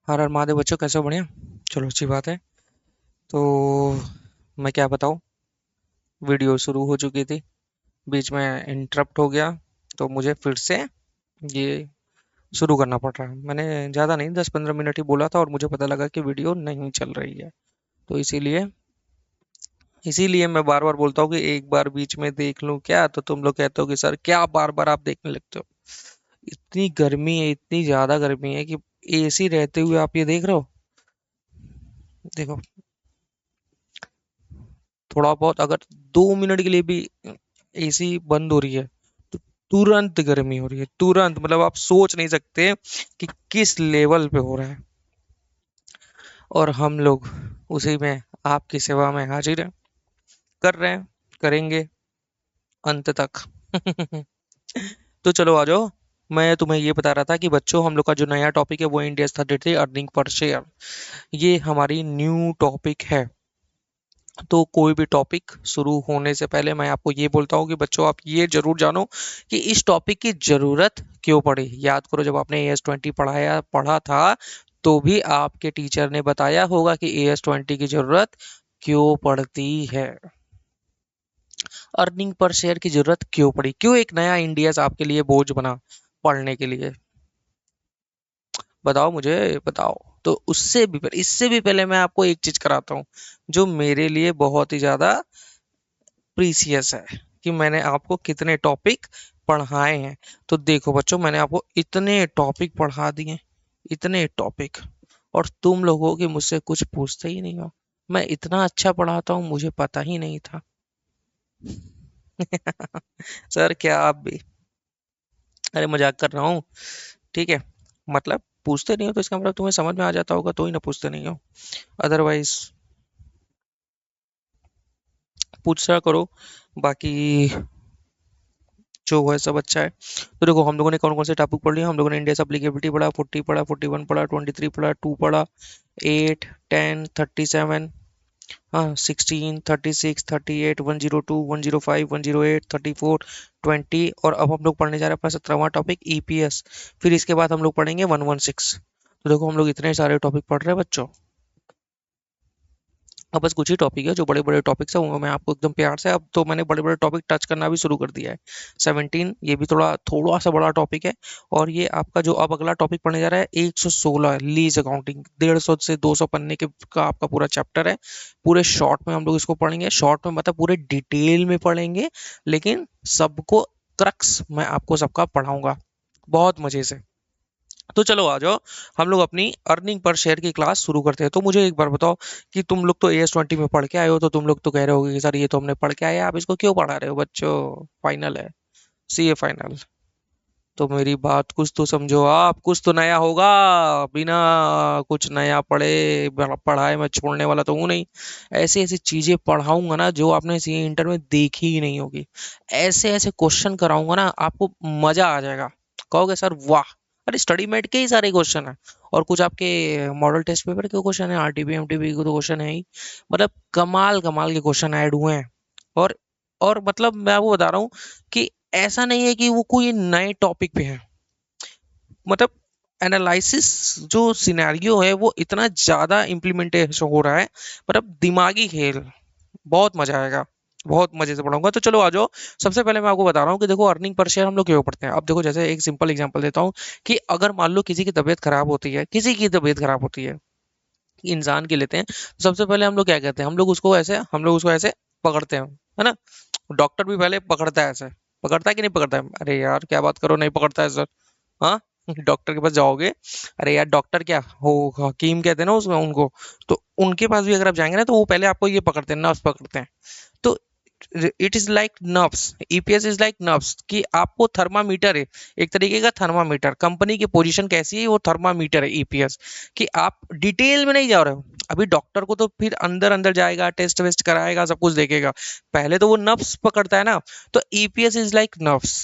हर हर महादेव बच्चों, कैसे हो? बढ़िया। चलो, अच्छी बात है। तो मैं क्या बताऊँ। वीडियो शुरू हो चुकी थी, बीच में इंटरप्ट हो गया, तो मुझे फिर से ये शुरू करना पड़ रहा है। मैंने ज़्यादा नहीं, 10-15 मिनट ही बोला था और मुझे पता लगा कि वीडियो नहीं चल रही है। तो इसीलिए इसीलिए मैं बार बार बोलता हूँ कि एक बार बीच में देख लूँ क्या, तो तुम लोग कहते हो कि सर क्या बार बार आप देखने लगते हो। इतनी गर्मी है, इतनी ज़्यादा गर्मी है कि एसी रहते हुए आप ये देख रहे हो। देखो, थोड़ा बहुत अगर 2 मिनट के लिए भी एसी बंद हो रही है तो तुरंत गर्मी हो रही है, तुरंत। मतलब आप सोच नहीं सकते कि किस लेवल पे हो रहा है। और हम लोग उसी में आपकी सेवा में हाजिर हैं, कर रहे हैं, करेंगे अंत तक। तो चलो आ जाओ। मैं तुम्हें ये बता रहा था कि बच्चों, हम लोग का जो नया टॉपिक है वो इंडिया 33 अर्निंग पर शेयर। ये हमारी न्यू टॉपिक है। तो कोई भी टॉपिक शुरू होने से पहले मैं आपको ये बोलता हूँ कि बच्चों, आप ये जरूर जानो कि इस टॉपिक की जरूरत क्यों पड़ी। याद करो, जब आपने AS20 पढ़ा था, तो भी आपके टीचर ने बताया होगा कि AS20 की जरूरत क्यों पड़ती है। अर्निंग पर शेयर की जरूरत क्यों पड़ी, क्यों एक नया इंडिया आपके लिए बोझ बना पढ़ने के लिए। बताओ मुझे, बताओ। तो इससे भी पहले मैं आपको एक चीज कराता हूँ जो मेरे लिए बहुत ही ज्यादा प्रीसियस है, कि मैंने आपको कितने टॉपिक पढ़ाए हैं। तो देखो बच्चों, मैंने आपको इतने टॉपिक पढ़ा दिए, इतने टॉपिक, और तुम लोगों की मुझसे कुछ पूछते ही नहीं हो। मैं इतना अच्छा पढ़ाता हूँ, मुझे पता ही नहीं था। सर क्या आप भी? अरे मजाक कर रहा हूँ, ठीक है। मतलब पूछते नहीं हो तो इसका मतलब तुम्हें समझ में आ जाता होगा, तो ही ना पूछते नहीं हो। अदरवाइज पूछा करो। बाकी जो है सब अच्छा है। तो देखो, हम लोगों ने कौन कौन से टॉपिक पढ़ लिया। हम लोगों ने इंडिया एप्लीकेबिलिटी पढ़ा, 40 पढ़ा, 41 पढ़ा, 23 पढ़ा, 2 पढ़ा, 8, 10, 37, हाँ, 16, 36, 38, 102, 105, 108, 34, 20। और अब हम लोग पढ़ने जा रहे हैं अपना 17वां टॉपिक, EPS। फिर इसके बाद हम लोग पढ़ेंगे 116। तो देखो, हम लोग इतने सारे टॉपिक पढ़ रहे हैं बच्चों। अब बस कुछ ही टॉपिक है जो बड़े बड़े टॉपिक्स है, वो मैं आपको एकदम प्यार से, अब तो मैंने बड़े बड़े टॉपिक टच करना भी शुरू कर दिया है। 17, ये भी थोड़ा थोड़ा सा बड़ा टॉपिक है। और ये आपका जो अब अगला टॉपिक पढ़ने जा रहा है, 116 लीज अकाउंटिंग, 150 से 200 पन्ने के का आपका पूरा चैप्टर है। पूरे शॉर्ट में हम लोग इसको पढ़ेंगे, शॉर्ट में मतलब पूरे डिटेल में पढ़ेंगे, लेकिन सबको क्रक्स मैं आपको सबका पढ़ाऊंगा बहुत मजे से। तो चलो आ जाओ, हम लोग अपनी अर्निंग पर शेयर की क्लास शुरू करते हैं। तो मुझे एक बार बताओ कि तुम लोग तो AS20 में पढ़ के आए हो, तो तुम लोग तो कह रहे होगे कि सर ये तो हमने पढ़ के आए हैं, आप इसको क्यों पढ़ा रहे हो बच्चों। फाइनल है, CA फाइनल। तो मेरी बात कुछ तो समझो, आप कुछ तो नया होगा। बिना कुछ नया पढ़े पढ़ाए मैं छोड़ने वाला तो हूँ नहीं। ऐसी ऐसी चीजें पढ़ाऊंगा ना जो आपने CA इंटर में देखी ही नहीं होगी। ऐसे ऐसे क्वेश्चन कराऊंगा ना, आपको मजा आ जाएगा। कहोगे सर वाह, अरे स्टडी मेट के ही सारे क्वेश्चन है। और कुछ आपके मॉडल टेस्ट पेपर के क्वेश्चन है, RTP MTP के तो क्वेश्चन है ही। मतलब कमाल कमाल के क्वेश्चन ऐड हुए हैं। और और मतलब मैं आपको बता रहा हूँ कि ऐसा नहीं है कि वो कोई नए टॉपिक पे है। मतलब एनालिसिस जो सिनेरियो है वो इतना ज्यादा इम्प्लीमेंटेशन हो रहा है, मतलब दिमागी खेल। बहुत मजा आएगा, बहुत मजे से पढ़ाऊंगा। तो चलो आ जाओ। सबसे पहले मैं आपको बता रहा हूँ कि देखो, अर्निंग पर शेयर हम लोग क्यों पढ़ते हैं। अब देखो, जैसे एक सिंपल एग्जांपल देता हूँ कि अगर मान लो किसी की तबीयत खराब होती है, किसी की तबीयत खराब होती है, इंसान की लेते हैं, तो सबसे पहले हम लोग क्या कहते हैं, हम लोग उसको ऐसे पकड़ते हैं, है ना। डॉक्टर भी पहले पकड़ता है ऐसे, पकड़ता है कि नहीं पकड़ता है। अरे यार क्या बात करो, नहीं पकड़ता है सर। हाँ, डॉक्टर के पास जाओगे, अरे यार डॉक्टर क्या हो, हकीम कहते हैं ना उसमें उनको। तो उनके पास भी अगर आप जाएंगे ना, तो वो पहले आपको ये पकड़ते हैं, नर्व्स पकड़ते हैं। तो it is like nerves, EPS is like nerves, कि आपको थर्मामीटर है, एक तरीके का थर्मामीटर। कंपनी की पोजीशन कैसी है, वो थर्मामीटर है EPS। कि आप डिटेल में नहीं जा रहे हो। अभी डॉक्टर को तो फिर अंदर अंदर जाएगा, टेस्ट वेस्ट कराएगा, सब कुछ देखेगा। पहले तो वो नर्व्स पकड़ता है ना। तो EPS इज लाइक नर्व्स,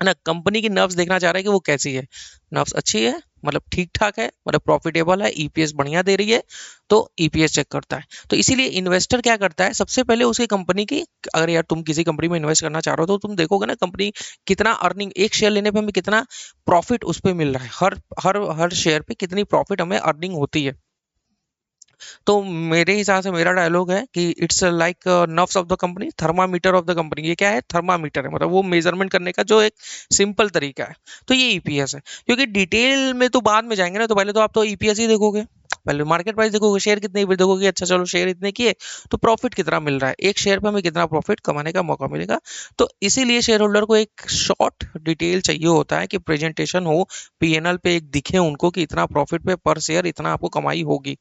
है ना। कंपनी की नर्व्स देखना चाह रहा है कि वो कैसी है। नर्व्स अच्छी है, मतलब ठीक ठाक है, मतलब प्रॉफिटेबल है, ईपीएस बढ़िया दे रही है, तो ईपीएस चेक करता है। तो इसीलिए इन्वेस्टर क्या करता है, सबसे पहले उसी कंपनी की, अगर यार तुम किसी कंपनी में इन्वेस्ट करना चाह रहे हो तो तुम देखोगे ना कंपनी कितना अर्निंग, एक शेयर लेने पे हमें कितना प्रॉफिट उस पे मिल रहा है, हर शेयर पे कितनी प्रॉफिट हमें अर्निंग होती है। तो मेरे हिसाब से मेरा डायलॉग है कि it's like nerves of the company, thermometer of the company. ये क्या है, थर्मामीटर है, मतलब वो मेजरमेंट करने का जो एक सिंपल तरीका है। तो ये ईपीएस है, क्योंकि डिटेल में तो बाद में जाएंगे ना, तो पहले तो आप तो ईपीएस ही देखोगे, पहले मार्केट प्राइस देखोगे, शेयर कितने, फिर देखोगे अच्छा चलो शेयर इतने की है तो प्रॉफिट कितना मिल रहा है, एक शेयर पे हमें कितना प्रॉफिट कमाने का मौका मिलेगा। तो इसीलिए शेयर होल्डर को एक शॉर्ट डिटेल चाहिए होता है कि प्रेजेंटेशन हो, पीएनएल पे एक दिखे उनको कि इतना प्रॉफिट पे पर शेयर इतना आपको कमाई होगी।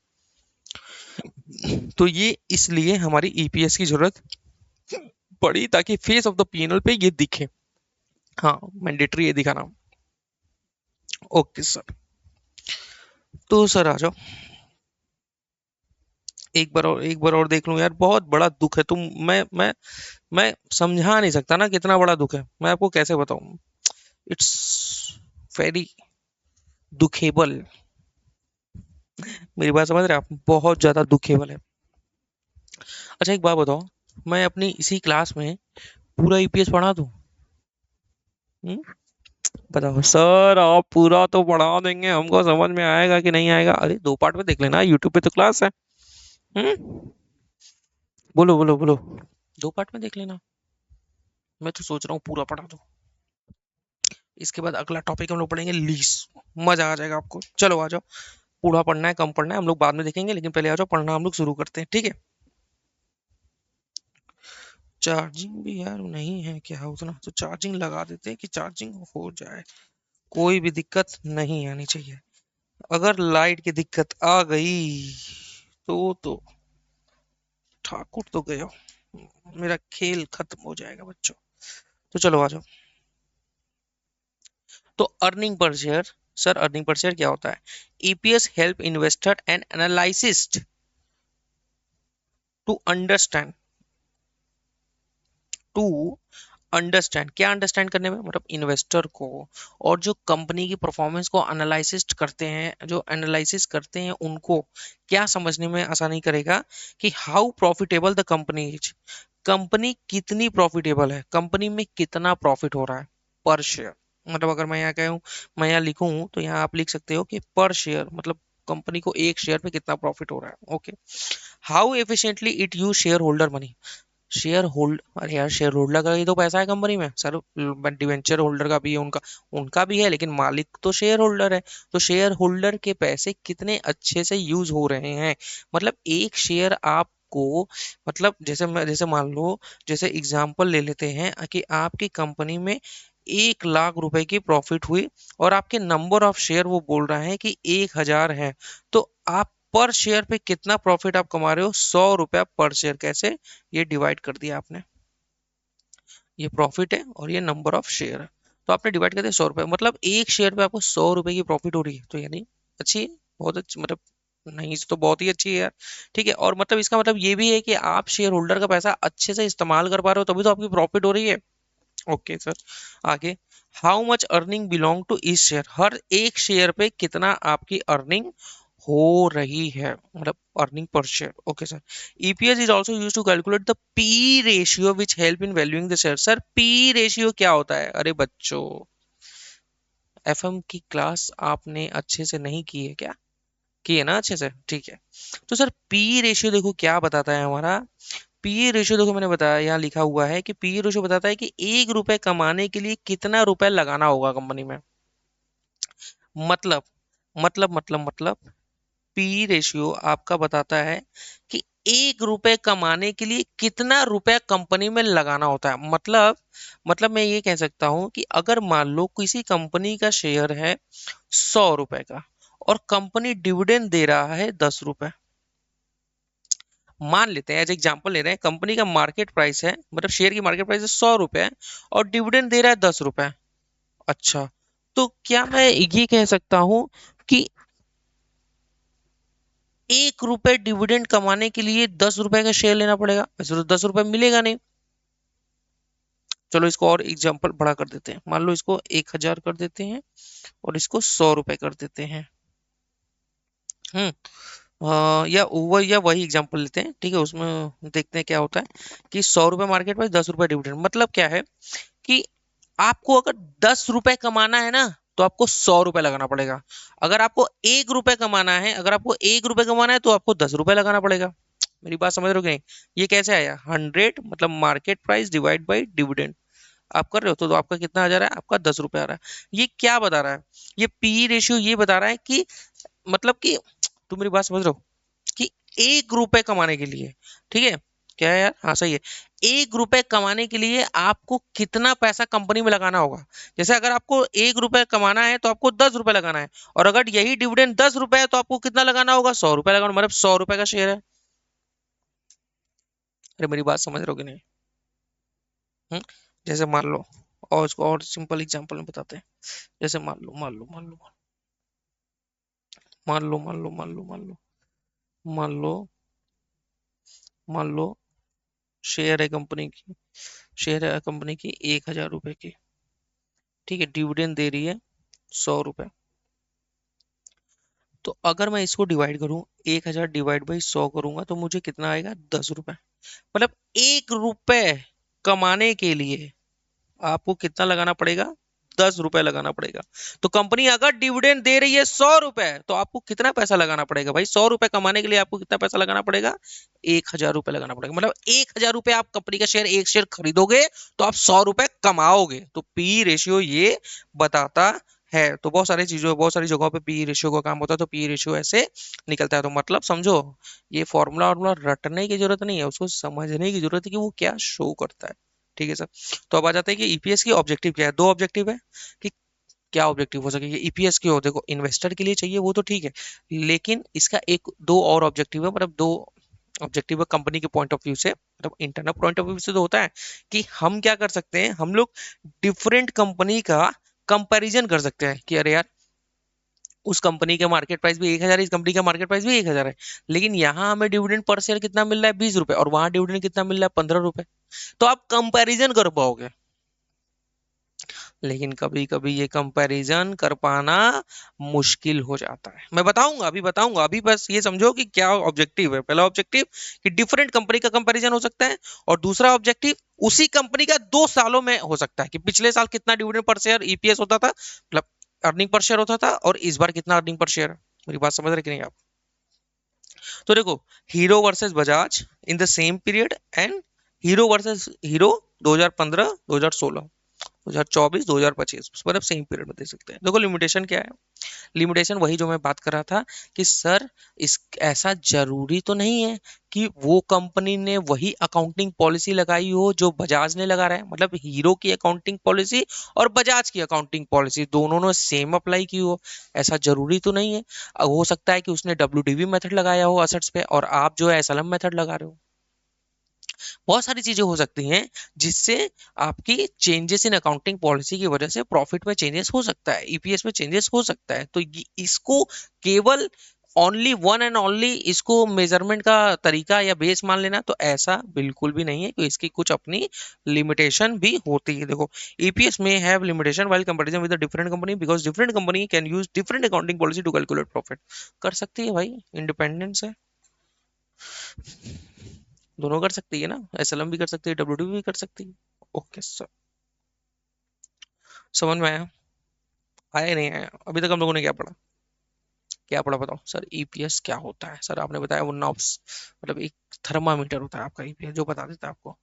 तो ये इसलिए हमारी ईपीएस की जरूरत पड़ी, ताकि फेस ऑफ द पीएनएल पे ये दिखे। हाँ, मैंडेटरी है दिखाना। Okay sir. तो सर आ जाओ, एक बार और देख लूं यार, बहुत बड़ा दुख है तुम, मैं समझा नहीं सकता ना कितना बड़ा दुख है, मैं आपको कैसे बताऊं। इट्स वेरी दुखेबल। मेरी बात समझ रहे हैं आप, बहुत ज्यादा दुखेबल है। अच्छा एक बात बताओ, मैं अपनी इसी क्लास में पूरा ईपीएस पढ़ा दूं? हम्म? बताओ सर, आप पूरा तो पढ़ा देंगे, हमको समझ में आएगा कि नहीं आएगा? अरे दो पार्ट में देख लेना, यूट्यूब पे तो क्लास है। हम्म? बोलो बोलो बोलो। दो पार्ट में देख लेना, मैं तो सोच रहा हूँ पूरा पढ़ा दूं। इसके बाद अगला टॉपिक हम लोग पढ़ेंगे लीज, मजा आ जाएगा आपको। चलो आ जाओ, पूरा पढ़ना है कम पढ़ना है हम लोग बाद में देखेंगे, लेकिन पहले आ जाओ, पढ़ना हम लोग शुरू करते हैं, ठीक है? चार्जिंग भी यार नहीं है क्या उतना, तो चार्जिंग लगा देते हैं कि चार्जिंग हो जाए, कोई भी दिक्कत नहीं आनी चाहिए। अगर लाइट की दिक्कत आ गई तो ठाकुर तो गयो, मेरा खेल खत्म हो जाएगा बच्चों। तो चलो आ जाओ। तो earning per share, sir earning per share क्या होता है? EPS help investor and analyst to understand, to understand, क्या अंडरस्टैंड करने में, मतलब इन्वेस्टर को और जो कंपनी की परफॉर्मेंस को एनालिसिस करते हैं, जो एनालिसिस करते हैं उनको क्या समझने में आसानी करेगा कि how profitable the company is, company कितनी प्रॉफिटेबल है, कंपनी में कितना प्रॉफिट हो रहा है पर शेयर। मतलब अगर मैं यहाँ कहूँ, मैं यहाँ लिखूँ तो यहाँ आप लिख सकते हो कि पर शेयर मतलब कंपनी को एक शेयर पे कितना प्रॉफिट हो रहा है। Okay, how efficiently it use share holder money, share hold, अरे यार शेयर होल्डर का ही तो पैसा है कंपनी में सर, डिवेंचर होल्डर का भी है, उनका उनका भी है, लेकिन मालिक तो शेयर होल्डर है। तो शेयर होल्डर के पैसे कितने अच्छे से यूज हो रहे हैं, मतलब एक शेयर आपको, मतलब जैसे मान लो, जैसे एग्जांपल ले लेते हैं कि आपकी कंपनी में 1 लाख रुपए की प्रॉफिट हुई और आपके नंबर ऑफ शेयर वो बोल रहा है कि 1,000 है, तो आप पर शेयर पे कितना प्रॉफिट आप कमा रहे हो, 100 रुपया पर शेयर। कैसे? ये डिवाइड कर दिया आपने, ये प्रॉफिट है और ये नंबर ऑफ शेयर है, तो आपने डिवाइड कर दिया 100 रुपये, मतलब एक शेयर पे आपको 100 रुपए की प्रॉफिट हो रही है, तो यानी अच्छी है, बहुत अच्छी, मतलब नहीं तो बहुत ही अच्छी है यार। ठीक है, और मतलब इसका मतलब ये भी है कि आप शेयर होल्डर का पैसा अच्छे से इस्तेमाल कर पा रहे हो, तभी तो आपकी प्रॉफिट हो रही है। ओके सर, आगे, how much earning belong to each share, हर एक शेयर पे कितना आपकी अर्निंग हो रही है, मतलब earning per share. Okay sir, EPS is also used to calculate the P ratio which help in valuing the share. Sir P ratio क्या होता है? अरे बच्चों, एफएम की क्लास आपने अच्छे से नहीं की है क्या? की है ना अच्छे से, ठीक है। तो सर पी रेशियो देखो क्या बताता है हमारा, पी रेशियो देखो मैंने बताया, यहाँ लिखा हुआ है कि पी रेशियो बताता है कि 1 रुपए कमाने के लिए कितना रुपए लगाना होगा कंपनी में। मतलब मतलब पी रेशियो आपका बताता है कि 1 रुपए कमाने के लिए कितना रुपया कंपनी में लगाना होता है। मतलब मैं ये कह सकता हूं कि अगर मान लो किसी कंपनी का शेयर है 100 रुपए का और कंपनी डिविडेंड दे रहा है 10 रुपए, मान लेते हैं एज एग्जांपल ले रहे हैं, कंपनी का मार्केट प्राइस है, मतलब शेयर की मार्केट प्राइस है 100 रुपए है और डिविडेंड दे रहा है 10 रुपए। अच्छा, तो क्या मैं ये कह सकता हूं कि 1 रुपए डिविडेंड कमाने के लिए 10 रुपए का शेयर लेना पड़ेगा? वैसे तो 10 रुपए मिलेगा नहीं। चलो इसको और एग्जांपल बड़ा कर देते हैं, मान लो इसको 1000 कर देते हैं और इसको 100 रुपए कर देते हैं। हम्म। या वही एग्जांपल लेते हैं, ठीक है, उसमें देखते हैं क्या होता है कि 100 रुपए मार्केट प्राइस, 10 रुपए डिविडेंड। मतलब क्या है कि आपको अगर 10 रुपए कमाना है ना, तो आपको 100 रुपए लगाना पड़ेगा। अगर आपको 1 रुपए कमाना है, अगर आपको 1 रुपए कमाना है, तो आपको 10 रुपए लगाना पड़ेगा। मेरी बात समझ रहे हो कि नहीं? ये कैसे आया? 100 मतलब market price divide by dividend. आप कर रहे हो तो आपका कितना आ जा रहा है? आपका 10 रुपए आ रहा है। ये क्या बता रहा है? ये पी रेशियो ये बता रहा है कि मतलब कि तुम मेरी बात समझ रहे हो कि 1 रुपए कमाने के लिए, ठीक है, क्या है यार, हाँ सही है, 1 रुपए कमाने के लिए आपको कितना पैसा कंपनी में लगाना होगा। जैसे अगर आपको 1 रुपए कमाना है तो आपको 10 रुपए लगाना है, और अगर यही डिविडेंड 10 रुपए है तो आपको कितना लगाना होगा? 100 रुपए लगाना, मतलब 100 रुपए का शेयर है। अरे मेरी बात समझ रहे हो कि नहीं? हम्म। जैसे मान लो, और इसको और सिंपल एग्जांपल में बताते हैं। जैसे मान लो मान लो शेयर है कंपनी की, शेयर है कंपनी की 1000 रुपए की, ठीक है, डिविडेंड दे रही है 100 रुपए। तो अगर मैं इसको डिवाइड करूं, 1000 डिवाइड बाई 100 करूंगा तो मुझे कितना आएगा? 10 रुपए। मतलब 1 रुपए कमाने के लिए आपको कितना लगाना पड़ेगा? 10 रुपए लगाना पड़ेगा। तो कंपनी अगर डिविडेंड दे रही है 100 रुपए, तो आपको कितना पैसा लगाना पड़ेगा भाई? 100 रुपए कमाने के लिए आपको कितना पैसा लगाना पड़ेगा? 1000 रुपए लगाना पड़ेगा। मतलब 1000 रुपए आप कंपनी का शेयर, एक शेयर खरीदोगे तो आप 100 रुपए कमाओगे। तो पी रेशियो ये बताता है। तो बहुत सारी चीजों, बहुत सारी जगहों पे पी रेशियो का काम होता है, तो पी रेशियो ऐसे निकलता है। तो मतलब समझो, ये फॉर्मूला वॉर्मूला रटने की जरूरत नहीं है, उसको समझने की जरूरत है कि वो क्या शो करता है। ठीक है सर। तो अब आ जाते हैं कि ईपीएस की ऑब्जेक्टिव क्या है। दो ऑब्जेक्टिव है कि क्या ऑब्जेक्टिव हो सके, ईपीएस की हो, देखो इन्वेस्टर के लिए चाहिए वो तो ठीक है, लेकिन इसका एक दो और ऑब्जेक्टिव है, मतलब दो ऑब्जेक्टिव है कंपनी के पॉइंट ऑफ व्यू से, मतलब इंटरनल पॉइंट ऑफ व्यू से तो होता है कि हम क्या कर सकते हैं, हम लोग डिफरेंट कंपनी का कंपैरिजन कर सकते हैं कि अरे यार, उस कंपनी का मार्केट प्राइस भी 1000 है, इस कंपनी का मार्केट प्राइस भी 1000 है, लेकिन यहाँ हमें डिविडेंड पर शेयर कितना मिल रहा है? 20 रुपए, और वहां डिविडेंड कितना मिल रहा है? 15 रुपए। तो आप कंपैरिजन कर पाओगे। लेकिन कभी कभी ये कंपैरिजन कर पाना मुश्किल हो जाता है। मैं बताऊंगा, अभी बताऊंगा, अभी बस ये समझो कि क्या ऑब्जेक्टिव है। पहला ऑब्जेक्टिव कि डिफरेंट कंपनी का कंपैरिजन हो सकता है, और दूसरा ऑब्जेक्टिव उसी कंपनी का 2 सालों में हो सकता है कि पिछले साल कितना डिविडेंड पर शेयर ईपीएस होता था, मतलब अर्निंग पर शेयर होता था, और इस बार कितना अर्निंग पर शेयर है। मेरी बात समझ रहे कि नहीं आप? तो देखो, hero versus Bajaj in the same period, and hero versus hero 2015 2016 2024 2025, मतलब सेम पीरियड में दे सकते हैं। देखो लिमिटेशन क्या है? लिमिटेशन वही जो मैं बात कर रहा था कि सर, इस ऐसा जरूरी तो नहीं है कि वो कंपनी ने वही अकाउंटिंग पॉलिसी लगाई हो जो बजाज ने लगा रहा है। मतलब हीरो की अकाउंटिंग पॉलिसी और बजाज की अकाउंटिंग पॉलिसी दोनों ने सेम अप्लाई की हो, ऐसा जरूरी तो नहीं है। हो सकता है कि उसने डब्ल्यूडीवी मेथड लगाया हो असेट्स पे, और आप जो है एसएलएम मेथड लगा रहे हो। बहुत सारी चीजें हो सकती हैं जिससे आपकी चेंजेस इन अकाउंटिंग पॉलिसी की वजह से प्रॉफिट में चेंजेस हो सकता है, ईपीएस में चेंजेस हो सकता है। तो इसको केवल ओनली वन एंड ओनली इसको मेजरमेंट का तरीका या बेस मान लेना, तो ऐसा बिल्कुल भी नहीं है, कि इसकी कुछ अपनी लिमिटेशन भी होती है। देखो, EPS may have limitation while comparison with different company, because different company can use different accounting policy to calculate profit. कर सकती है भाई, इंडिपेंडेंस है, दोनों कर सकती है ना, एसएलएम भी कर सकती है, डब्ल्यूडीबी भी कर सकती है। ओके सर, समझ में आया? आया नहीं आया? अभी तक हम लोगों ने क्या पढ़ा? क्या पढ़ा बताओ सर? ईपीएस क्या होता है? सर आपने बताया वो नॉब्स, मतलब एक थर्मामीटर होता है आपका ईपीएस, जो बता देता है आपको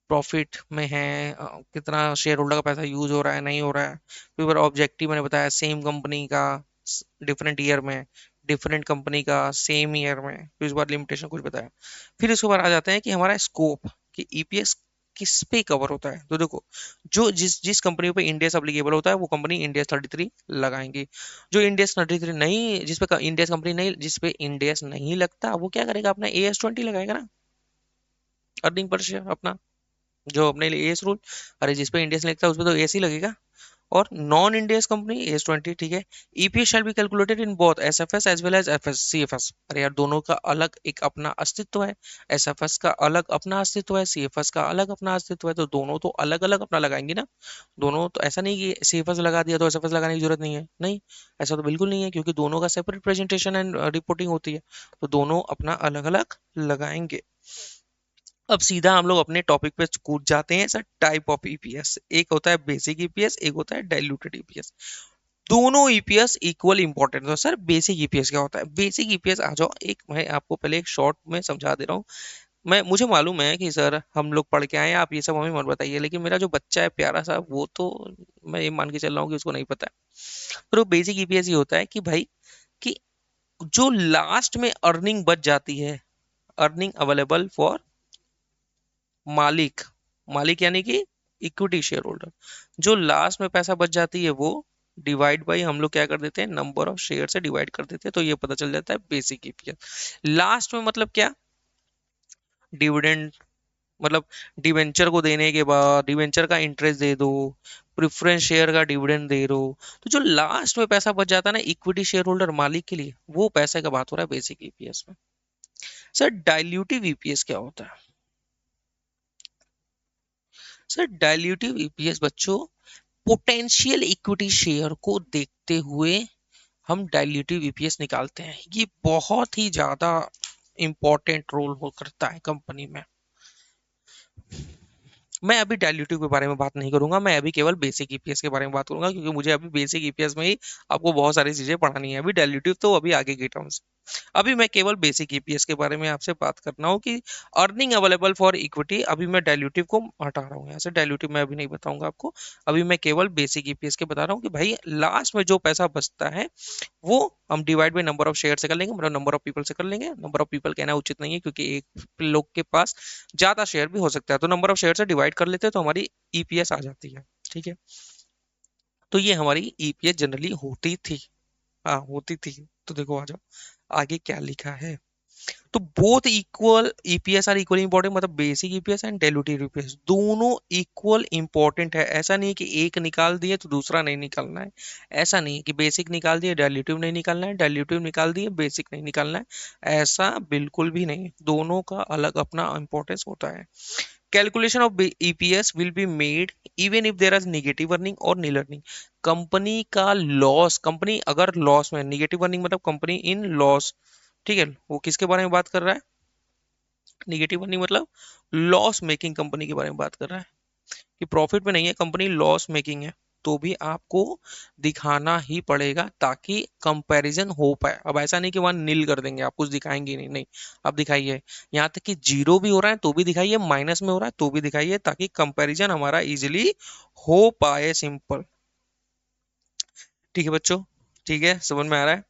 प्रॉफिट में है, कितना शेयर होल्डर का पैसा यूज हो रहा है, नहीं हो रहा है। फिर ऑब्जेक्टिव मैंने बताया सेम कंपनी का डिफरेंट ईयर में, डिफरेंट कंपनी का सेम ईयर में। फिर उसके बाद लिमिटेशन कुछ बताया। फिर उसके बाद आ जाते हैं कि हमारा स्कोप, कि ईपीएस किस पे कवर होता है। तो देखो, जो जिस जिस कंपनी पे इंडेक्स एप्लीकेबल होता है वो कंपनी इंडेक्स 33 लगाएंगी। जो इंडेक्स 33 नहीं, जिसपे इंडेक्स कंपनी नहीं, जिसपे इंडेक्स नहीं लगता, वो क्या करेगा? अपना एएस 20 लगाएगा ना, अर्निंग पर शेयर अपना, जो अपने लिए एएस रूल। अरे जिसपे इंडेक्स लगता है उसपे तो एएस ही लगेगा। और नॉन इंडियस कंपनी एस 20, ठीक है। EPS shall be calculated in both SFS as well as FS CFS. अरे यार, दोनों का अलग एक अपना अस्तित्व है। एसएफएस का अलग अपना अस्तित्व है, सीएफएस का अलग अपना अस्तित्व है, तो दोनों तो अलग अलग अपना लगाएंगे ना। दोनों तो ऐसा नहीं कि सीएफएस लगा दिया तो एसएफएस लगाने की जरूरत नहीं है, नहीं। ऐसा तो बिल्कुल नहीं है, क्योंकि दोनों का सेपरेट प्रेजेंटेशन एंड रिपोर्टिंग होती है। तो दोनों अपना अलग अलग लगाएंगे। अब सीधा हम लोग अपने टॉपिक पे कूद जाते हैं सर। टाइप ऑफ ईपीएस, एक होता है बेसिक ईपीएस, एक होता है डाइल्यूटेड ईपीएस। दोनों ईपीएस इक्वल इंपॉर्टेंट है। सर बेसिक ईपीएस क्या होता है? बेसिक ईपीएस आ जाओ, एक मैं आपको पहले एक शॉर्ट में समझा दे रहा हूँ। मैं मुझे मालूम है कि सर हम लोग पढ़ के आए हैं, आप ये सब हमें मत बताइए, लेकिन मेरा जो बच्चा है प्यारा सा, वो तो मैं ये मान के चल रहा हूँ कि उसको नहीं पता है। तो बेसिक ईपीएस ये होता है कि भाई, कि जो लास्ट में अर्निंग बच जाती है, अर्निंग अवेलेबल फॉर मालिक, मालिक यानी कि इक्विटी शेयर होल्डर, जो लास्ट में पैसा बच जाती है वो डिवाइड बाई हम लोग क्या कर देते हैं, नंबर ऑफ शेयर से डिवाइड कर देते हैं, तो ये पता चल जाता है बेसिक ईपीएस। लास्ट में मतलब क्या, डिविडेंड, मतलब डिवेंचर को देने के बाद डिवेंचर का इंटरेस्ट दे दो, प्रेफरेंस शेयर का डिविडेंड दे दो, तो जो लास्ट में पैसा बच जाता है ना इक्विटी शेयर होल्डर मालिक के लिए, वो पैसे का बात हो रहा है बेसिक ईपीएस में। सर डाइल्यूटिव ईपीएस क्या होता है? सर डाइल्यूटिव ईपीएस बच्चों, पोटेंशियल इक्विटी शेयर को देखते हुए हम डाइल्यूटिव ईपीएस निकालते हैं। ये बहुत ही ज्यादा इंपॉर्टेंट रोल हो करता है कंपनी में। मैं अभी डाइल्यूटिव के बारे में बात नहीं करूंगा, मैं अभी केवल बेसिक ईपीएस के बारे में बात करूंगा, क्योंकि मुझे अभी बेसिक ईपीएस में ही आपको बहुत सारी चीजें पढ़ानी है। अभी डाइल्यूटिव तो अभी आगे की टर्म्स। अभी मैं केवल बेसिक ईपीएस के बारे में आपसे बात करना हो कि अर्निंग अवेलेबल फॉर इक्विटी। अभी मैं डाइल्यूटिव को हटा रहा हूँ यहाँ से, डाइल्यूटिव मैं अभी नहीं बताऊंगा आपको। अभी मैं केवल बेसिक ईपीएस के बता रहा हूँ कि भाई लास्ट में जो पैसा बचता है वो हम divide by number of share से कर लेंगे, मतलब नंबर ऑफ पीपल से कर लेंगे। नंबर ऑफ पीपल कहना उचित नहीं है, क्योंकि एक लोग के पास ज्यादा शेयर भी हो सकता है, तो नंबर ऑफ शेयर से डिवाइड कर लेते हैं तो हमारी ईपीएस आ जाती है, ठीक है। तो ये हमारी ईपीएस जनरली होती थी। हाँ होती थी। तो देखो आ जाओ आगे क्या लिखा है। तो both equal EPS are equally important, मतलब basic EPS and dilutive EPS दोनों इक्वल इंपॉर्टेंट है। ऐसा नहीं है कि एक निकाल दिए तो दूसरा नहीं निकालना है। ऐसा नहीं है कि बेसिक निकाल दिए डाइल्यूटिव नहीं निकालना है, डाइल्यूटिव निकाल दिए बेसिक नहीं निकालना है। ऐसा बिल्कुल भी नहीं, दोनों का अलग अपना इंपॉर्टेंस होता है। Calculation of EPS will be made even if there is negative earning और नील अर्निंग। कंपनी का लॉस, कंपनी अगर लॉस में, नेगेटिव अर्निंग मतलब कंपनी इन लॉस, ठीक है। वो किसके बारे में बात कर रहा है? निगेटिव अर्निंग मतलब लॉस मेकिंग कंपनी के बारे में बात कर रहा है, कि प्रॉफिट में नहीं है कंपनी, लॉस मेकिंग है, तो भी आपको दिखाना ही पड़ेगा ताकि कंपैरिजन हो पाए। अब ऐसा नहीं कि वहां नील कर देंगे, आप कुछ दिखाएंगे ही नहीं, नहीं। आप दिखाइए, यहाँ तक कि जीरो भी हो रहा है तो भी दिखाइए, माइनस में हो रहा है तो भी दिखाइए, ताकि कंपैरिजन हमारा इजीली हो पाए, सिंपल। ठीक है बच्चों, ठीक है, समझ में आ रहा है?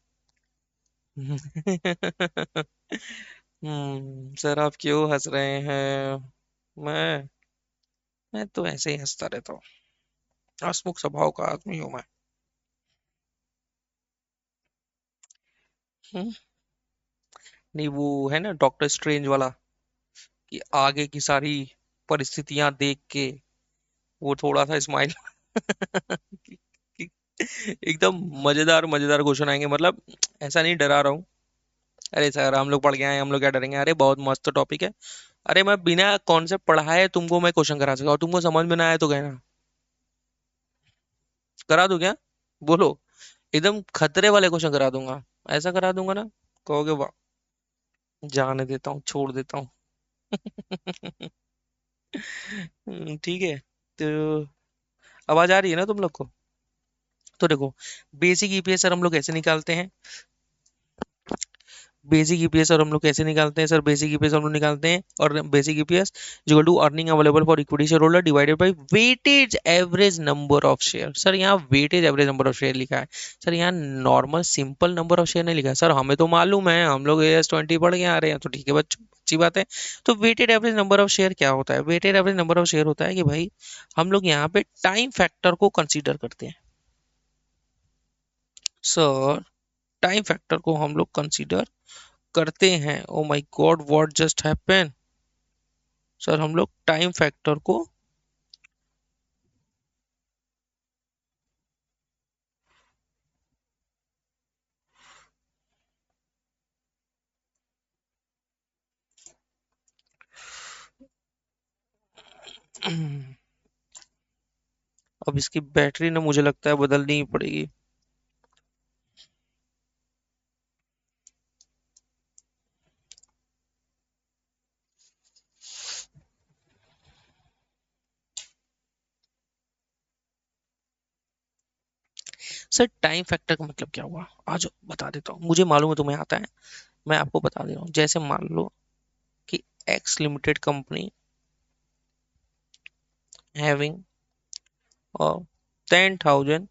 सर आप क्यों हंस रहे हैं? मैं मैं तो ऐसे ही हंसता रहता हूँ, हंसमुख स्वभाव का आदमी हूँ मैं। हम्म, नहीं वो है ना डॉक्टर स्ट्रेंज वाला, कि आगे की सारी परिस्थितियां देख के वो थोड़ा सा स्माइल एकदम मजेदार मजेदार क्वेश्चन आएंगे, मतलब ऐसा नहीं डरा रहा हूँ। अरे सर हम लोग पढ़ के आए हैं, हम लोग क्या डरेंगे, अरे बहुत मस्त टॉपिक है। अरे मैं बिना कॉन्सेप्ट पढ़ाए तुमको मैं क्वेश्चन करा सकता हूँ, तुमको समझ में ना आए तो कहना, करा दूं क्या? बोलो, एकदम खतरे वाले क्वेश्चन करा दूंगा। ऐसा करा दूंगा ना, कहोगे वाह। जाने देता हूँ, छोड़ देता हूँ। ठीक है। तो आवाज आ रही है ना तुम लोग को? तो देखो, बेसिक ईपीएस सर हम लोग कैसे निकालते हैं? बेसिक ईपीएस और हम लोग कैसे निकालते हैं सर? बेसिक ईपीएस हम लोग निकालते हैं, और basic EPS equal to earning available for equity share holder divided by weightage average number of share. Sir यहाँ weightage average number of share लिखा है, सर यहाँ normal simple number of share नहीं लिखा है। सर हमें तो मालूम है, हम लोग AS 20 पढ़ के आ रहे हैं, तो ठीक है बच्चों, अच्छी बात है। तो weighted average number of share क्या होता है? Weighted average number of share होता है कि भाई हम लोग यहाँ पे टाइम फैक्टर को कंसीडर करते हैं। सर टाइम फैक्टर को हम लोग कंसीडर करते हैं। Oh my God, what just happen? Sir हम लोग टाइम फैक्टर को अब इसकी बैटरी ना मुझे लगता है बदलनी ही पड़ेगी। सर टाइम फैक्टर का मतलब क्या हुआ, आज बता देता हूँ, मुझे मालूम है तुम्हें आता है, मैं आपको बता दे रहा हूँ। जैसे मान लो कि x limited company having 10,000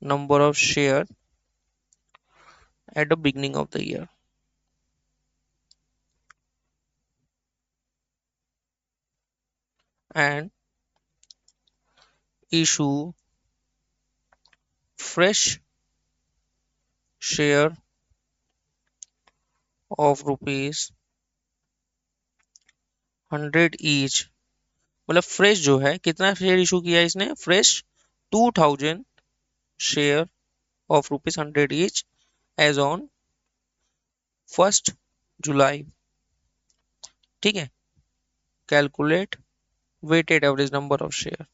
number of share at the beginning of the year and issue fresh share of rupees 100 each। मतलब फ्रेश जो है, कितना शेयर इशू किया है इसने, fresh 2,000 share of rupees 100 each as on 1 जुलाई। ठीक है, calculate weighted average number of share.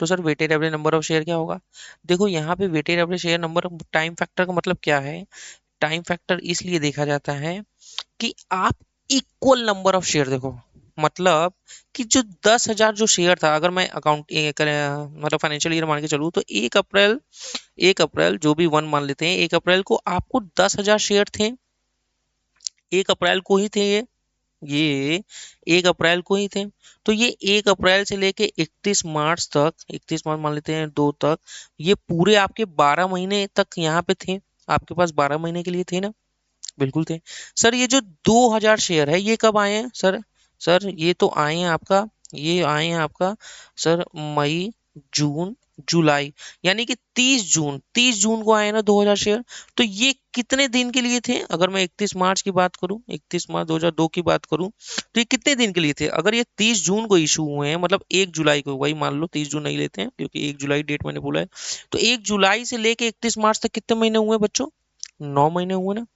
तो sir weighted average number of share क्या होगा, देखो यहाँ पे weighted average share number, time factor का मतलब क्या है, टाइम फैक्टर इसलिए देखा जाता है कि आप इक्वल नंबर ऑफ शेयर देखो, मतलब कि जो 10,000 जो शेयर था, अगर मैं अकाउंट मतलब फाइनेंशियल ईयर मान के चलूँ तो 1 अप्रैल, 1 अप्रैल जो भी वन मान लेते हैं, 1 अप्रैल को आपको 10,000 शेयर थे, 1 अप्रैल को ही थे ये 1 अप्रैल को ही थे। तो ये 1 अप्रैल से लेके 31 मार्च तक, 31 मार्च मान लेते हैं दो तक, ये पूरे आपके 12 महीने तक यहाँ पे थे, आपके पास 12 महीने के लिए थे ना, बिल्कुल थे। सर ये जो 2,000 शेयर है ये कब आए हैं सर, सर ये तो आए हैं आपका, ये आए हैं आपका सर मई, जून, जुलाई, यानी कि 30 जून, 30 जून को आए ना 2,000 शेयर। तो ये कितने दिन के लिए थे, अगर मैं 31 मार्च की बात करूं, 31 मार्च 2002 की बात करूं, तो ये कितने दिन के लिए थे, अगर ये 30 जून को इशू हुए हैं, मतलब 1 जुलाई को, वही मान लो 30 जून नहीं लेते हैं क्योंकि 1 जुलाई डेट मैंने बोला है, तो 1 जुलाई से लेके 31 मार्च तक कितने महीने हुए बच्चों, 9 महीने हुए ना,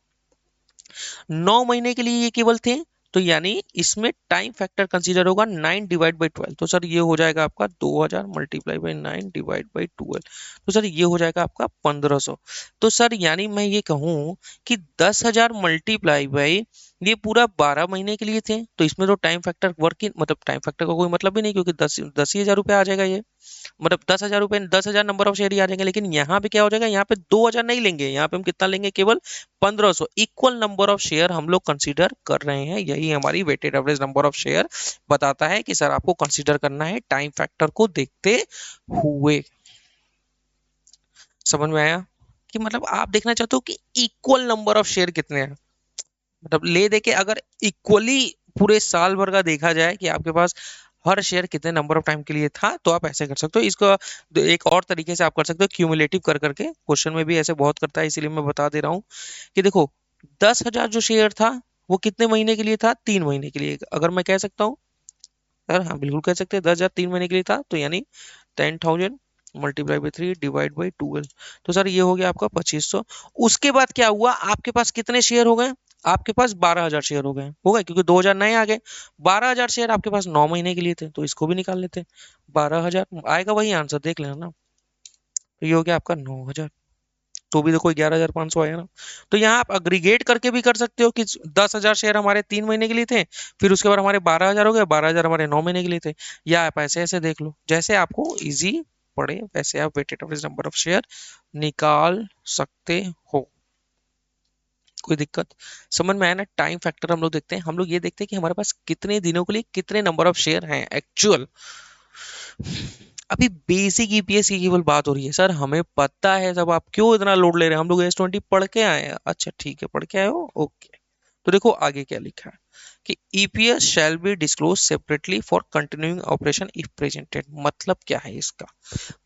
9 महीने के लिए ये केवल थे। तो यानी इसमें टाइम फैक्टर कंसीडर होगा 9 डिवाइड बाई 12, तो सर ये हो जाएगा आपका 2,000 मल्टीप्लाई बाई 9 डिवाइड बाई 12, तो सर ये हो जाएगा आपका 1,500। तो सर यानी मैं ये कहूँ कि 10,000 मल्टीप्लाई बाई ये पूरा 12 महीने के लिए थे, तो इसमें तो टाइम फैक्टर वर्क, मतलब टाइम फैक्टर का कोई मतलब ही नहीं, क्योंकि 10 ही हजार रुपये आ जाएगा ये, मतलब 10,000 रुपये, 10,000 नंबर ऑफ शेयर ही आ जाएंगे। लेकिन यहाँ पे क्या हो जाएगा, यहाँ पे 2,000 नहीं लेंगे, यहाँ पे हम कितना लेंगे, केवल 1,500। इक्वल नंबर ऑफ शेयर हम लोग कंसीडर कर रहे हैं, यही हमारी weighted average number of share बताता है कि सर आपको कंसीडर करना है टाइम फैक्टर को देखते हुए। समझ में आया कि मतलब आप देखना चाहते हो कि इक्वल नंबर ऑफ शेयर कितने हैं, मतलब ले दे के अगर इक्वली पूरे साल भर का देखा जाए कि आपके पास हर शेयर कितने नंबर ऑफ टाइम के लिए था, तो आप ऐसे कर सकते हो इसको। एक और तरीके से आप कर सकते हो, क्यूमुलेटिव कर करके, क्वेश्चन में भी ऐसे बहुत करता है, इसीलिए मैं बता दे रहा हूँ कि देखो 10,000 जो शेयर था वो कितने महीने के लिए था, 3 महीने के लिए, अगर मैं कह सकता हूँ, सर हाँ बिल्कुल कह सकते हैं, 10,000 3 महीने के लिए था, तो यानी 10,000 मल्टीप्लाई बाई 3 डिवाइड बाई 12, तो सर ये हो गया आपका 2,500। उसके बाद क्या हुआ, आपके पास कितने शेयर हो गए, आपके पास 12,000 शेयर हो गए क्योंकि 2,000 नए आ गए, 12,000 शेयर आपके पास 9 महीने के लिए थे, तो इसको भी निकाल लेते, 12,000 आएगा वही आंसर, देख लेना ना, तो ये हो गया आपका 9,000, तो भी देखो 11,500 आया ना। तो यहाँ आप अग्रीगेट करके भी कर सकते हो कि 10,000 शेयर हमारे 3 महीने के लिए थे, फिर उसके बाद हमारे 12,000 हो गए, 12,000 हमारे 9 महीने के लिए थे, या आप ऐसे ऐसे देख लो, जैसे आपको इजी पड़े वैसे आप weighted average number of share निकाल सकते हो, कोई दिक्कत। समझ में आया ना, टाइम फैक्टर हम लोग देखते हैं, हम लोग ये देखते हैं कि हमारे पास कितने दिनों के लिए कितने नंबर ऑफ शेयर हैं एक्चुअल। अभी बेसिक ईपीएस की केवल बात हो रही है, सर हमें पता है, सब आप क्यों इतना लोड ले रहे हैं, हम लोग S20 पढ़ के आए हैं, अच्छा ठीक है पढ़ के आए हो, ओके। तो देखो आगे क्या लिखा है कि EPS shall be disclose separately for continuing operation if presented, मतलब क्या है इसका,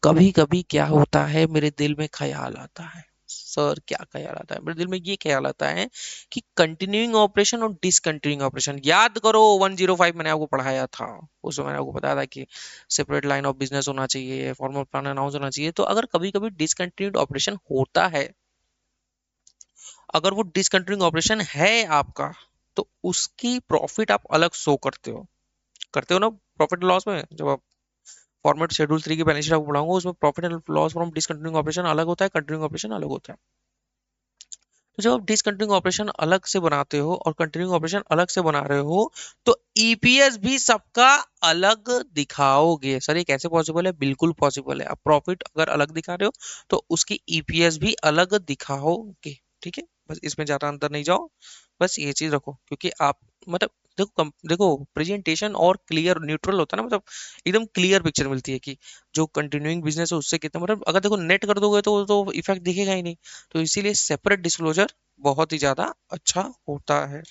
कभी कभी क्या होता है मेरे दिल में ख्याल आता है, सर क्या ख्याल आता है, मेरे दिल में ये ख्याल आता है कि कंटिन्यूइंग ऑपरेशन और डिसकंटिन्यूइंग ऑपरेशन, याद करो 105 मैंने आपको पढ़ाया था, उसमें मैंने आपको बताया था कि सेपरेट लाइन ऑफ बिजनेस होना चाहिए, फॉर्मल प्लान अनाउंस होना चाहिए, तो अगर कभी कभी डिसकंटिन्यूड ऑपरेशन होता है, अगर वो डिसकंटिन्यूइंग ऑपरेशन है आपका, तो उसकी प्रॉफिट आप अलग शो करते हो, करते हो ना प्रॉफिट लॉस में, जब आप फॉर्मेट शेड्यूल 3 की बैलेंस शीट आपको पढ़ाऊंगा, उसमें profit and loss from discontinuing operation अलग होता है, कंटिन्यूइंग ऑपरेशन अलग होता है। तो जब आप डिसकंटिन्यूइंग ऑपरेशन अलग से बनाते हो और कंटिन्यूइंग ऑपरेशन अलग से बना रहे हो, तो ईपीएस भी सबका अलग दिखाओगे। सर ये कैसे पॉसिबल है? बिल्कुल पॉसिबल है। आप प्रॉफिट अगर अलग दिखा रहे हो तो उसकी ईपीएस भी अलग दिखाओगे। ठीक है, बस इसमें ज्यादा अंदर नहीं जाओ, बस ये चीज रखो, क्योंकि आप मतलब देखो प्रेजेंटेशन और क्लियर न्यूट्रल होता है ना, मतलब एकदम क्लियर पिक्चर मिलती है कि जो कंटिन्यूइंग बिजनेस है उससे कितना, मतलब अगर देखो नेट कर दोगे तो इफेक्ट दिखेगा ही नहीं। तो इसीलिए सेपरेट डिस्क्लोजर बहुत ही ज्यादा अच्छा होता है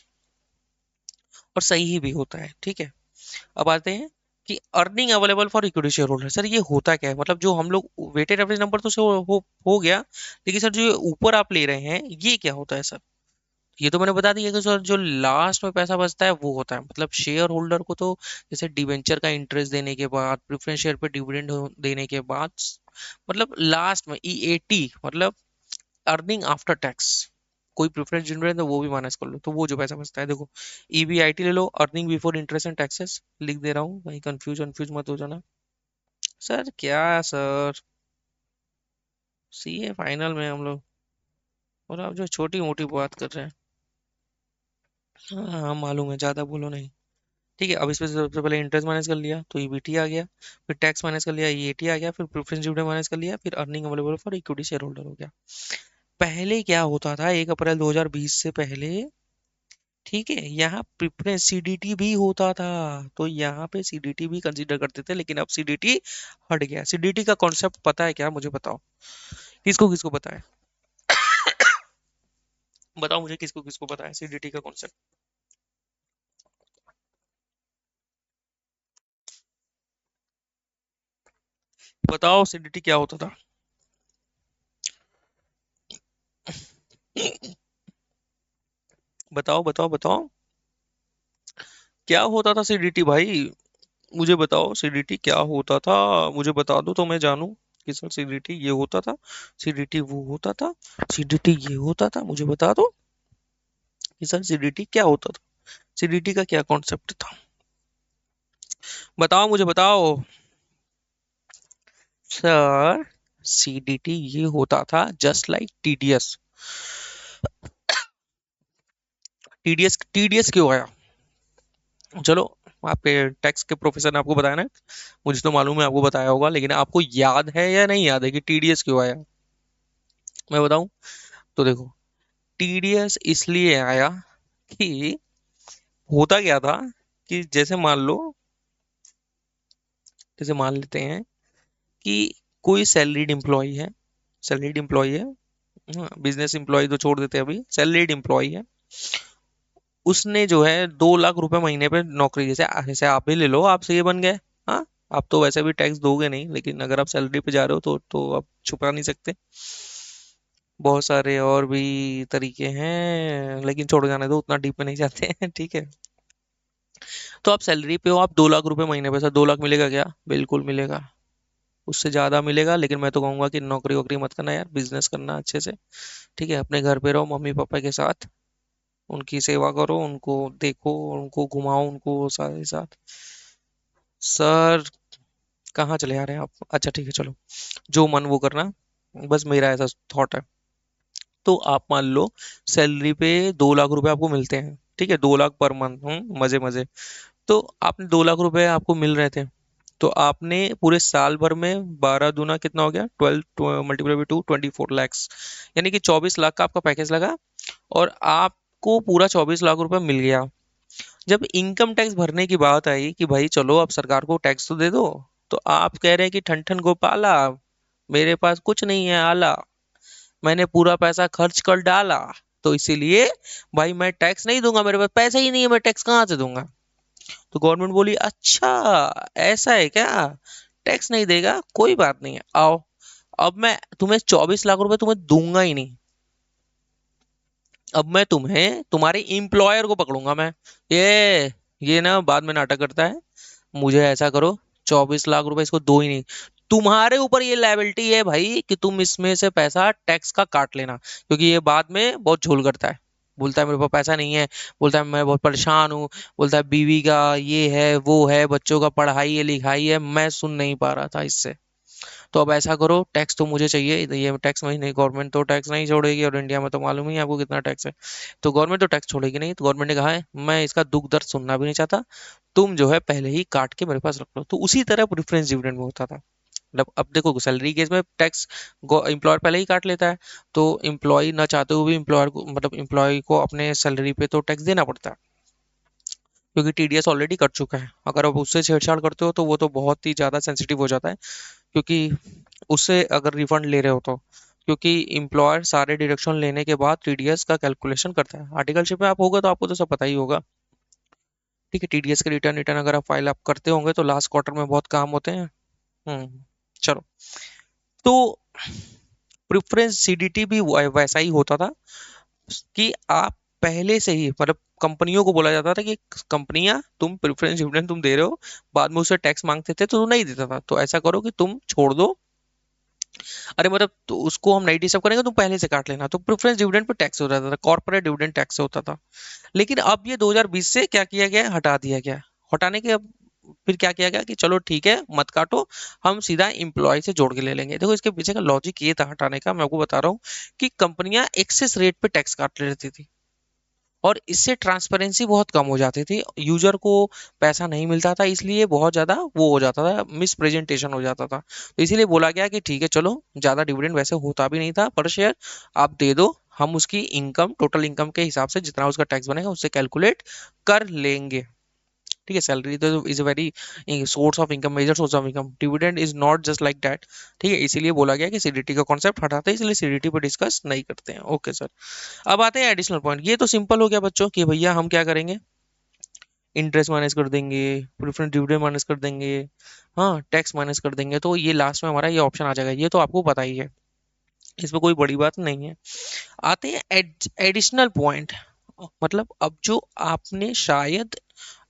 और सही भी होता है। ठीक है, अब आते हैं कि earning available for equity share holder. Sir ये होता क्या है? मतलब जो हम लोग वेटेड एवरेज नंबर तो से हो गया, लेकिन सर जो ये ऊपर आप ले रहे हैं ये क्या होता है सर? ये तो मैंने बता दिया कि सर जो लास्ट में पैसा बचता है वो होता है, मतलब शेयर होल्डर को तो जैसे डिवेंचर का इंटरेस्ट देने के बाद, प्रेफरेंस शेयर पे डिविडेंड देने के बाद, मतलब लास्ट में ईएटी, मतलब अर्निंग आफ्टर टैक्स, कोई प्रेफरेंस डिविडेंड है वो भी माइनस कर लो, तो वो जो पैसा बचता है, देखो ईबीआईटी ले लो, earning before interest and taxes लिख दे रहा हूँ, कहीं कंफ्यूज मत हो जाना। सर क्या सर, सीए फाइनल में हम लोग, और आप जो छोटी मोटी बात कर रहे हैं। हाँ हाँ मालूम है, ज्यादा बोलो नहीं। ठीक है, अब इसमें से सबसे पहले इंटरेस्ट माइनस कर लिया तो ईबीटी आ गया, फिर टैक्स माइनस कर लिया ईएटी आ गया, फिर प्रेफरेंस डिविडेंड माइनस कर लिया, फिर earning available for equity share holder हो गया। पहले क्या होता था 1 अप्रैल 2020 से पहले, ठीक है, यहाँ प्रेफरेंस सीडीटी भी होता था, तो यहाँ पे सीडीटी भी कंसीडर करते थे, लेकिन अब सीडीटी हट गया। सीडीटी का कॉन्सेप्ट पता है क्या? मुझे बताओ, किसको किसको पता है? बताओ मुझे किसको किसको पता है सीडीटी का कॉन्सेप्ट? बताओ सीडीटी क्या होता था? बताओ बताओ बताओ, क्या होता था सीडीटी भाई? मुझे बताओ सीडीटी क्या होता था, मुझे बता दो तो मैं जानूं कि सर सीडीटी ये होता था, सीडीटी वो होता था, सीडीटी ये होता था, मुझे बता दो कि सर सीडीटी क्या होता था, सीडीटी का क्या कॉन्सेप्ट था? बताओ मुझे बताओ। सर सीडीटी ये होता था just like TDS. TDS TDS क्यों आया? चलो, आपके टैक्स के प्रोफेसर ने आपको बताया ना, मुझे तो मालूम है आपको बताया होगा, लेकिन आपको याद है या नहीं याद है कि टीडीएस क्यों आया? मैं बताऊं, तो देखो टीडीएस इसलिए आया कि होता क्या था कि जैसे मान लेते हैं कि कोई सैलरीड एम्प्लॉय है, बिजनेस एम्प्लॉय तो छोड़ देते हैं, अभी सैलरीड एम्प्लॉय है, उसने जो है 2 लाख रुपए महीने पे नौकरी, जैसे जैसे आप भी ले लो, आप सीए बन गए। हाँ, आप तो वैसे भी टैक्स दोगे नहीं, लेकिन अगर आप सैलरी पे जा रहे हो तो आप छुपा नहीं सकते। बहुत सारे और भी तरीके हैं, लेकिन छोड़ जाने दो, उतना डीप में नहीं जाते हैं। ठीक है, तो आप सैलरी पे हो, आप 2 लाख रुपए महीने पे, सर 2 लाख मिलेगा क्या? बिल्कुल मिलेगा, उससे ज्यादा मिलेगा, लेकिन मैं तो कहूंगा कि नौकरी वोकरी मत करना यार, बिजनेस करना अच्छे से। ठीक है, अपने घर पे रहो मम्मी पापा के साथ, उनकी सेवा करो, उनको देखो, उनको घुमाओ, उनको साथ साथ। सर कहाँ चले आ रहे हैं आप? अच्छा ठीक है, चलो जो मन वो करना, बस मेरा ऐसा थॉट है। तो आप मान लो सैलरी पे 2 लाख रुपए आपको मिलते हैं, ठीक है, 2 लाख पर मंथ, मजे मजे। तो आपने 2 लाख रुपए आपको मिल रहे थे, तो आपने पूरे साल भर में 12 दूना कितना हो गया, 12 मल्टीप्लाई बाई 2, 24 लैक्स, यानी कि 24 लाख का आपका पैकेज लगा, और आपको पूरा 24 लाख रुपए मिल गया। जब इनकम टैक्स भरने की बात आई कि भाई चलो अब सरकार को टैक्स तो दे दो, तो आप कह रहे हैं कि ठन ठन गोपाला, मेरे पास कुछ नहीं है आला, मैंने पूरा पैसा खर्च कर डाला, तो इसीलिए भाई मैं टैक्स नहीं दूंगा, मेरे पास पैसे ही नहीं है, मैं टैक्स कहाँ से दूंगा? तो गवर्नमेंट बोली अच्छा ऐसा है क्या, टैक्स नहीं देगा, कोई बात नहीं है, आओ अब मैं तुम्हें 24 लाख रुपए तुम्हें दूंगा ही नहीं, अब मैं तुम्हें तुम्हारे एम्प्लॉयर को पकड़ूंगा मैं, ये ना बाद में नाटक करता है, मुझे ऐसा करो 24 लाख रुपए इसको दो ही नहीं, तुम्हारे ऊपर ये लायबिलिटी है भाई कि तुम इसमें से पैसा टैक्स का काट लेना, क्योंकि ये बाद में बहुत झोल करता है। बोलता है मेरे पास पैसा नहीं है, बोलता है मैं बहुत परेशान हूँ, बोलता है बीवी का ये है वो है, बच्चों का पढ़ाई है लिखाई है, मैं सुन नहीं पा रहा था इससे। तो अब ऐसा करो, टैक्स तो मुझे चाहिए, तो ये टैक्स में नहीं, गवर्नमेंट तो टैक्स नहीं छोड़ेगी, और इंडिया में तो मालूम ही है आपको कितना टैक्स है। तो गवर्नमेंट तो टैक्स छोड़ेगी नहीं, तो गवर्नमेंट ने कहा है मैं इसका दुख दर्द सुनना भी नहीं चाहता, तुम जो है पहले ही काट के मेरे पास रख लो। तो उसी तरह प्रेफरेंस डिविडेंड में होता था। मतलब अब देखो सैलरी केस में टैक्स एम्प्लॉयर पहले ही काट लेता है, तो एम्प्लॉय ना चाहते हुए भी एम्प्लॉयर को, मतलब एम्प्लॉय को अपने सैलरी पे तो टैक्स देना पड़ता है, क्योंकि टीडीएस ऑलरेडी कट चुका है। अगर आप उससे छेड़छाड़ करते हो तो वो तो बहुत ही ज़्यादा सेंसिटिव हो जाता है, क्योंकि उससे अगर रिफंड ले रहे हो तो, क्योंकि एम्प्लॉयर सारे डिडक्शन लेने के बाद टीडीएस का कैलकुलेशन करता है। आर्टिकलशिप में आप होगा तो आपको तो सब पता ही होगा। ठीक है, टीडीएस के रिटर्न रिटर्न अगर आप फाइल आप करते होंगे तो लास्ट क्वार्टर में बहुत काम होते हैं। चलो, तो प्रेफरेंस सीडीटी भी वैसा ही होता था कि आप पहले से ही, मतलब कंपनियों को बोला जाता था कि कंपनियां तुम प्रेफरेंस डिविडेंड तुम दे रहे हो, बाद में उससे टैक्स मांगते थे तो नहीं देता था, तो ऐसा करो कि तुम छोड़ दो, अरे मतलब तो उसको हम नहीं डिस्टर्ब करेंगे, तुम पहले से काट लेना। तो प्रेफरेंस डिविडेंड पे टैक्स हो जाता था, कॉर्पोरेट डिविडेंड टैक्स होता था। लेकिन अब ये 2020 से क्या किया गया है, हटा दिया गया है। हटाने के अब फिर क्या किया गया कि चलो ठीक है मत काटो, हम सीधा एम्प्लॉय से जोड़ के ले लेंगे। देखो इसके पीछे का लॉजिक ये था हटाने का, मैं आपको बता रहा हूँ कि कंपनियां एक्सेस रेट पे टैक्स काट लेती थी, और इससे ट्रांसपेरेंसी बहुत कम हो जाती थी, यूजर को पैसा नहीं मिलता था, इसलिए बहुत ज्यादा वो हो जाता था, मिस प्रेजेंटेशन हो जाता था। तो इसीलिए बोला गया कि ठीक है चलो, ज्यादा डिविडेंड वैसे होता भी नहीं था पर शेयर, आप दे दो, हम उसकी इनकम, टोटल इनकम के हिसाब से जितना उसका टैक्स बनेगा उससे कैलकुलेट कर लेंगे। ठीक है, सैलरी तो is a very source of income, major source of income, dividend is not just like that. ठीक है, इसीलिए बोला गया कि सीडीटी का कॉन्सेप्ट हटाते हैं, इसलिए सीडीटी पे डिस्कस नहीं करते हैं। Okay sir. अब आते हैं एडिशनल पॉइंट। ये तो सिंपल हो गया बच्चों कि भैया हम क्या करेंगे, इंटरेस्ट माइनस कर देंगे, प्रेफरेंस डिविडेंड माइनस कर देंगे, हाँ टैक्स माइनस कर देंगे, तो ये लास्ट में हमारा ये ऑप्शन आ जाएगा, ये तो आपको पता ही है, इसमें कोई बड़ी बात नहीं है। आते हैं एडिशनल पॉइंट, मतलब अब जो आपने शायद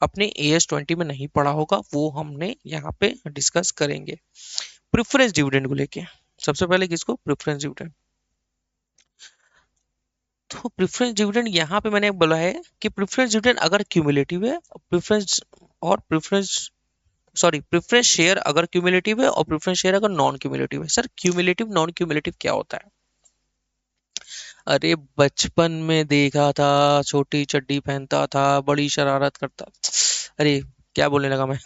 अपने AS20 में नहीं पढ़ा होगा वो हमने यहाँ पे डिस्कस करेंगे, प्रेफरेंस डिविडेंड को लेके। सबसे पहले किसको, प्रेफरेंस डिविडेंड। तो प्रेफरेंस डिविडेंड यहाँ पे मैंने बोला है कि प्रेफरेंस डिविडेंड अगर क्यूमुलेटिव है, प्रेफरेंस और प्रेफरेंस, सॉरी प्रेफरेंस शेयर अगर क्यूमुलेटिव है और प्रेफरेंस शेयर अगर नॉन क्यूमुलेटिव है। सर क्यूमुलेटिव नॉन क्यूमुलेटिव क्या होता है? अरे बचपन में देखा था, छोटी चड्डी पहनता था, बड़ी शरारत करता। अरे क्या बोलने लगा मैं।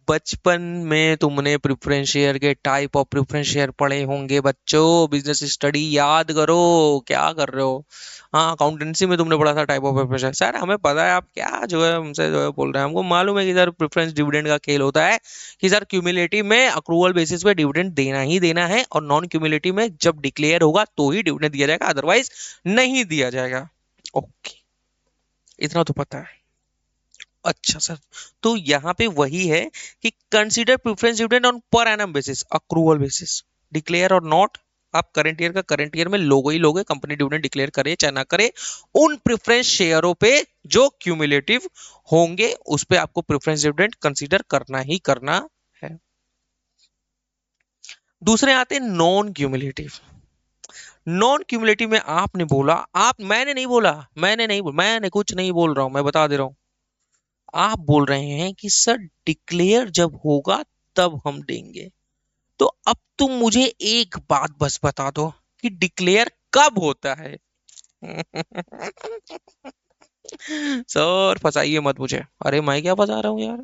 बचपन में तुमने प्रेफरेंस शेयर के टाइप ऑफ प्रेफरेंस शेयर पढ़े होंगे बच्चों, बिजनेस स्टडी याद करो, क्या कर रहे हो। हाँ अकाउंटेंसी में तुमने पढ़ा था type of preference share. Sir हमें पता है, आप क्या जो है हमसे जो है बोल रहे हैं, हमको मालूम है कि सर प्रेफरेंस डिविडेंड का खेल होता है, कि सर क्यूमुलेटिव में अक्रूवल बेसिस पे डिविडेंड देना ही देना है, और नॉन क्यूमुलेटिव में जब डिक्लेयर होगा तो ही डिविडेंड दिया जाएगा, अदरवाइज नहीं दिया जाएगा। ओके, इतना तो पता है। अच्छा सर, तो यहाँ पे वही है कि consider preference dividend on per annum basis, accrual basis, declare और नॉट, आप करंट ईयर का करंट ईयर में लोगो ही लोगे, कंपनी डिविडेंड डिक्लेयर करे चाहे ना करे, उन प्रेफरेंस शेयरों पे जो क्यूमुलेटिव होंगे उस पे आपको प्रेफरेंस डिविडेंड कंसीडर करना ही करना है। दूसरे आते हैं नॉन क्यूमुलेटिव। नॉन क्यूमुलेटिव में आपने बोला, आप, मैंने नहीं बोला, मैंने कुछ नहीं बोल रहा हूं, मैं बता दे रहा हूं। आप बोल रहे हैं कि सर डिक्लेयर जब होगा तब हम देंगे, तो अब तुम मुझे एक बात बस बता दो कि डिक्लेयर कब होता है। सर फंसाइए मत मुझे, अरे मैं क्या फंसा रहा हूँ यार,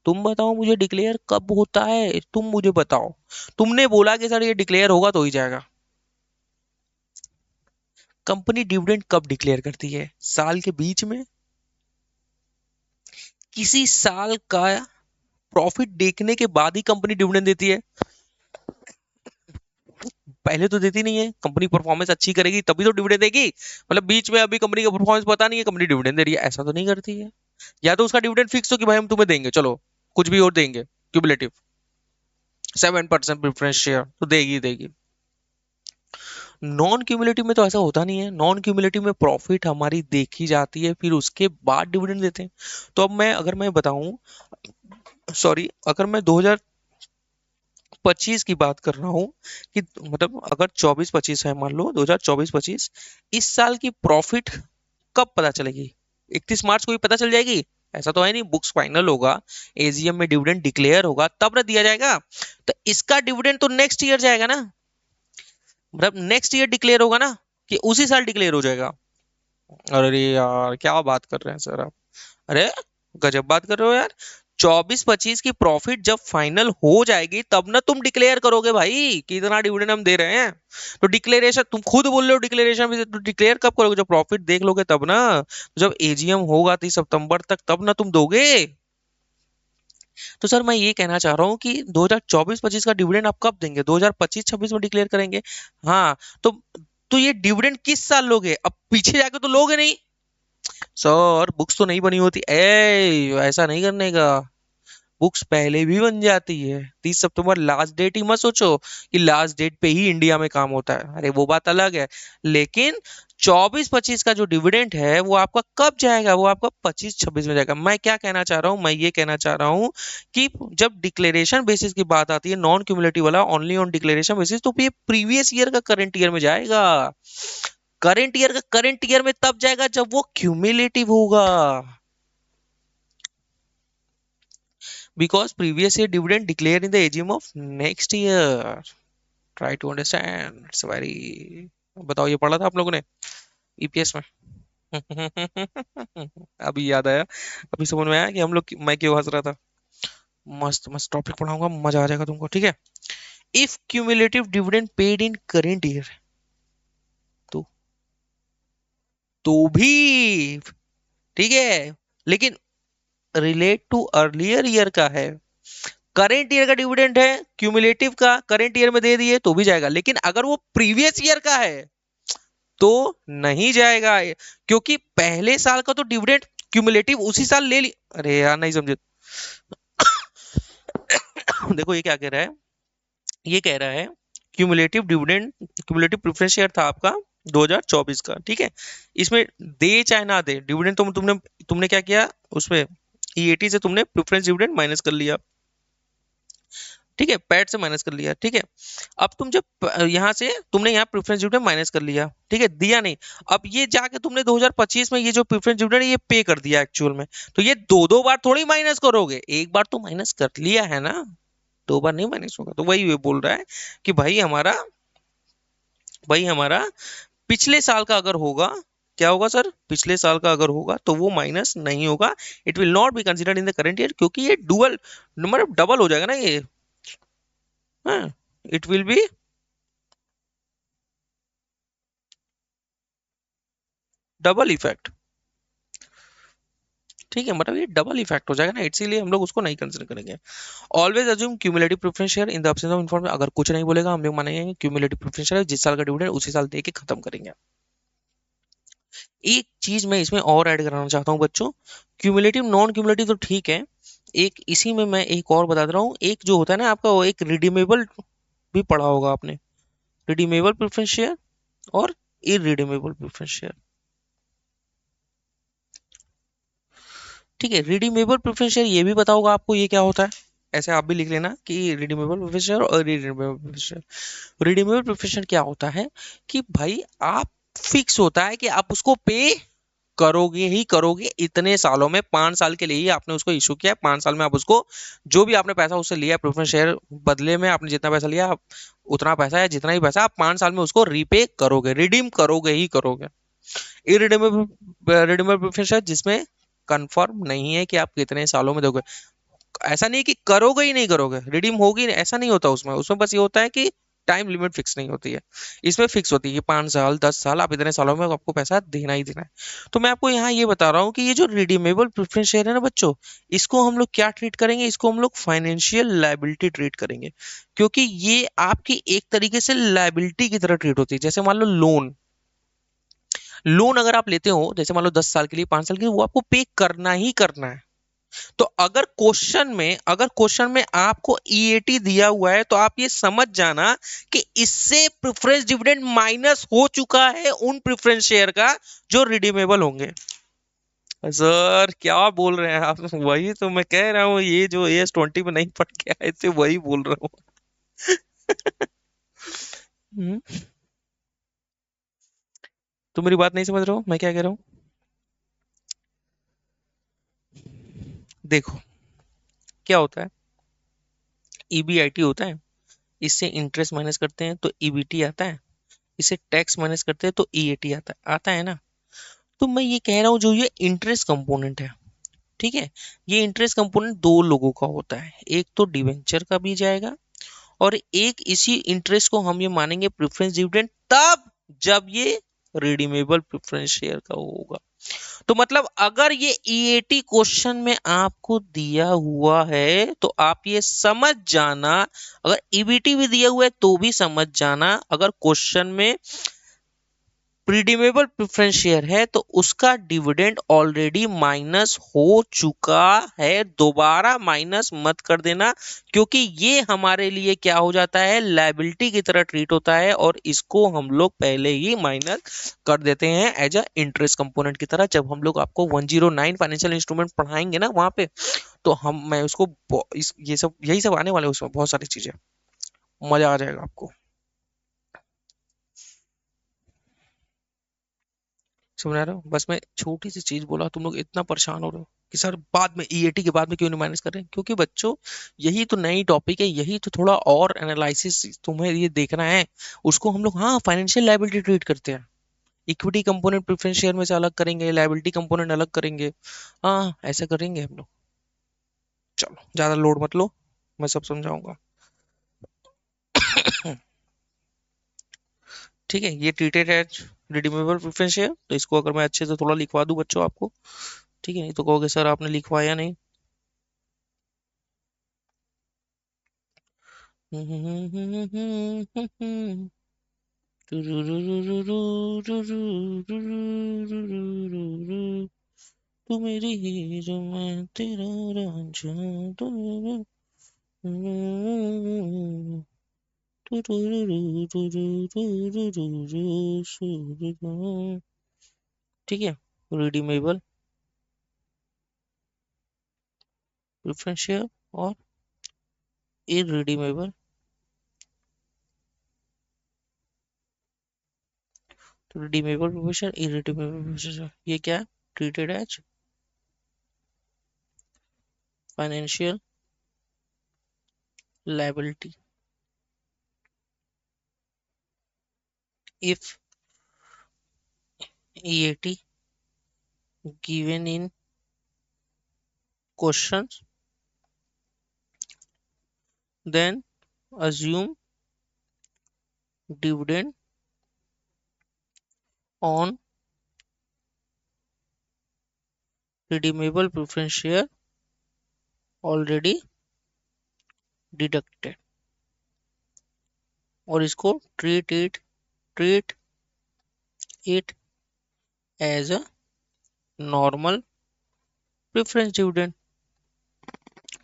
तुम बताओ मुझे डिक्लेयर कब होता है, तुम मुझे बताओ। तुमने बोला कि सर ये डिक्लेयर होगा तो ही जाएगा। कंपनी डिविडेंड कब डिक्लेयर करती है, साल के बीच में, किसी साल का प्रॉफिट देखने के बाद ही कंपनी डिविडेंड देती है, पहले तो देती नहीं है। कंपनी परफॉर्मेंस अच्छी करेगी तभी तो डिविडेंड देगी, मतलब बीच में अभी कंपनी का परफॉर्मेंस पता नहीं है कंपनी डिविडेंड दे रही है, ऐसा तो नहीं करती है। या तो उसका डिविडेंड फिक्स हो कि भाई हम तुम्हें देंगे, चलो कुछ भी और देंगे, क्यूमुलेटिव 7% प्रेफरेंस शेयर तो देगी ही देगी। नॉन क्यूमुलेटिव में तो ऐसा होता नहीं है, नॉन क्यूमुलेटिव में प्रॉफिट हमारी देखी जाती है फिर उसके बाद डिविडेंड देते हैं। तो अब मैं अगर मैं बताऊं, सॉरी अगर मैं 2025 की बात कर रहा हूँ कि मतलब अगर 24-25 है, मान लो 2024-25, इस साल की प्रॉफिट कब पता चलेगी? 31 मार्च को ही पता चल जाएगी? ऐसा तो है नहीं, बुक्स फाइनल होगा, एजीएम में डिविडेंड डिक्लेयर होगा, तब ना दिया जाएगा। तो इसका डिविडेंड तो नेक्स्ट ईयर जाएगा ना, मतलब नेक्स्ट ईयर डिक्लेयर होगा ना, कि उसी साल डिक्लेयर हो जाएगा? अरे यार क्या बात कर रहे हैं सर आप। अरे गजब बात कर रहे हो यार। 24-25 की प्रॉफिट जब फाइनल हो जाएगी तब ना तुम डिक्लेयर करोगे भाई कि इतना डिविडेंड हम दे रहे हैं। तो डिक्लेरेशन तुम खुद बोल रहे हो, डिक्लेरेशन भी तो डिक्लेयर कब करोगे? जब प्रॉफिट देख लोगे तब ना। जब एजीएम होगा 30 सितंबर तक तब ना तुम दोगे। तो सर मैं ये कहना चाह रहा हूँ कि 2024-25 का डिविडेंड आप कब देंगे? 2025-26 में डिक्लेयर करेंगे। हाँ। तो तो ये डिविडेंड किस साल लोगे? अब पीछे जाके तो लोगे नहीं। सर बुक्स तो नहीं बनी होती, ऐसा नहीं करने का। बुक्स पहले भी बन जाती है। 30 सितंबर लास्ट डेट ही मत सोचो कि लास्ट डेट पे ही इंडिया में काम होता है, अरे वो बात अलग है। लेकिन 24-25 का जो डिविडेंड है वो आपका कब जाएगा? वो आपका 25-26 में जाएगा। मैं क्या कहना चाह रहा हूँ, मैं ये कहना चाह रहा हूँ कि जब डिक्लेरेशन बेसिस की बात आती है, नॉन क्यूमुलेटिव वाला, ओनली ऑन डिक्लेरेशन बेसिस, तो ये प्रीवियस ईयर का करंट ईयर में जाएगा। करंट ईयर का करंट ईयर में तब जाएगा जब वो क्यूमुलेटिव होगा। Because previous year dividend declared in the AGM of next year. Try to understand. It's very. बताओ, ये पढ़ा था आप लोगों ने ईपीएस में? अभी याद आया, अभी समझ में आया कि हम लोग, मैं क्यों हंस रहा था। मस्त मस्त टॉपिक पढ़ाऊंगा, मजा आ जाएगा तुमको, ठीक है। If cumulative dividend paid in current year, तो तो भी ठीक है, लेकिन रिलेट टू अर्लियर ईयर का है। करेंट ईयर का डिविडेंड है, क्यूमुलेटिव का करंट ईयर में दे दिए तो भी जाएगा, लेकिन अगर वो प्रीवियस ईयर का है तो नहीं जाएगा, क्योंकि पहले साल का तो डिविडेंड क्यूमुलेटिव उसी साल ले ली। अरे यार नहीं समझे। देखो ये क्या कह रहा है, ये कह रहा है cumulative dividend, cumulative preference share था आपका 2024 का, ठीक है। इसमें दे चाहे ना दे डिविडेंड, तुमने तुमने क्या किया उसमें, ईएटी से तुमने प्रेफरेंस डिविडेंड माइनस कर लिया, ठीक है, पैट से माइनस कर लिया, ठीक है। अब तुम जब यहाँ से तुमने यहाँ प्रेफरेंस डिविडेंड माइनस कर लिया, ठीक है, दिया नहीं। अब ये जाके तुमने 2025 में ये जो प्रेफरेंस डिविडेंड ये पे कर दिया एक्चुअल में, तो ये दो दो बार थोड़ी माइनस करोगे, एक बार तो माइनस कर लिया है ना, दो बार नहीं माइनस होगा। तो वही ये बोल रहा है कि भाई हमारा पिछले साल का अगर होगा, क्या होगा सर, पिछले साल का अगर होगा तो वो माइनस नहीं होगा। It will not be considered in the current year, क्योंकि ये डुअल, मतलब डबल हो जाएगा ना ये। हाँ, it will be double effect, ठीक है, मतलब ये डबल इफेक्ट हो जाएगा ना, इसीलिए हम लोग उसको नहीं कंसिडर करेंगे। Always assume cumulative preference share in the absence of information, अगर कुछ नहीं बोलेगा हम लोग मानेंगे क्यूमुलेटिव प्रेफरेंस शेयर जिस साल का डिविडेंड उसी साल दे के खत्म करेंगे। एक चीज मैं इसमें और ऐड कराना चाहता हूँ बच्चों, क्यूमुलेटिव नॉन क्यूमुलेटिव तो ठीक है, एक इसी में मैं एक और बता दे रहा हूँ, एक जो होता है ना आपका, वो एक रिडीमेबल भी पढ़ा होगा आपने, रिडीमेबल प्रेफरेंस शेयर और इरिडीमेबल प्रेफरेंस शेयर, ठीक है। रिडीमेबल प्रेफरेंस शेयर ये भी पता होगा आपको ये क्या होता है, ऐसे आप भी लिख लेना कि रिडीमेबल प्रेफरेंस शेयर और redeemable preference share. Redeemable preference share क्या होता है कि भाई आप, फिक्स होता है कि आप उसको पे करोगे ही करोगे इतने सालों में, 5 साल के लिए ही आपने उसको इशू किया है, 5 साल में आप उसको जो भी आपने पैसा उससे लिया प्रेफरेंस शेयर बदले में, आपने जितना पैसा लिया आप उतना पैसा या जितना ही पैसा आप 5 साल में उसको रीपे करोगे, रिडीम करोगे ही करोगे। इरिडीमेबल रिडीमेबल प्रेफरेंस शेयर जिसमें कंफर्म नहीं है कि आप कितने सालों में दोगे, ऐसा नहीं कि करोगे ही नहीं करोगे, रिडीम होगी नहीं, ऐसा नहीं होता उसमें, उसमें बस ये होता है कि टाइम लिमिट फिक्स नहीं होती है। इसमें फिक्स होती है कि 5 साल 10 साल आप इतने सालों में आपको पैसा देना ही देना है। तो मैं आपको यहाँ ये बता रहा हूँ कि ये जो रिडीमेबल प्रेफरेंस शेयर है ना बच्चों, इसको हम लोग क्या ट्रीट करेंगे, इसको हम लोग फाइनेंशियल लाइबिलिटी ट्रीट करेंगे, क्योंकि ये आपकी एक तरीके से लाइबिलिटी की तरह ट्रीट होती है। जैसे मान लो लोन, लोन अगर आप लेते हो जैसे मान लो 10 साल के लिए 5 साल के लिए, वो आपको पे करना ही करना है। तो अगर क्वेश्चन में आपको ईएटी दिया हुआ है तो आप ये समझ जाना कि इससे प्रेफरेंस डिविडेंड माइनस हो चुका है उन प्रेफरेंस शेयर का जो रिडीमेबल होंगे। सर क्या बोल रहे हैं आप, वही तो मैं कह रहा हूँ, ये जो AS20 में नहीं पढ़ के आए थे वही बोल रहा हूँ। हम्म, तुम मेरी बात नहीं समझ रहे हो मैं क्या कह रहा हूँ? देखो क्या होता है, ईबीआईटी होता है, इससे इंटरेस्ट माइनस करते हैं तो ईबीटी आता है, इसे टैक्स माइनस करते हैं तो ईएटी आता है ना। तो मैं ये कह रहा हूँ जो ये इंटरेस्ट कंपोनेंट है, ठीक है, ये इंटरेस्ट कंपोनेंट दो लोगों का होता है, एक तो डिवेंचर का भी जाएगा और एक इसी इंटरेस्ट को हम ये मानेंगे प्रेफरेंस डिविडेंड तब जब ये रिडीमेबल प्रेफरेंस शेयर का होगा। तो मतलब अगर ये ईएटी क्वेश्चन में आपको दिया हुआ है तो आप ये समझ जाना, अगर ईबीटी भी दिया हुआ है तो भी समझ जाना, अगर क्वेश्चन में रिडीमेबल प्रेफरेंस शेयर है तो उसका डिविडेंड ऑलरेडी माइनस हो चुका है, दोबारा माइनस मत कर देना, क्योंकि ये हमारे लिए क्या हो जाता है, लायबिलिटी की तरह ट्रीट होता है और इसको हम लोग पहले ही माइनस कर देते हैं एज अ इंटरेस्ट कंपोनेंट की तरह। जब हम लोग आपको 109 फाइनेंशियल इंस्ट्रूमेंट पढ़ाएंगे ना वहां पे, तो मैं उसको ये सब यही सब आने वाले हैं, उसमें बहुत सारी चीजें, मजा आ जाएगा आपको। समझ रहे हो, बस मैं छोटी सी चीज बोला तुम लोग इतना परेशान हो रहे हो कि सर बाद में ईएटी के बाद में क्यों नहीं माइनस कर रहे हैं, क्योंकि बच्चों यही तो नई टॉपिक है, यही तो थोड़ा और एनालिसिस तुम्हें ये देखना है। उसको हम लोग हाँ फाइनेंशियल लायबिलिटी ट्रीट करते हैं, इक्विटी कंपोनेंट प्रेफरेंस शेयर में से अलग करेंगे, लायबिलिटी कंपोनेंट अलग करेंगे, हाँ ऐसा करेंगे हम लोग। चलो ज्यादा लोड मत लो, मैं सब समझाऊंगा। ठीक है, ये treated as redeemable preference share, तो इसको अगर मैं अच्छे से थोड़ा लिखवा दूं बच्चों आपको, ठीक है, नहीं तो कहोगे सर आपने लिखवाया नहीं। तू मेरी हीरो मैं तेरा रांझा, ठीक है, रिडीमेबल प्रेफरेंस शेयर और इरिडीमेबल, तो redeemable preference share, irredeemable preference share, ये क्या है, treated as financial liability if EAT given in questions, then assume dividend on redeemable preference share already deducted, और इसको treat it as a normal preference dividend,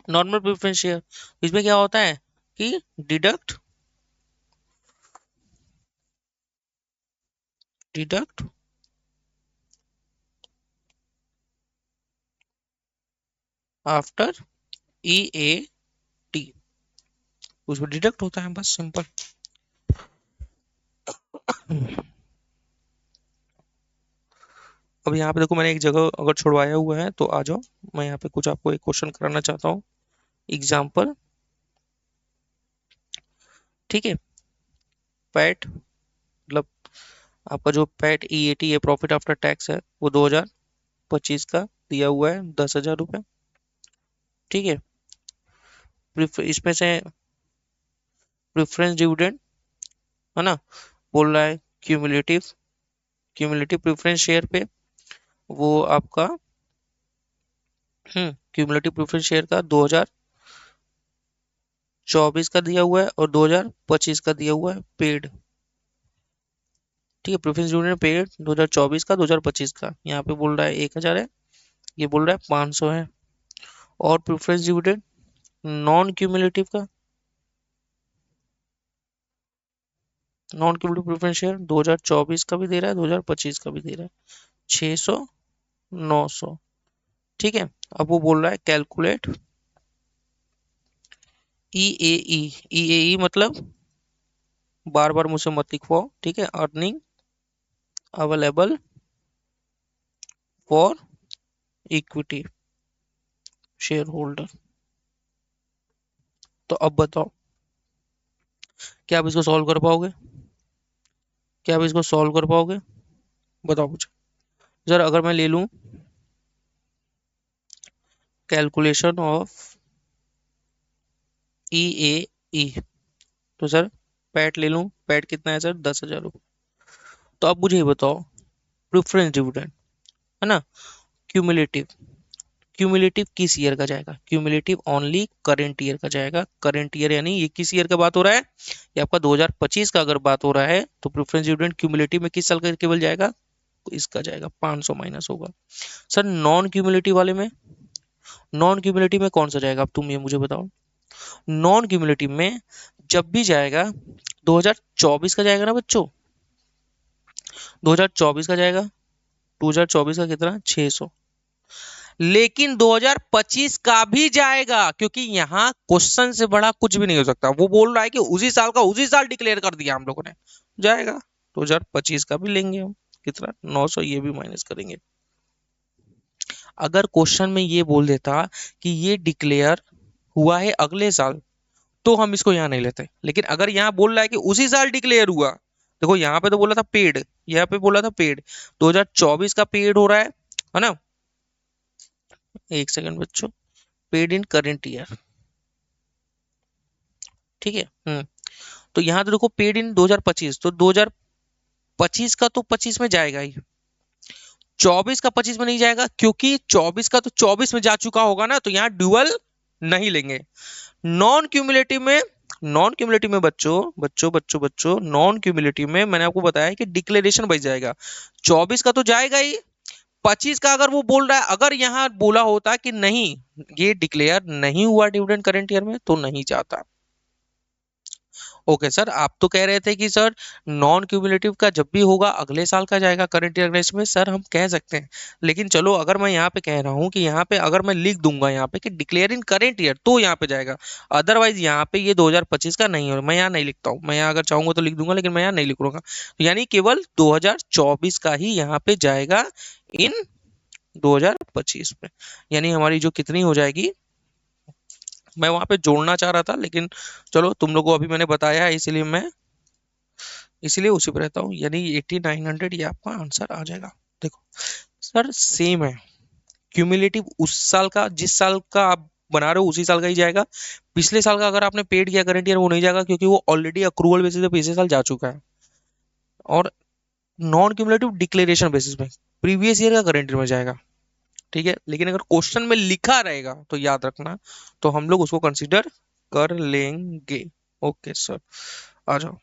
normal preference share. इसमें क्या होता है कि डिडक्ट आफ्टर ईएटी, उसमें deduct होता है, बस सिंपल। अब यहाँ पे देखो मैंने एक जगह अगर छुड़वाया हुआ है तो आ जाओ, मैं यहाँ पे कुछ आपको एक क्वेश्चन कराना चाहता हूँ, एग्जाम्पल, ठीक है। पैट मतलब आपका जो पैट ईएटी है, प्रॉफिट आफ्टर टैक्स है, वो 2025 का दिया हुआ है 10,000 रुपये, ठीक है। इसमें से प्रेफरेंस डिविडेंड है ना, बोल रहा है क्यूमुलेटिव, क्यूमुलेटिव प्रेफरेंस शेयर पे वो आपका क्यूमुलेटिव प्रेफरेंस शेयर का 2024 का दिया हुआ है और 2025 का दिया हुआ है पेड, ठीक है। प्रेफरेंस डिविडेंड पेड 2024 का 2025 का, यहाँ पे बोल रहा है 1,000 है, ये बोल रहा है 500 है। और प्रेफरेंस डिविडेंड नॉन क्यूमुलेटिव का, नॉन क्यूमुलेटिव प्रेफरेंस शेयर 2024 का भी दे रहा है, 2025 का भी दे रहा है, 600, 900, ठीक है। अब वो बोल रहा है कैलकुलेट ई मतलब, बार बार मुझसे मत लिखवाओ, ठीक है। Earning available for equity share holder. तो अब बताओ, क्या आप इसको सॉल्व कर पाओगे? क्या आप इसको सॉल्व कर पाओगे? बताओ मुझे। सर अगर मैं ले लूं कैलकुलेशन ऑफ ई ए ई, तो सर पैट ले लूं, पैट कितना है सर? 10,000 रुपये। तो अब मुझे ये बताओ, प्रेफरेंस डिविडेंड है ना, क्यूमुलेटिव, क्यूमुलेटिव किस ईयर का जाएगा? क्यूमुलेटिव ओनली करंट ईयर का जाएगा। करंट ईयर यानी ये किस ईयर का बात हो रहा है? ये आपका 2025 का अगर बात हो रहा है तो प्रेफरेंस डिविडेंड क्यूमुलेटिव में किस साल का केवल जाएगा? तो इसका जाएगा, 500 माइनस होगा। सर नॉन क्यूमुलेटिव वाले में, नॉन क्यूमुलेटिव में कौन सा जाएगा? अब तुम ये मुझे बताओ। नॉन क्यूमुलेटिव में जब भी जाएगा 2024 का जाएगा ना बच्चों, 2024 का जाएगा। 2024 का कितना? 600। लेकिन 2025 का भी जाएगा, क्योंकि यहाँ क्वेश्चन से बड़ा कुछ भी नहीं हो सकता। वो बोल रहा है कि उसी साल का उसी साल डिक्लेयर कर दिया हम लोगों ने, जाएगा। 2025 का भी लेंगे हम, कितना? 900। ये भी माइनस करेंगे। अगर क्वेश्चन में ये बोल देता कि ये डिक्लेयर हुआ है अगले साल, तो हम इसको यहाँ नहीं लेते। लेकिन अगर यहाँ बोल रहा है कि उसी साल डिक्लेयर हुआ, देखो यहाँ पे तो बोला था पेड, यहाँ पे बोला था पेड, 2024 का पेड हो रहा है ना। एक सेकंड बच्चों, पेड इन करंट ईयर, ठीक है। तो यहाँ तो देखो पेड इन 2025, तो 2025 का तो 25 में जाएगा ही, 24 का 25 में नहीं जाएगा, क्योंकि 24 का तो 24 में जा चुका होगा ना, तो यहाँ ड्यूअल नहीं लेंगे। नॉन क्यूमुलेटिव में, नॉन क्यूमुलेटिव में बच्चों बच्चों बच्चों बच्चों नॉन क्यूमुलेटिव में मैंने आपको बताया कि डिक्लेरेशन बच जाएगा। 24 का तो जाएगा ही, 25 का अगर वो बोल रहा है, अगर यहाँ बोला होता कि नहीं ये डिक्लेयर नहीं हुआ डिविडेंड करंट ईयर में, तो नहीं जाता। ओके सर, आप तो कह रहे थे कि सर नॉन क्यूमुलेटिव का जब भी होगा अगले साल का जाएगा करंट ईयर में। सर हम कह सकते हैं, लेकिन चलो अगर मैं यहाँ पे कह रहा हूँ कि यहाँ पे अगर मैं लिख दूंगा यहाँ पे कि डिक्लेयर इन करंट ईयर, तो यहाँ पे जाएगा। अदरवाइज यहाँ पे ये 2025 का नहीं हो, मैं यहाँ नहीं लिखता हूँ। मैं यहाँ अगर चाहूंगा तो लिख दूंगा, लेकिन मैं यहाँ नहीं लिखूंगा। तो यानी केवल 2024 का ही यहाँ पे जाएगा इन 2025 में। यानी हमारी जो कितनी हो जाएगी, मैं वहां पे जोड़ना चाह रहा था, लेकिन चलो तुम लोगों को अभी मैंने बताया है, इसीलिए मैं इसीलिए उसी पे रहता हूँ। यानी 8900 ये आपका आंसर आ जाएगा। देखो सर सेम है, क्यूमुलेटिव उस साल का, जिस साल का आप बना रहे हो उसी साल का ही जाएगा। पिछले साल का अगर आपने पेड किया करंट ईयर, वो नहीं जाएगा, क्योंकि वो ऑलरेडी अक्रूवल बेसिस पे पिछले साल जा चुका है। और नॉन क्यूमुलेटिव डिक्लेरेशन बेसिस पे प्रीवियस ईयर का करंट ईयर में जाएगा, ठीक है। लेकिन अगर क्वेश्चन में लिखा रहेगा तो याद रखना, तो हम लोग उसको कंसीडर कर लेंगे। ओके सर, आ जाओ।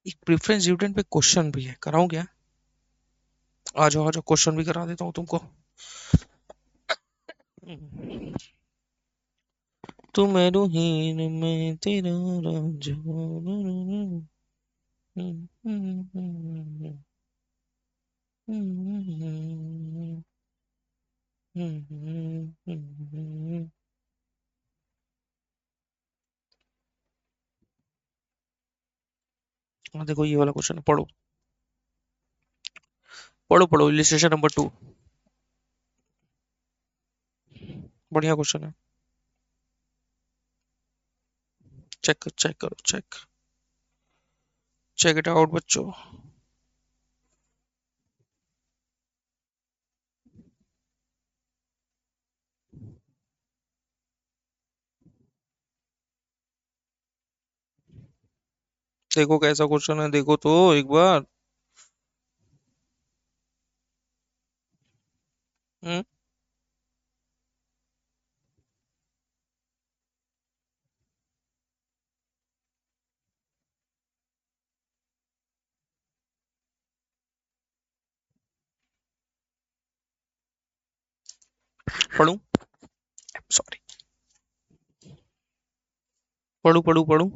एक प्रेफरेंस डिविडेंड पे क्वेश्चन भी है, कराऊं क्या? आ जाओ क्वेश्चन भी करा देता हूँ तुमको। तू मैं रूहीन मैं तेरा रांझा। देखो ये वाला क्वेश्चन पढ़ो, पढ़ो पढ़ो, इलिस्ट्रेशन नंबर 2। बढ़िया क्वेश्चन है, चेक चेक करो, चेक इट आउट बच्चों। देखो कैसा क्वेश्चन है, देखो तो एक बार। हम्म, पढ़ू, सॉरी, पढ़ू पढ़ू पढ़ू।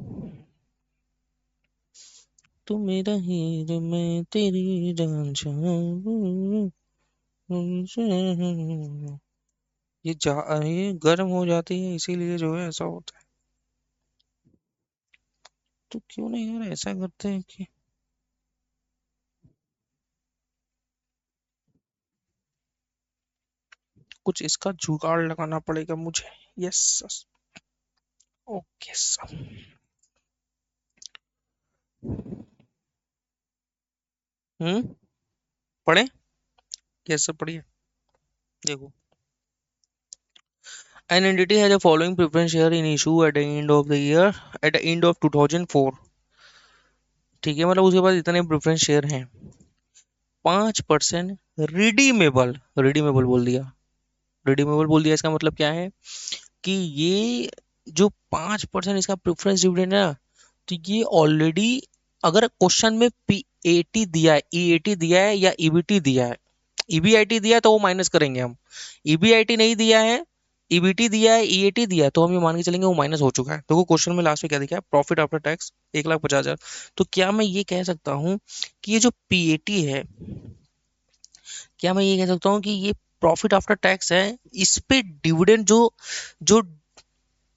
तू मेरा हीर मैं तेरी रांझा। ये गर्म हो जाती है इसीलिए जो है ऐसा होता है। तो क्यों नहीं यार ऐसा करते हैं कि कुछ इसका जुगाड़ लगाना पड़ेगा मुझे। यस। Okay sir. हम्म। पढ़े। यस सर पढ़िए। देखो, an entity has a following preference share in issue at the end of the year, at the end of 2004। ठीक है, मतलब उसके पास इतने प्रेफरेंस शेयर हैं। 5% रिडीमेबल, रिडीमेबल बोल दिया, रिडीमेबल बोल दिया, इसका मतलब क्या है कि ये जो 5% इसका प्रेफरेंस डिविडेंड है ना, तो ये ऑलरेडी, अगर क्वेश्चन में पीएटी दिया है, ईएटी दिया है या ईबीटी दिया है, ईबीआईटी दिया है तो वो माइनस करेंगे हम। ईबीआईटी नहीं दिया है, ईबीटी दिया है, ईएटी दिया है, तो हम ये मान के चलेंगे वो माइनस हो चुका है। देखो क्वेश्चन में लास्ट में क्या दिखा है, प्रॉफिट आफ्टर टैक्स 1,50,000। तो क्या मैं ये कह सकता हूँ कि ये जो पीएटी है, क्या मैं ये कह सकता हूँ कि ये प्रॉफिट आफ्टर टैक्स है, इस पे डिविडेंड जो जो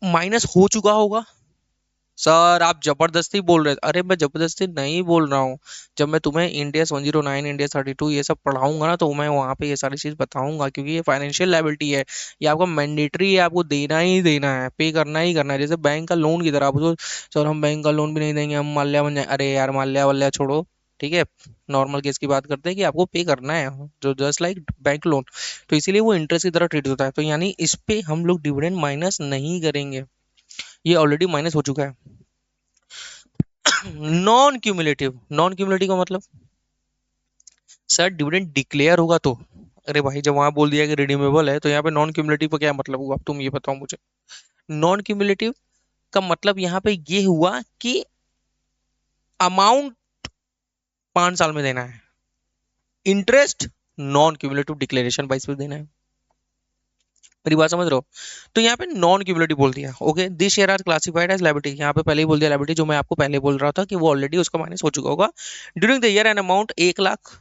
माइनस हो चुका होगा। सर आप जबरदस्ती बोल रहे थे। अरे मैं जबरदस्ती नहीं बोल रहा हूँ। जब मैं तुम्हें इंडिया 109, इंडिया 32 ये सब पढ़ाऊंगा ना, तो मैं वहाँ पे ये सारी चीज बताऊंगा, क्योंकि ये फाइनेंशियल लायबिलिटी है। ये आपका मैंडेटरी है, आपको देना ही देना है, पे करना ही करना है, जैसे बैंक का लोन की तरह। आप तो सर हम बैंक का लोन भी नहीं देंगे, हम माल्या बन जाए। अरे यार माल्या वाल्या छोड़ो, ठीक है। नॉर्मल केस की बात करते हैं कि आपको पे करना है, जो जस्ट लाइक बैंक लोन। तो इसीलिए वो इंटरेस्ट की तरह ट्रीट होता है, तो यानी इस पे हम लोग डिविडेंड माइनस नहीं करेंगे, ये ऑलरेडी माइनस हो चुका है। नॉन क्यूमुलेटिव, नॉन क्यूमुलेटिव का मतलब, सर डिविडेंड डिक्लेयर होगा तो। अरे भाई जब वहां बोल दिया कि रिडीमेबल है, तो यहाँ पे नॉन क्यूमुलेटिव का क्या मतलब हुआ, अब तुम ये बताओ मुझे। नॉन क्यूमुलेटिव का मतलब यहाँ पे ये हुआ कि अमाउंट 5 साल में देना है, इंटरेस्ट नॉन क्यूमुलेटिव डिक्लेरेशन 22 पे देना है। मेरी बात समझ रहे हो। तो यहाँ पे नॉन क्यूमुलेटिव बोल दिया, okay. This share are classified as liability, यहाँ पे पहले ही बोल दिया लायबिलिटी, जो मैं आपको पहले बोल रहा था कि वो ऑलरेडी उसका माइनस हो चुका होगा। During the year an amount 1 lakh,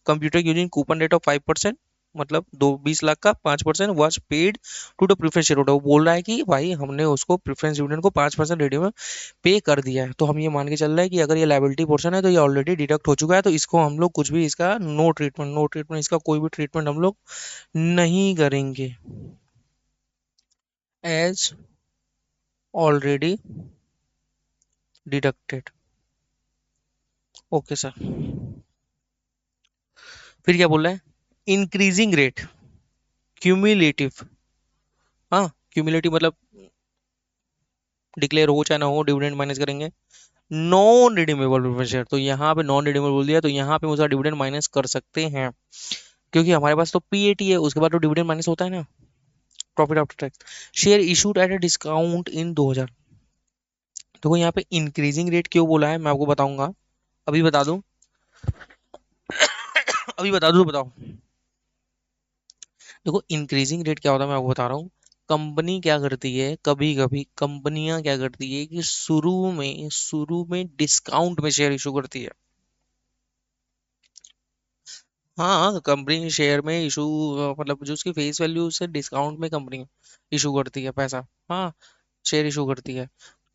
computer using coupon rate of 5%, मतलब दो 20 लाख का 5% was paid to the preference share holder. वो बोल रहा है कि भाई हमने उसको प्रीफरेंस डिविडेंड को 5% रेडियो में पे कर दिया है, तो हम ये मान के चल रहे हैं कि अगर ये लायबिलिटी पोर्शन है तो ये ऑलरेडी डिडक्ट हो चुका है, तो इसको हम लोग कुछ भी, इसका नो ट्रीटमेंट, नो ट्रीटमेंट, इसका कोई भी ट्रीटमेंट हम लोग नहीं करेंगे, as already deducted. Okay sir. फिर क्या बोल रहा है, इंक्रीजिंग रेट, क्यूमुलेटिव। हाँ, क्यूमुलेटिव मतलब डिक्लेयर हो चाहे ना हो, डिविडेंड माइनस करेंगे। नॉन रिडीमेबल प्रेफरेंस शेयर, तो यहाँ पे नॉन रिडीमेबल बोल दिया, तो यहाँ पे मुझे डिविडेंड माइनस कर सकते हैं, क्योंकि हमारे पास तो पीएटी है, उसके बाद तो डिविडेंड माइनस होता है ना, profit after tax. Share issued at a discount in 2000। देखो यहाँ पे इंक्रीजिंग रेट क्यों बोला है, मैं आपको बताऊंगा, अभी बता दूं, अभी बता दूं तो बताओ। देखो इंक्रीजिंग रेट क्या होता है, मैं आपको बता रहा हूँ। कंपनी क्या करती है, कभी कभी कंपनियां क्या करती है कि शुरू में डिस्काउंट में शेयर इशू करती है। हाँ, कंपनी शेयर में इशू, मतलब जो उसकी फेस वैल्यू से डिस्काउंट में कंपनी इशू करती है पैसा। हाँ, शेयर इशू करती है।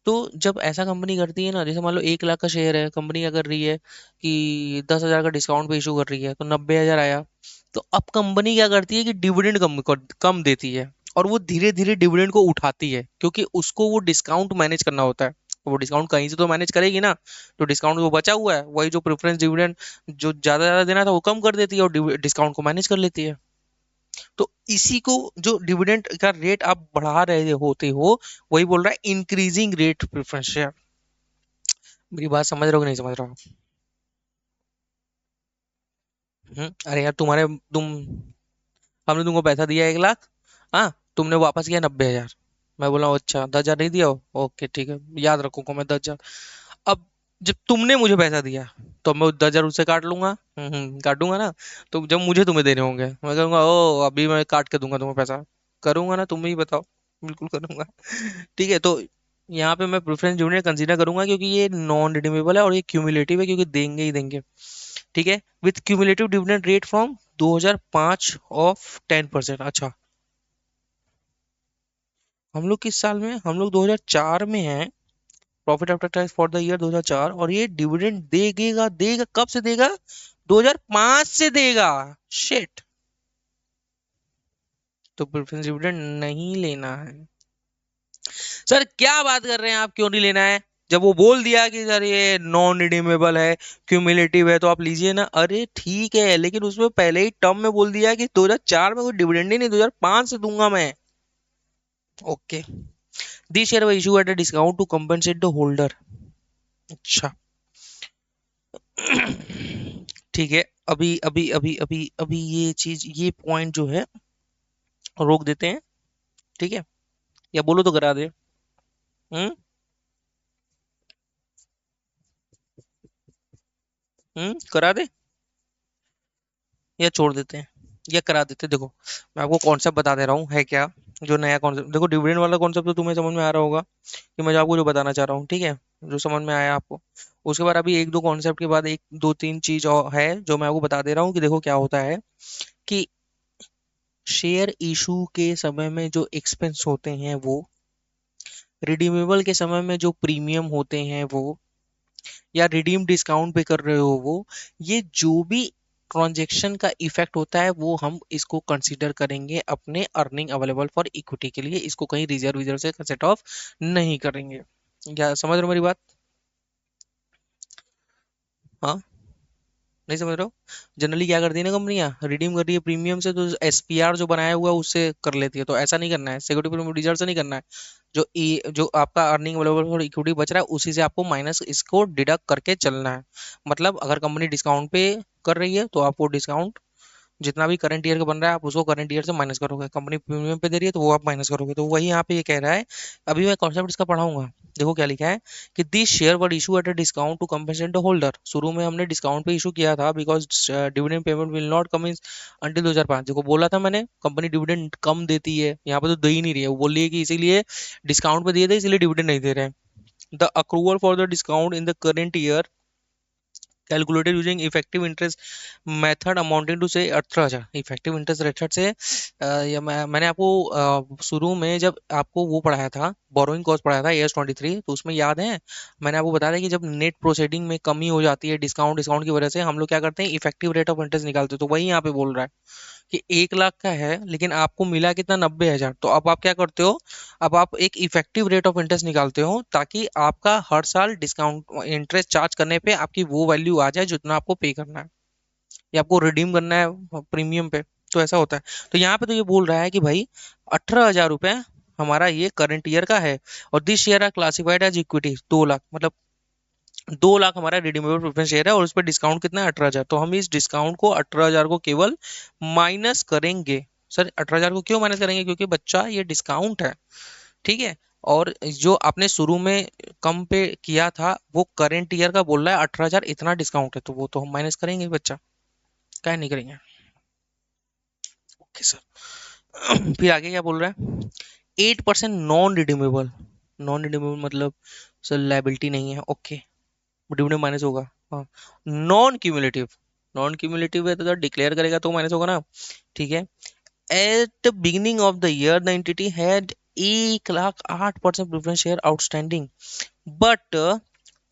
तो जब ऐसा कंपनी करती है ना, जैसे मान लो 1 लाख का शेयर है, कंपनी क्या कर रही है कि 10,000 का डिस्काउंट पे इशू कर रही है, तो 90,000 आया। तो अब कंपनी क्या करती है कि डिविडेंड कम देती है, और वो धीरे धीरे डिविडेंड को उठाती है, क्योंकि उसको वो डिस्काउंट मैनेज करना होता है। तो वो डिस्काउंट कहीं से तो मैनेज करेगी ना, तो डिस्काउंट वो बचा हुआ है, वही जो प्रेफरेंस डिविडेंड जो ज्यादा ज्यादा देना था वो कम कर देती है, और डिस्काउंट को मैनेज कर लेती है। तो इसी को, जो डिविडेंड का रेट आप बढ़ा रहे होते हो, वही बोल रहा है इंक्रीजिंग रेट प्रेफरेंस शेयर। मेरी बात समझ रहे हो कि नहीं समझ रहे हो। अरे यार हमने तुमको पैसा दिया 1 लाख, हाँ, तुमने वापस किया 90,000। मैं बोला अच्छा 10,000 नहीं दिया हो, ओके ठीक है, याद रखूंगा मैं 10,000। अब जब तुमने मुझे पैसा दिया, तो मैं 10,000 उससे काट लूंगा, काटूंगा ना। तो जब मुझे तुम्हें देने होंगे, मैं कहूंगा ओ अभी मैं काट के दूंगा तुम्हें पैसा, करूंगा ना, तुम ही बताओ। बिल्कुल करूंगा। ठीक है, तो यहाँ पे मैं प्रेफरेंस यूनिट कंसीडर करूंगा, क्योंकि ये नॉन रिडीमेबल है और ये क्यूमुलेटिव है, क्योंकि देंगे ही देंगे। ठीक है, with cumulative dividend rate from 2005 of 10%। अच्छा, हम लोग किस साल में, हम लोग 2004 में हैं। Profit after tax for the year 2004, और ये डिविडेंड देगा देगा कब से देगा, 2005 से देगा। शिट। तो प्रेफरेंस डिविडेंड नहीं लेना है। सर क्या बात कर रहे हैं आप, क्यों नहीं लेना है? जब वो बोल दिया कि सर ये नॉन रिडीमेबल है, क्यूमुलेटिव है, तो आप लीजिए ना। अरे ठीक है, लेकिन उसमें पहले ही टर्म में बोल दिया कि 2004 में कोई डिविडेंड ही नहीं, 2005 से दूंगा मैं। Okay. This share was issue at a discount to compensate the holder. अच्छा। ठीक है। अभी अभी अभी अभी अभी ये चीज, ये पॉइंट जो है रोक देते हैं। ठीक है, या बोलो तो करा दे। करा दे या छोड़ देते हैं, या करा देते हैं। देखो, मैं आपको कॉन्सेप्ट बता दे रहा हूँ है क्या। जो नया कॉन्सेप्ट, देखो डिविडेंड वाला कॉन्सेप्ट तो तुम्हें समझ में आ रहा होगा कि मैं जो आपको जो बताना चाह रहा हूँ, ठीक है, जो समझ में आया आपको। उसके बाद अभी एक दो कॉन्सेप्ट के बाद एक दो तीन चीज और है जो मैं आपको बता दे रहा हूँ कि देखो क्या होता है कि शेयर इशू के समय में जो एक्सपेंस होते हैं वो, रिडीमेबल के समय में जो प्रीमियम होते हैं वो, या रिडीम डिस्काउंट पे कर रहे हो वो, ये जो भी ट्रांजैक्शन का इफेक्ट होता है वो हम इसको कंसीडर करेंगे अपने अर्निंग अवेलेबल फॉर इक्विटी के लिए। इसको कहीं रिजर्व रिजर्व से सेट ऑफ नहीं करेंगे। क्या समझ रहे हो मेरी बात? हाँ, नहीं समझ रहे हो? जनरली क्या करती है ना कंपनियां, रिडीम कर रही है प्रीमियम से तो एसपीआर जो बनाया हुआ है उससे कर लेती है। तो ऐसा नहीं करना है, सिक्योरिटी प्रीमियम रिजर्व से नहीं करना है। जो आपका अर्निंग अवेलेबल फॉर इक्विटी बच रहा है उसी से आपको माइनस इसको डिडक्ट करके चलना है। मतलब अगर कंपनी डिस्काउंट पे कर रही है तो आपको डिस्काउंट जितना भी करंट ईयर का बन रहा है आप उसको करंट ईयर से माइनस करोगे। कंपनी प्रीमियम पे दे रही है तो वो आप माइनस करोगे। तो वही यहाँ पे ये कह रहा है। अभी मैं कॉन्सेप्ट इसका पढ़ाऊंगा। देखो क्या लिखा है कि this share were issue at a discount to compensate the holder. शुरू में हमने डिस्काउंट पे इशू किया था because dividend payment will not come in until 2005। देखो बोला था मैंने कंपनी डिविडेंड कम देती है, यहाँ पे तो दे ही नहीं रही है। वो बोल रही है कि इसीलिए डिस्काउंट पे दिए थे इसलिए डिविडेंड नहीं दे रहे हैं। The accrual for the discount in the current year calculated using effective interest method amounting to से 18,000। इफेक्टिव इंटरेस्ट मेथड से मैंने आपको शुरू में जब आपको वो पढ़ाया था, बोरोइंग कॉस्ट पढ़ाया था AS 23, तो उसमें याद है मैंने आपको बताया था कि जब नेट प्रोसीडिंग में कमी हो जाती है डिस्काउंट डिस्काउंट की वजह से हम लोग क्या करते हैं, इफेक्टिव रेट ऑफ इंटरेस्ट निकालते हैं। तो वही यहाँ पे बोल रहा है कि 1 लाख का है लेकिन आपको मिला कितना, 90,000। तो अब आप क्या करते हो, अब आप एक इफेक्टिव रेट ऑफ इंटरेस्ट निकालते हो ताकि आपका हर साल डिस्काउंट इंटरेस्ट चार्ज करने पे आपकी वो वैल्यू आ जाए जितना आपको पे करना है या आपको रिडीम करना है प्रीमियम पे। तो ऐसा होता है। तो यहाँ पे तो ये बोल रहा है कि भाई 18,000 रुपये हमारा ये करंट ईयर का है, और this share are classified as equity 2 lakh, मतलब 2 लाख हमारा रिडीमेबल प्रेफरेंस शेयर है और उस पर डिस्काउंट कितना है, 18,000। तो हम इस डिस्काउंट को 18,000 को केवल माइनस करेंगे। सर 18,000 को क्यों माइनस करेंगे, क्योंकि बच्चा ये डिस्काउंट है, ठीक है। और जो आपने शुरू में कम पे किया था वो करेंट ईयर का बोल रहा है 18,000 इतना डिस्काउंट है, तो वो तो हम माइनस करेंगे बच्चा, क्या नहीं करेंगे। Okay sir. फिर आगे क्या बोल रहा है, 8% नॉन रिडीमेबल। नॉन रिडीमेबल मतलब सर लाइबिलिटी नहीं है, ओके, डिविडेंड माइनस होगा। हाँ, नॉन क्यूमुलेटिव, नॉन क्यूमुलेटिव है तो डिक्लेयर करेगा तो माइनस होगा ना, ठीक है। Eight the beginning of the year the entity had 1,08,000 preference share outstanding, but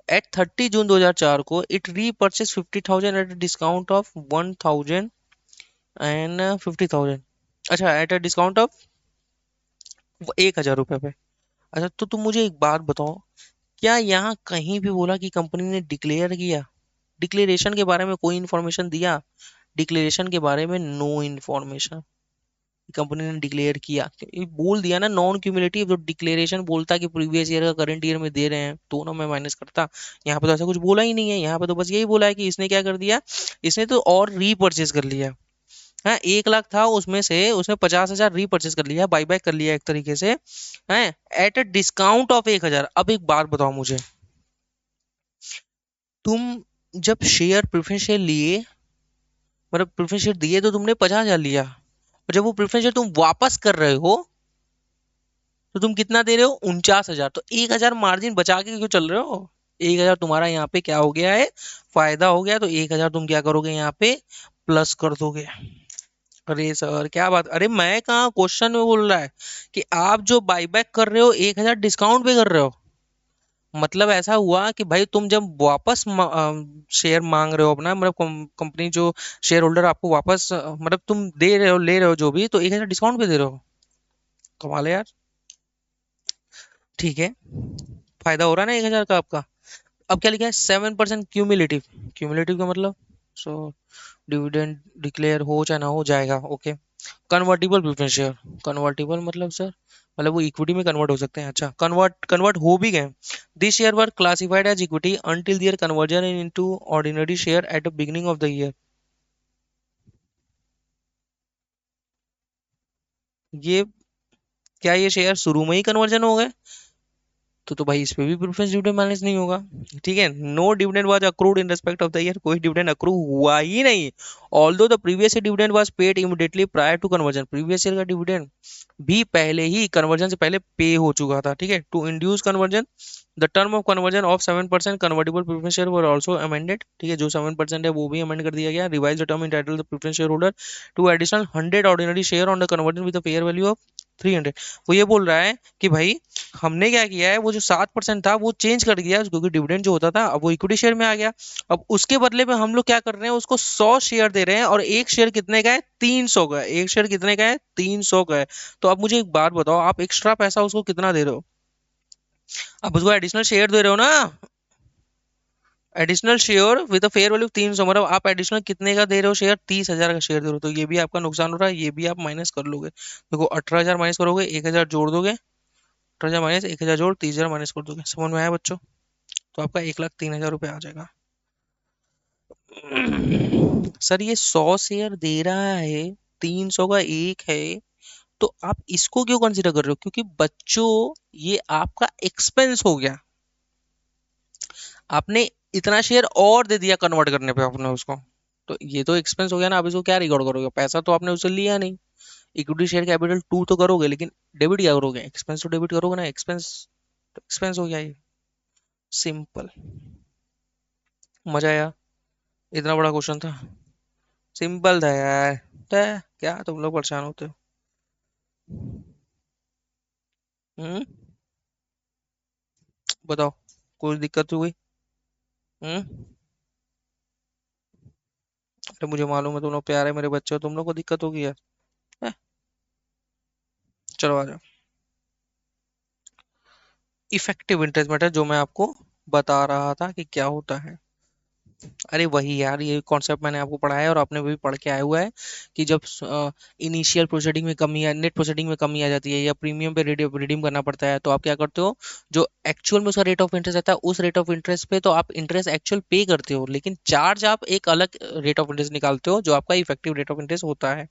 at 30 जून 2004 को it repurchase 50,000 at discount of 1,000 and 50,000। अच्छा, एट अ डिस्काउंट ऑफ 1,000 रुपये पे। अच्छा तो तुम मुझे एक बात बताओ, क्या यहाँ कहीं भी बोला कि कंपनी ने डिक्लेयर किया, डिक्लेरेशन के बारे में कोई इन्फॉर्मेशन दिया? डिक्लेरेशन के बारे में नो इन्फॉर्मेशन। कंपनी ने डिक्लेयर किया, ये बोल दिया ना नॉन क्यूमुलेटिव, तो डिक्लेरेशन बोलता कि प्रीवियस ईयर का करंट ईयर में दे रहे हैं तो ना मैं माइनस करता। यहाँ पे तो ऐसा कुछ बोला ही नहीं है, यहाँ पे तो बस यही बोला है कि इसने क्या कर दिया, इसने तो और रीपर्चेज कर लिया। हाँ, 1 लाख था उसमें से उसने 50,000 रीपर्चेज कर लिया, बाई बैक कर लिया एक तरीके से, है, एट अ डिस्काउंट ऑफ 1,000। अब एक बात बताओ मुझे, तुम जब शेयर प्रेफरेंस शेयर लिए, मतलब प्रेफरेंस शेयर दिए तो तुमने 50,000 लिया, और जब वो प्रेफरेंस शेयर तुम वापस कर रहे हो तो तुम कितना दे रहे हो, 49,000। तो 1,000 मार्जिन बचा के क्यों चल रहे हो? 1,000 तुम्हारा यहाँ पे क्या हो गया है, फायदा हो गया। तो 1,000 तुम क्या करोगे यहाँ पे, प्लस कर दोगे। अरे सर क्या बात, अरे मैं कहाँ क्वेश्चन में बोल रहा है कि आप जो बाईबैक कर रहे हो 1,000 डिस्काउंट पे कर रहे हो। मतलब ऐसा हुआ कि भाई तुम जब वापस शेयर मांग रहे हो अपना, मतलब कंपनी जो शेयर होल्डर आपको वापस मतलब तुम दे रहे हो ले रहे हो जो भी, तो 1,000 डिस्काउंट पे दे रहे हो। कमाल है यार। ठीक है, फायदा हो रहा है ना 1,000 का आपका। अब क्या लिखा है, 7% क्यूमुलेटिव। क्यूमुलेटिव का मतलब, सो डिविडेंड डिक्लेयर हो चाहे ना हो जाएगा, okay. Convertible preference share, convertible मतलब सर, मतलब वो इक्विटी में कन्वर्ट हो सकते हैं। अच्छा, कन्वर्ट कन्वर्ट हो भी गए। This share were classified as equity until their conversion into ordinary share at the beginning of the year. ये क्या ये शेयर शुरू में ही कन्वर्जन हो गए? तो भाई इस पे भी प्रेफरेंस डिविडेंड माइनस नहीं होगा। ठीक है, no dividend was accrued in respect of the year, कोई डिविडेंड अक्रू हुआ ही नहीं। Although the previous year dividend was paid immediately prior to conversion, previous year का डिविडेंड भी पहले ही कन्वर्जन से पहले पे हो चुका था। ठीक है, to induce conversion the term of conversion of 7% convertible preference share were also amended. ठीक है, जो 7% है वो भी अमेंड कर दिया गया। Revise the term entitle the preference share holder to additional 100 ordinary share on the conversion with fair value of 300। वो ये बोल रहा है कि भाई हमने क्या किया है, वो जो 7% था वो चेंज कर दिया, क्योंकि डिविडेंड जो होता था अब वो इक्विटी शेयर में आ गया। अब उसके बदले में हम लोग क्या कर रहे हैं, उसको 100 शेयर दे रहे हैं, और एक शेयर कितने का है, 300 का है। एक शेयर कितने का है, 300 का है। तो आप मुझे एक बात बताओ, आप एक्स्ट्रा पैसा उसको कितना दे रहे हो? आप उसको एडिशनल शेयर दे रहे हो ना, additional share with fair value 300, मतलब आप एडिशनल कितने का दे रहे हो शेयर, 30,000 का शेयर दे रहे हो। तो ये भी आपका नुकसान हो रहा है, ये भी आप माइनस कर लोगे। देखो 18,000 माइनस करोगे, 1,000 जोड़ दोगे, 18,000 माइनस 1,000 जोड़ 30,000 माइनस कर दोगे। समझ में आया बच्चों? तो आपका 1,03,000 रुपये आ जाएगा। सर ये 100 शेयर दे रहा है, 300 का एक है, तो आप इसको क्यों कंसीडर कर रहे हो? क्योंकि बच्चों ये आपका एक्सपेंस हो गया, आपने इतना शेयर और दे दिया कन्वर्ट करने पे आपने उसको, तो ये तो एक्सपेंस हो गया ना। आप इसको क्या रिकॉर्ड करोगे, पैसा तो आपने उससे लिया नहीं। इक्विटी शेयर कैपिटल टू तो करोगे, लेकिन डेबिट क्या करोगे, एक्सपेंस तो डेबिट करोगे ना, एक्सपेंस तो एक्सपेंस हो गया ये, सिंपल। मजा आया? इतना बड़ा क्वेश्चन था, सिंपल था यार। क्या तुम लोग परेशान होते हो? हम्म, बताओ, कोई दिक्कत हुई? हम्म, अरे मुझे मालूम है तुम लोग प्यारे मेरे बच्चे हो, तुम लोग को दिक्कत होगी यार। हैं? चलो आ जाओ। इफेक्टिव इंटरेस्ट मेथड जो मैं आपको बता रहा था कि क्या होता है। अरे वही यार, ये कॉन्सेप्ट मैंने आपको पढ़ाया है और आपने भी पढ़ के आया हुआ है कि जब इनिशियल प्रोसीडिंग में कमी या नेट प्रोसीडिंग में कमी आ जाती है, या प्रीमियम पे रिडीम करना पड़ता है, तो आप क्या करते हो, जो एक्चुअल में उसका रेट ऑफ इंटरेस्ट आता है, उस रेट ऑफ इंटरेस्ट पे तो आप इंटरेस्ट एक्चुअल पे करते हो, लेकिन चार्ज आप एक अलग रेट ऑफ इंटरेस्ट निकालते हो, जो आपका इफेक्टिव रेट ऑफ इंटरेस्ट होता है।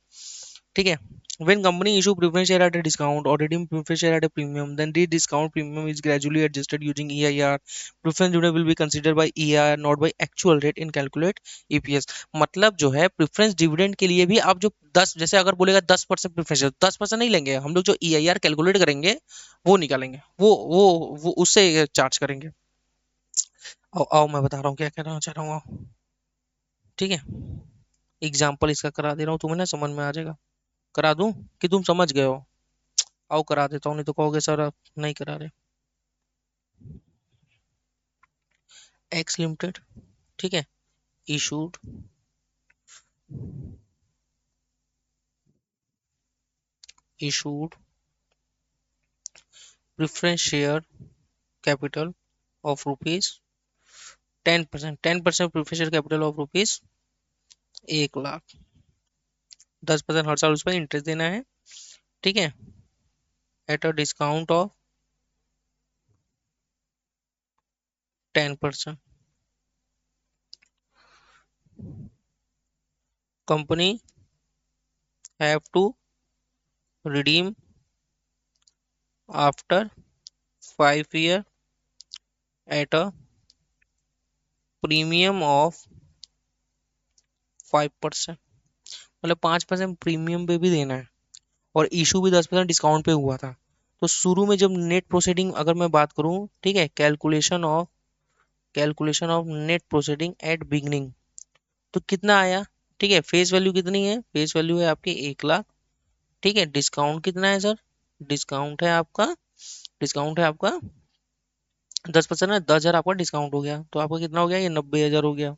ठीक है, when company issue preference share at a discount or redeem preference share at a premium, then the discount premium is gradually adjusted using EIR. Preference dividend will be considered by EIR, not by actual rate in calculate EPS। मतलब जो है preference dividend के लिए भी आप जो 10, जैसे अगर बोलेगा 10% प्रेफरेंस, 10% नहीं लेंगे हम लोग, जो EIR कैलकुलेट करेंगे वो निकालेंगे, वो उससे चार्ज करेंगे। आओ आओ मैं बता रहा हूँ क्या कहना चाह रहा हूँ। ठीक है, एग्जाम्पल इसका करा दे रहा हूँ, तुम्हें ना समझ में आ जाएगा। करा दूं कि तुम समझ गए हो? आओ करा देता हूँ, नहीं तो कहोगे सर आप नहीं करा रहे। एक्स लिमिटेड, ठीक है, issued issued preference share capital of rupees 10%, 10% preference share capital of rupees 1,00,000। 10% हर साल उस पर इंटरेस्ट देना है। ठीक है, at a discount of 10%। Company have to redeem after 5 year at a premium of 5%। मतलब 5% प्रीमियम पे भी देना है, और इशू भी 10% डिस्काउंट पे हुआ था। तो शुरू में जब नेट प्रोसीडिंग अगर मैं बात करूं, ठीक है, calculation of net proceeding at beginning, तो कितना आया, ठीक है, फेस वैल्यू कितनी है, फेस वैल्यू है आपकी 1 लाख। ठीक है, डिस्काउंट कितना है सर, डिस्काउंट है आपका, डिस्काउंट है आपका 10% है, 10,000 आपका डिस्काउंट हो गया, तो आपका कितना हो गया, ये 90,000 हो गया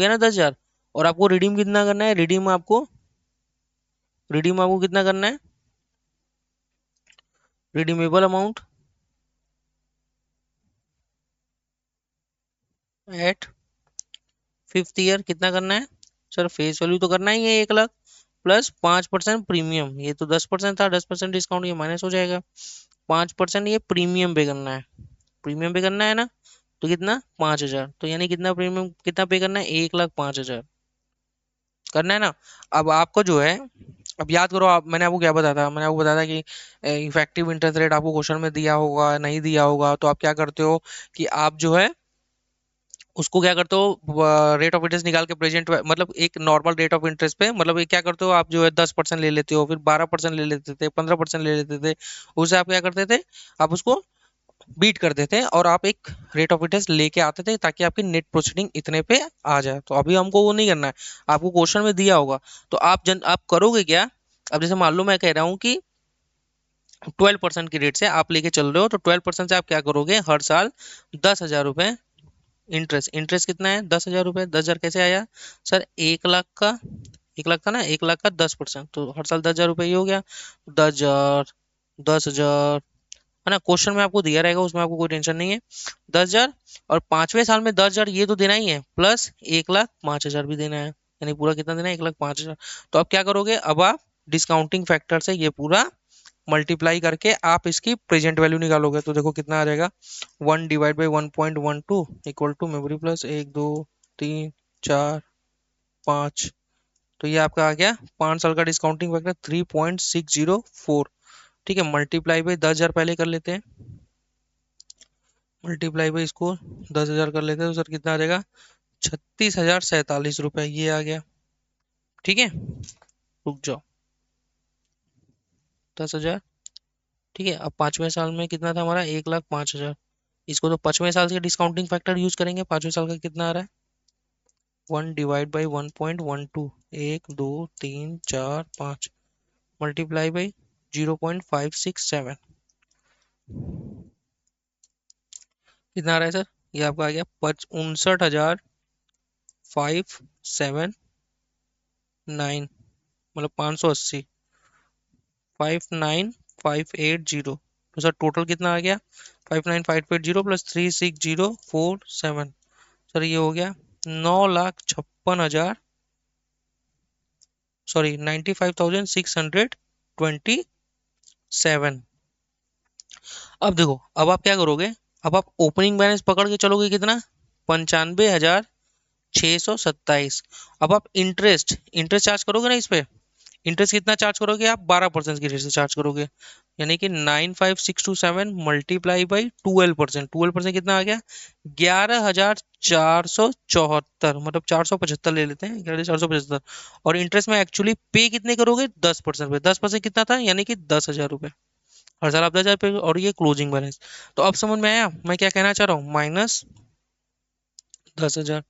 ना 10,000। और आपको रिडीम कितना करना है, रिडीम आपको कितना करना है, redeemable amount at fifth year कितना करना है सर, फेस वैल्यू तो करना ही है 1 लाख, प्लस 5% प्रीमियम, ये तो 10% था, 10% डिस्काउंट ये माइनस हो जाएगा, 5% ये प्रीमियम पे करना है, प्रीमियम पे करना है ना, तो कितना 5,000, तो यानी कितना प्रीमियम कितना पे करना है, 1,05,000 करना है ना। अब आपको जो है, अब याद करो, आप मैंने आपको क्या बताया था, मैंने आपको बताया था कि इफेक्टिव इंटरेस्ट रेट आपको क्वेश्चन में दिया होगा नहीं दिया होगा, तो आप क्या करते हो कि आप जो है उसको क्या करते हो, रेट ऑफ इंटरेस्ट निकाल के प्रेजेंट मतलब एक नॉर्मल रेट ऑफ इंटरेस्ट पे, मतलब ये क्या करते हो आप जो है 10% ले लेते हो, फिर 12% ले लेते थे, 15% ले लेते थे, उससे आप क्या करते थे, आप उसको बीट करते थे और आप एक रेट ऑफ इंटरेस्ट लेके आते थे ताकि आपकी नेट प्रोसीडिंग इतने पे आ जाए। तो अभी हमको वो नहीं करना है, आपको क्वेश्चन में दिया होगा, तो आप करोगे क्या, अब जैसे मान लो मैं कह रहा हूँ कि 12% की रेट से आप लेके चल रहे हो, तो 12% से आप क्या करोगे, हर साल 10,000 रुपए इंटरेस्ट, इंटरेस्ट कितना है, 10,000 रुपए, 10,000 कैसे आया सर, 1 लाख का, 1 लाख था ना, 1 लाख का 10%, तो हर साल 10,000 रुपए ही हो गया, 10,000, 10,000, है ना, क्वेश्चन में आपको दिया रहेगा, उसमें आपको कोई टेंशन नहीं है, 10,000, और 5वें साल में 10,000 ये तो देना ही है, प्लस 1,05,000 भी देना है, यानी पूरा कितना देना है, 1,05,000। तो अब क्या करोगे, अब आप डिस्काउंटिंग फैक्टर से ये पूरा मल्टीप्लाई करके आप इसकी प्रेजेंट वैल्यू निकालोगे, तो देखो कितना आ जाएगा, 1/1.12 इक्वल टू मेमोरी प्लस 1, 2, 3, 4, 5, तो ये आपका आ गया 5 साल का डिस्काउंटिंग फैक्टर 3.604। ठीक है, मल्टीप्लाई बाई 10,000 पहले कर लेते हैं, मल्टीप्लाई बाई इसको 10,000 कर लेते हैं, तो सर कितना आ जाएगा, 36,047 रुपए ये आ गया। ठीक है, रुक जाओ, 10,000, ठीक है, अब 5वें साल में कितना था हमारा, 1,05,000, इसको तो 5वें साल के डिस्काउंटिंग फैक्टर यूज करेंगे, 5वें साल का कितना आ रहा है, 1/1.12, 1, 2, 3, 4, 5, मल्टीप्लाई बाई 0.567, कितना आ रहा है सर, ये आपका आ गया 59,579, मतलब 580, 59,580, तो सर टोटल कितना आ गया, 59,580 प्लस 36,047, सर ये हो गया 9,56,000, सॉरी 95,627। अब देखो, अब आप क्या करोगे, अब आप ओपनिंग बैलेंस पकड़ के चलोगे कितना, 95,627। अब आप इंटरेस्ट इंटरेस्ट चार्ज करोगे ना इस पे, इंटरेस्ट कितना चार्ज करोगे आप, 12% की रेट से चार्ज करोगे, यानी कि 95,627 मल्टीप्लाई बाई 12%, 12% कितना आ गया, 11,474, मतलब 475 ले लेते हैं, 11,475, और इंटरेस्ट में एक्चुअली पे कितने करोगे, 10% पे, 10% कितना था, यानी कि 10,000 रुपए, हर साल आप 10,000 पे, और ये क्लोजिंग बैलेंस। तो अब समझ में आया मैं क्या कहना चाह रहा हूँ, माइनस 10,000,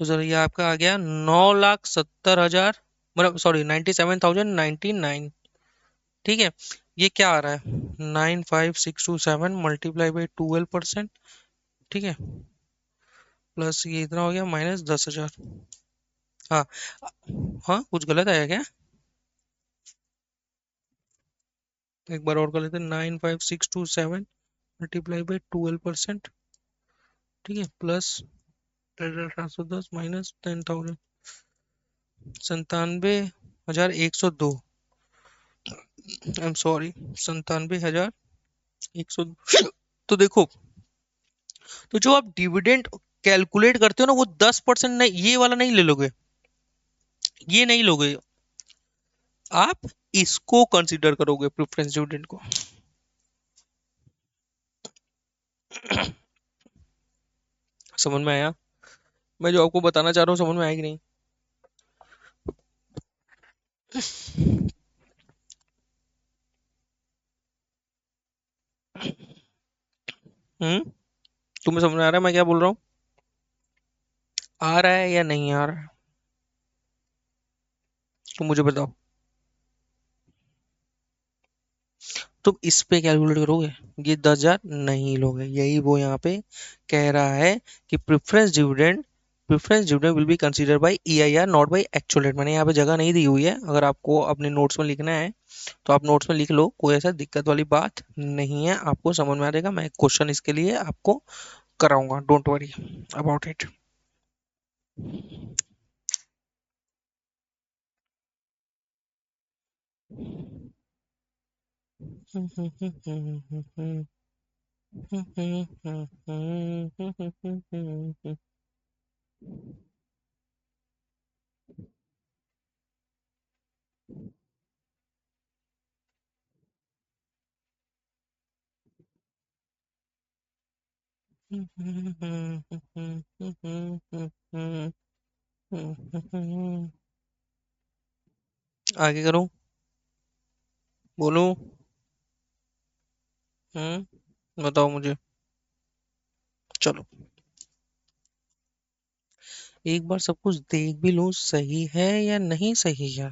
तो सर ये आपका आ गया 9,70,000, मतलब सॉरी 97,099। ठीक है, ये क्या आ रहा है, 95,627 मल्टीप्लाई बाई 12%, ठीक है, प्लस ये इतना हो गया माइनस 10,000। हाँ, हाँ कुछ गलत आया क्या, एक बार और कर लेते हैं, 95,627 मल्टीप्लाई बाई 12%, ठीक है, plus 8,710 minus 10,000, 97,102, I am sorry, 97,102। तो देखो, तो जो आप डिविडेंड कैलकुलेट करते हो ना, वो 10% नहीं, ये वाला नहीं ले लोगे, ये नहीं लोगे, आप इसको कंसीडर करोगे प्रेफरेंस डिविडेंड को। समझ में आया, मैं जो आपको बताना चाह रहा हूँ समझ में आया कि नहीं। हम्म, तुम्हें समझ में आ रहा है मैं क्या बोल रहा हूँ, आ रहा है या नहीं आ रहा है। तो मुझे बताओ, तुम इस पे कैलकुलेट करोगे? ये 10,000 नहीं लोगे, यही वो यहाँ पे कह रहा है कि preference dividend will be consider by EIR not by actual rate. मैंने यहाँ पे जगह नहीं दी हुई है, अगर आपको अपने नोट्स में लिखना है तो आप नोट्स में लिख लो, कोई ऐसा दिक्कत वाली बात नहीं है, आपको समझ में आ जाएगा। मैं क्वेश्चन इसके लिए आपको कराऊंगा, डोंट वरी अबाउट इट। आगे करूं? बोलूं? बताओ मुझे। चलो, एक बार सब कुछ देख भी लूं, सही है या नहीं सही है।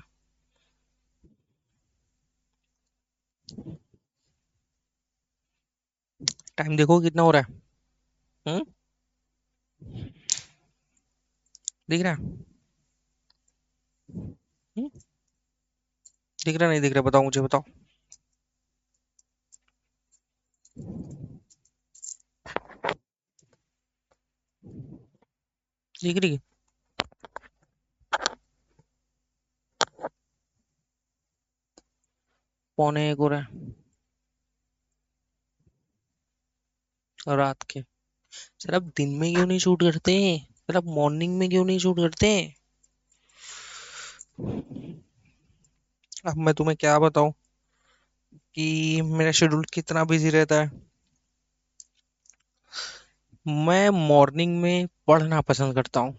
टाइम देखो कितना हो रहा है। हम्म दिख रहा है? हम्म? दिख रहा नहीं दिख रहा, बताओ मुझे, बताओ। दिख रही है? 12:45 हो रहा है रात के। सर आप दिन में क्यों नहीं शूट करते? सर आप मॉर्निंग में क्यों नहीं शूट करते? अब मैं तुम्हें क्या बताऊं कि मेरा शेड्यूल कितना बिजी रहता है। मैं मॉर्निंग में पढ़ना पसंद करता हूँ,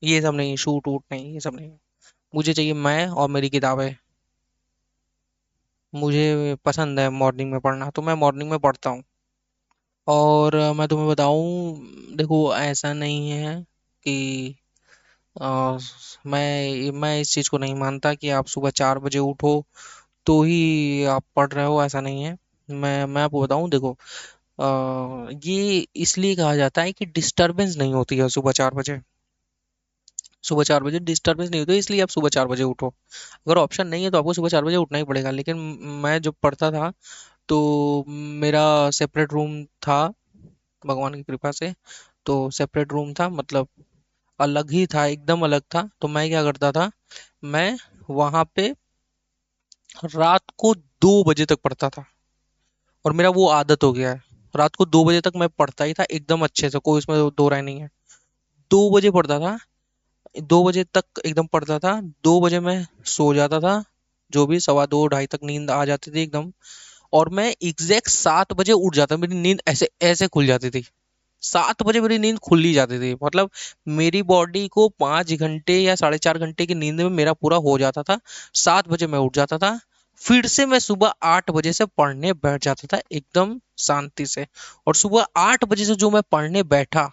ये सब नहीं, शूट वूट नहीं, ये सब नहीं। मुझे चाहिए मैं और मेरी किताबें। मुझे पसंद है मॉर्निंग में पढ़ना, तो मैं मॉर्निंग में पढ़ता हूँ। और मैं तुम्हें बताऊं, देखो ऐसा नहीं है कि मैं इस चीज़ को नहीं मानता कि आप सुबह 4 बजे उठो तो ही आप पढ़ रहे हो, ऐसा नहीं है। मैं आपको बताऊं, देखो ये इसलिए कहा जाता है कि डिस्टरबेंस नहीं होती है सुबह 4 बजे। सुबह 4 बजे डिस्टरबेंस नहीं होती, इसलिए आप सुबह 4 बजे उठो। अगर ऑप्शन नहीं है तो आपको सुबह 4 बजे उठना ही पड़ेगा। लेकिन मैं जब पढ़ता था तो मेरा सेपरेट रूम था, भगवान की कृपा से। तो सेपरेट रूम था, मतलब अलग ही था, एकदम अलग था। तो मैं क्या करता था, मैं वहां पे रात को 2 बजे तक पढ़ता था। और मेरा वो आदत हो गया है, रात को 2 बजे तक मैं पढ़ता ही था एकदम अच्छे से, कोई इसमें दो राय नहीं है। 2 बजे पढ़ता था, 2 बजे तक एकदम पढ़ता था। 2 बजे मैं सो जाता था, जो भी 2:15 तक नींद आ जाती थी एकदम। और मैं एग्जैक्ट 7 बजे उठ जाता, मेरी नींद ऐसे ऐसे खुल जाती थी। 7 बजे मेरी नींद खुल ही जाती थी, मतलब मेरी बॉडी को 5 घंटे या 4.5 घंटे की नींद में मेरा पूरा हो जाता था। 7 बजे मैं उठ जाता था, फिर से मैं सुबह 8 बजे से पढ़ने बैठ जाता था एकदम शांति से। और सुबह 8 बजे से जो मैं पढ़ने बैठा,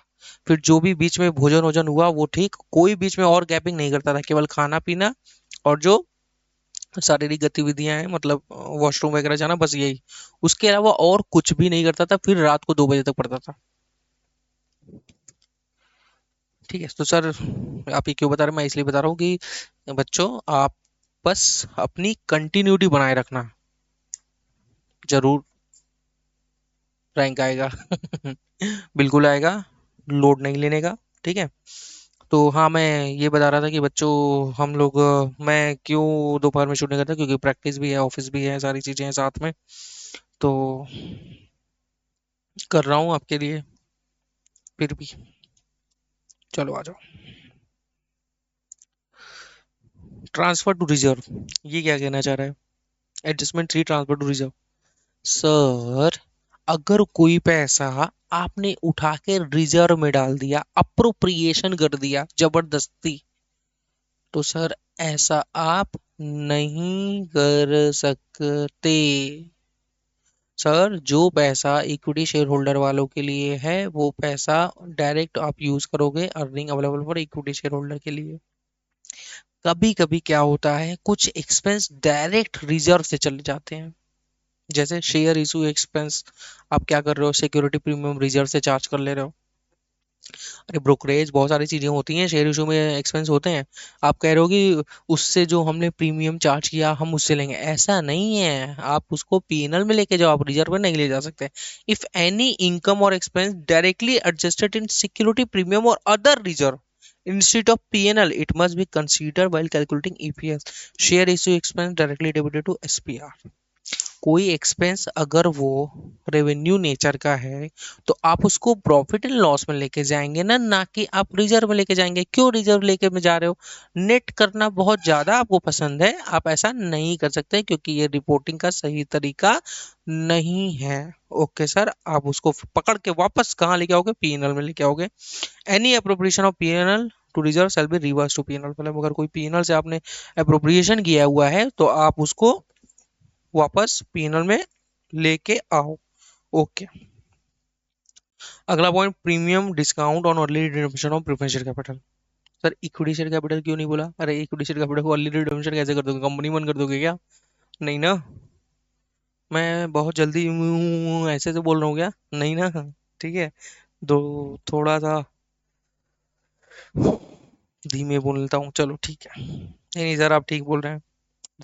फिर जो भी बीच में भोजन वोजन हुआ वो ठीक, कोई बीच में और गैपिंग नहीं करता था, केवल खाना पीना और जो शारीरिक गतिविधियां हैं, मतलब वॉशरूम वगैरह जाना, बस यही। उसके अलावा और कुछ भी नहीं करता था, फिर रात को 2 बजे तक पढ़ता था। ठीक है, तो सर आप ये क्यों बता रहे हैं? मैं इसलिए बता रहा हूँ कि बच्चों, आप बस अपनी कंटिन्यूटी बनाए रखना, जरूर रैंक आएगा। बिल्कुल आएगा, लोड नहीं लेने का। ठीक है। तो हाँ, मैं ये बता रहा था कि बच्चों, हम लोग मैं क्यों दोपहर में शूटिंग करता, क्योंकि प्रैक्टिस भी है, ऑफिस भी है, सारी चीजें हैं साथ में। तो कर रहा हूँ आपके लिए, फिर भी। चलो आ जाओ। ट्रांसफर टू रिजर्व, ये क्या कहना चाह रहा है? Adjustment 3, transfer to reserve. Sir, अगर कोई पैसा आपने उठा के रिजर्व में डाल दिया, अप्रोप्रिएशन कर दिया जबरदस्ती, तो सर ऐसा आप नहीं कर सकते। सर, जो पैसा इक्विटी शेयर होल्डर वालों के लिए है, वो पैसा डायरेक्ट आप यूज करोगे earning available for equity share holder के लिए। कभी कभी क्या होता है, कुछ एक्सपेंस डायरेक्ट रिजर्व से चले जाते हैं। जैसे शेयर इशू एक्सपेंस, आप क्या कर रहे हो, सिक्योरिटी प्रीमियम रिजर्व से चार्ज कर ले रहे हो। अरे ब्रोकरेज बहुत सारी चीजें होती हैं, शेयर इशू में एक्सपेंस होते हैं। आप कह रहे हो कि उससे जो हमने प्रीमियम चार्ज किया हम उससे लेंगे, ऐसा नहीं है। आप उसको पीएनएल में लेके जाओ, आप रिजर्व में नहीं ले जा सकते। इफ एनी इनकम और expense directly adjusted in security premium और other reserve instead of P&L, it must be considered while calculating EPS. Share issue expense directly debited to SPR. कोई एक्सपेंस अगर वो रेवेन्यू नेचर का है, तो आप उसको प्रॉफिट एंड लॉस में लेके जाएंगे ना, ना कि आप रिजर्व में लेके जाएंगे। क्यों रिजर्व लेके में जा रहे हो? नेट करना बहुत ज्यादा आपको पसंद है, आप ऐसा नहीं कर सकते क्योंकि ये रिपोर्टिंग का सही तरीका नहीं है। ओके सर, आप उसको पकड़ के वापस कहाँ लेके आओगे? पीएनएल में लेके आओगे। Any appropriation of PNL to reserve shall be reverse to PNL. मतलब अगर कोई पीएनएल से आपने अप्रोप्रिएशन किया हुआ है तो आप उसको वापस पीएनएल में लेके आओ। ओके। अगला point, premium discount on early redemption of preference share capital. Sir equity share capital क्यों नहीं बोला? अरे इक्विटी शेयर कैपिटल को अर्ली रिडम्पशन कैसे कर दोगे? कंपनी बंद कर दोगे क्या? नहीं ना। मैं बहुत जल्दी ऐसे से बोल रहा हूँ क्या? नहीं ना। ठीक है, दो थोड़ा सा धीमे बोलता हूँ, चलो ठीक है। नहीं नहीं सर, आप ठीक बोल रहे हैं।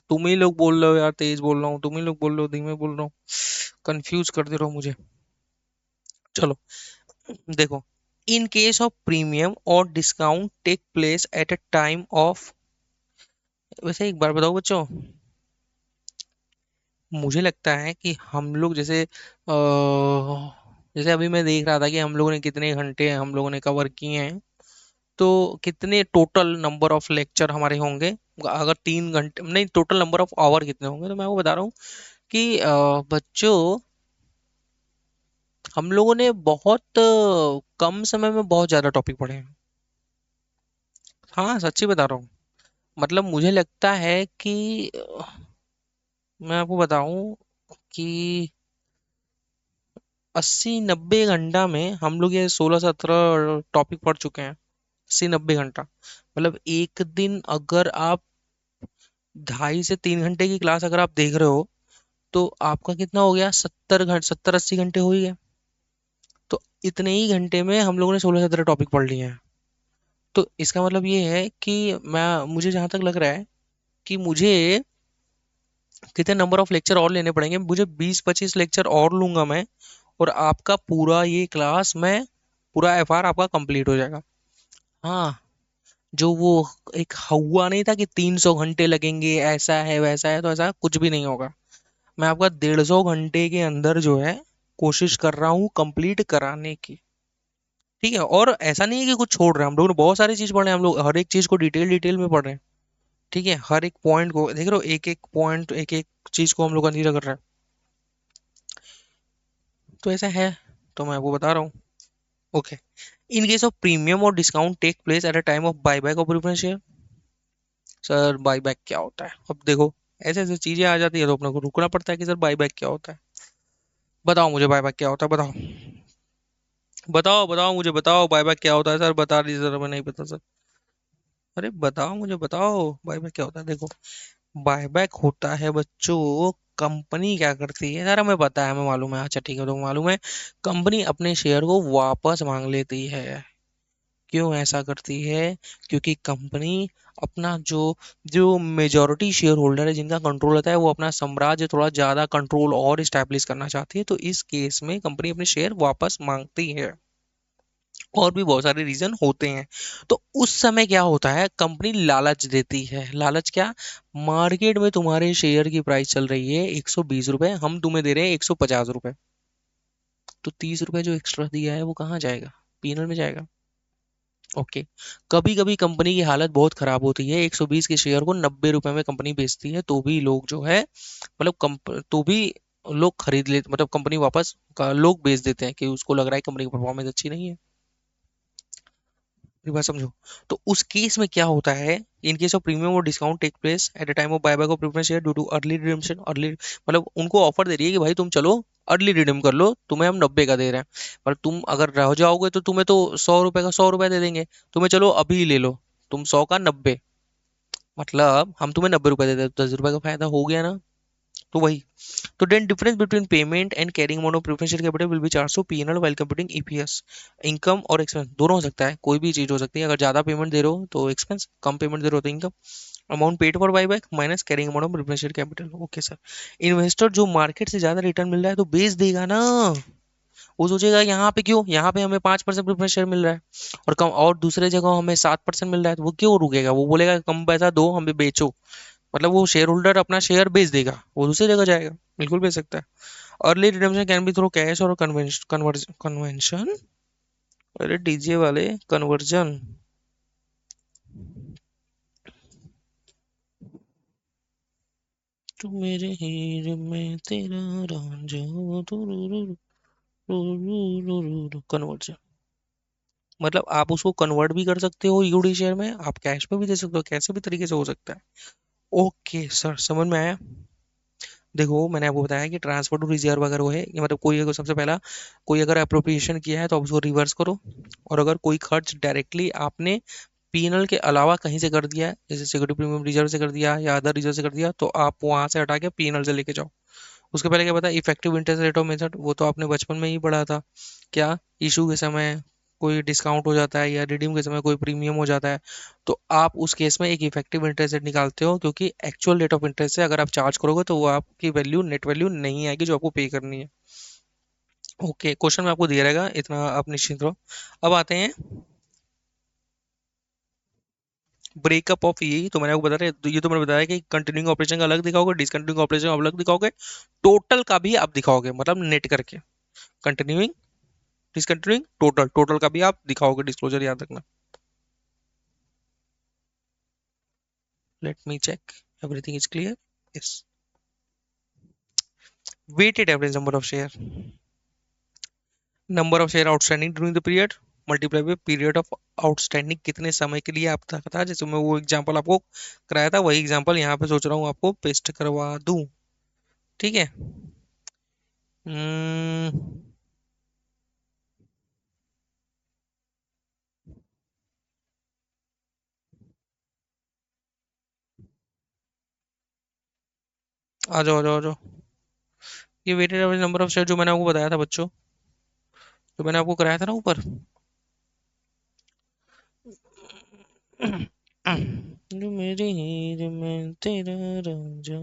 तुम ही लोग बोल रहे हो यार, तेज बोल रहा हूँ, तुम ही लोग बोल रहे हो धीमे बोल रहा हूँ, कंफ्यूज कर दे रहे हो मुझे। चलो देखो, इन केस ऑफ प्रीमियम और discount take place at a time of, वैसे एक बार बताओ बच्चों, मुझे लगता है कि हम लोग जैसे जैसे अभी मैं देख रहा था कि हम लोगों ने कितने घंटे हम लोगों ने कवर किए हैं, तो कितने टोटल नंबर ऑफ लेक्चर हमारे होंगे? अगर 3 घंटे नहीं, टोटल नंबर ऑफ आवर कितने होंगे? तो मैं आपको बता रहा हूँ कि बच्चों, हम लोगों ने बहुत कम समय में बहुत ज्यादा टॉपिक पढ़े हैं। हाँ सच्ची बता रहा हूँ। मतलब मुझे लगता है कि मैं आपको बताऊं कि 80-90 घंटा में हम लोग ये 16-17 टॉपिक पढ़ चुके हैं। 80-90 घंटा, मतलब एक दिन अगर आप 2.5 से 3 घंटे की क्लास अगर आप देख रहे हो, तो आपका कितना हो गया? 70 घंटे, 70-80 घंटे हो ही गए। तो इतने ही घंटे में हम लोगों ने 16-17 टॉपिक पढ़ लिए हैं। तो इसका मतलब ये है कि मैं मुझे जहां तक लग रहा है कि मुझे कितने नंबर ऑफ लेक्चर और लेने पड़ेंगे, मुझे 20-25 लेक्चर और लूंगा मैं, और आपका पूरा ये क्लास में पूरा एफआर आपका कंप्लीट हो जाएगा। हाँ, जो वो एक हुआ नहीं था कि 300 घंटे लगेंगे, ऐसा है वैसा है, तो ऐसा कुछ भी नहीं होगा। मैं आपका 150 घंटे के अंदर जो है कोशिश कर रहा हूँ कंप्लीट कराने की। ठीक है, और ऐसा नहीं है कि कुछ छोड़ रहे हैं, हम लोग ने बहुत सारी चीज पढ़े हैं, हम लोग हर एक चीज को डिटेल डिटेल में पढ़ रहे हैं। ठीक है, हर एक पॉइंट को देख रहे हो, एक एक पॉइंट एक एक चीज को हम लोग कंसीडर कर रहे हैं। तो ऐसा है, तो मैं आपको बता रहा हूँ। Okay. In case of premium और discount take place at a time of buyback of preference share. Sir buyback क्या होता है? अब देखो, ऐसे ऐसे चीजें आ जाती है तो अपने को रुकना पड़ता है कि सर बायबैक क्या होता है। बताओ मुझे बायबैक क्या होता है, बताओ। बताओ बताओ मुझे, बताओ बायबैक क्या होता है सर, बता दीजिए सर, मैं नहीं पता सर। अरे बताओ मुझे, बताओ बायबैक क्या होता है। देखो, बायबैक होता है बच्चों, कंपनी क्या करती है, यार हमें पता है, हमें मालूम है, अच्छा ठीक है, तो मालूम है। कंपनी अपने शेयर को वापस मांग लेती है। क्यों ऐसा करती है? क्योंकि कंपनी अपना जो जो मेजॉरिटी शेयर होल्डर है, जिनका कंट्रोल होता है, वो अपना साम्राज्य थोड़ा ज्यादा कंट्रोल और इस्टेब्लिश करना चाहती है, तो इस केस में कंपनी अपने शेयर वापस मांगती है। और भी बहुत सारे रीजन होते हैं। तो उस समय क्या होता है, कंपनी लालच देती है। लालच क्या? मार्केट में तुम्हारे शेयर की प्राइस चल रही है 120 रुपए, हम तुम्हें दे रहे हैं 150 रुपए, तो 30 रुपए जो एक्स्ट्रा दिया है वो कहाँ जाएगा? पीनल में जाएगा। ओके। कभी कभी कंपनी की हालत बहुत खराब होती है, 120 के शेयर को 90 रुपए में कंपनी बेचती है, तो भी लोग जो है, मतलब तो भी लोग खरीद ले, मतलब कंपनी वापस लोग बेच देते हैं कि उसको लग रहा है कंपनी की परफॉर्मेंस अच्छी नहीं है। मेरी बात समझो। तो उस केस में क्या होता है, इन केस ऑफ प्रीमियम और discount take place at the time of buyback of preference share due to early redemption. Early मतलब उनको ऑफर दे रही है कि भाई तुम चलो अर्ली रिडीम कर लो, तुम्हें हम 90 का दे रहे हैं, पर तुम अगर रह जाओगे तो तुम्हें तो 100 रुपए का 100 रुपए दे देंगे, तुम्हें चलो अभी ले लो, तुम 100 का 90, मतलब हम तुम्हें 90 रुपए देते हैं, तो 10 रुपए का फायदा हो गया ना। तो वही। तो then difference between payment and carrying amount of preference share capital will be charge to PNL while computing EPS. Income और एक्सपेंस दोनों हो सकता है, कोई भी चीज हो सकती है। अगर ज्यादा पेमेंट दे रहे हो तो एक्सपेंस, कम पेमेंट दे रहे हो तो income. Amount paid for buyback minus carrying amount of preference share capital. Okay sir. Investor जो मार्केट से ज्यादा रिटर्न मिल रहा है तो बेच देगा ना। वो सोचेगा यहाँ पे क्यों, यहाँ पे हमें 5% प्रेफरेंस शेयर मिल रहा है और कम, और दूसरे जगह हमें 7% मिल रहा है, तो वो क्यों रुकेगा, वो बोलेगा कम पैसा दो हमें बेचो। मतलब वो शेयर होल्डर अपना शेयर बेच देगा, वो दूसरी जगह जाएगा। बिल्कुल बेच सकता है। Early redemption can be through cash और कन्वेंशन। अरे डीजे वाले, कन्वर्जन। तू मेरे हीर में तेरा रांझा, कन्वर्जन। मतलब आप उसको कन्वर्ट भी कर सकते हो यूडी शेयर में, आप कैश में भी दे सकते हो, कैसे भी तरीके से हो सकता है। ओके सर, समझ में आया। देखो मैंने आपको बताया कि ट्रांसफर टू रिजर्व अगर वो है, ये मतलब कोई अगर सबसे पहला कोई अगर अप्रोप्रिएशन किया है तो आप उसको रिवर्स करो। और अगर कोई खर्च डायरेक्टली आपने पीएनएल के अलावा कहीं से कर दिया है, जैसे सिक्योरिटी प्रीमियम रिजर्व से कर दिया या अदर रिजर्व से कर दिया, तो आप वहां से हटा के पीएनएल से लेके जाओ। उसके पहले क्या पता, effective interest rate of method, वो तो आपने बचपन में ही पढ़ा था। क्या इशू के समय कोई डिस्काउंट हो जाता है या रिडीम के समय कोई प्रीमियम हो जाता है, तो आप उस केस में एक इफेक्टिव इंटरेस्ट रेट निकालते हो, क्योंकि एक्चुअल रेट ऑफ इंटरेस्ट से अगर आप चार्ज करोगे तो वो आपकी वैल्यू, नेट वैल्यू नहीं आएगी जो आपको पे करनी है। ओके, क्वेश्चन में आपको दिया रहेगा, इतना आप निश्चिंत रहो। अब आते हैं ब्रेकअप ऑफ। ये तो मैंने आपको बताया, तो ये तो मैंने बताया कि कंटिन्यूइंग ऑपरेशन का अलग दिखाओगे, डिसकंटिन्यूइंग ऑपरेशन का अलग दिखाओगे, टोटल का भी आप दिखाओगे, मतलब नेट करके। कंटिन्यूइंग, डिसकंटिन्यूइंग, टोटल, टोटल का भी आप दिखाओगे, डिस्क्लोजर याद रखना। Let me check, everything is clear. Yes. Weighted average number of share, number of share outstanding during the period multiply by period of outstanding, कितने समय के लिए आप था, जैसे मैं वो एग्जांपल आपको कराया था, वही एग्जांपल यहाँ पे सोच रहा हूँ आपको पेस्ट करवा दूं। ठीक है। हम्म, आ जाओ आ जाओ आ जाओ। ये weighted average number of share जो मैंने आपको बताया था बच्चों, जो मैंने आपको कराया था ना ऊपर। जो मेरी हीर में तेरा Ranjha,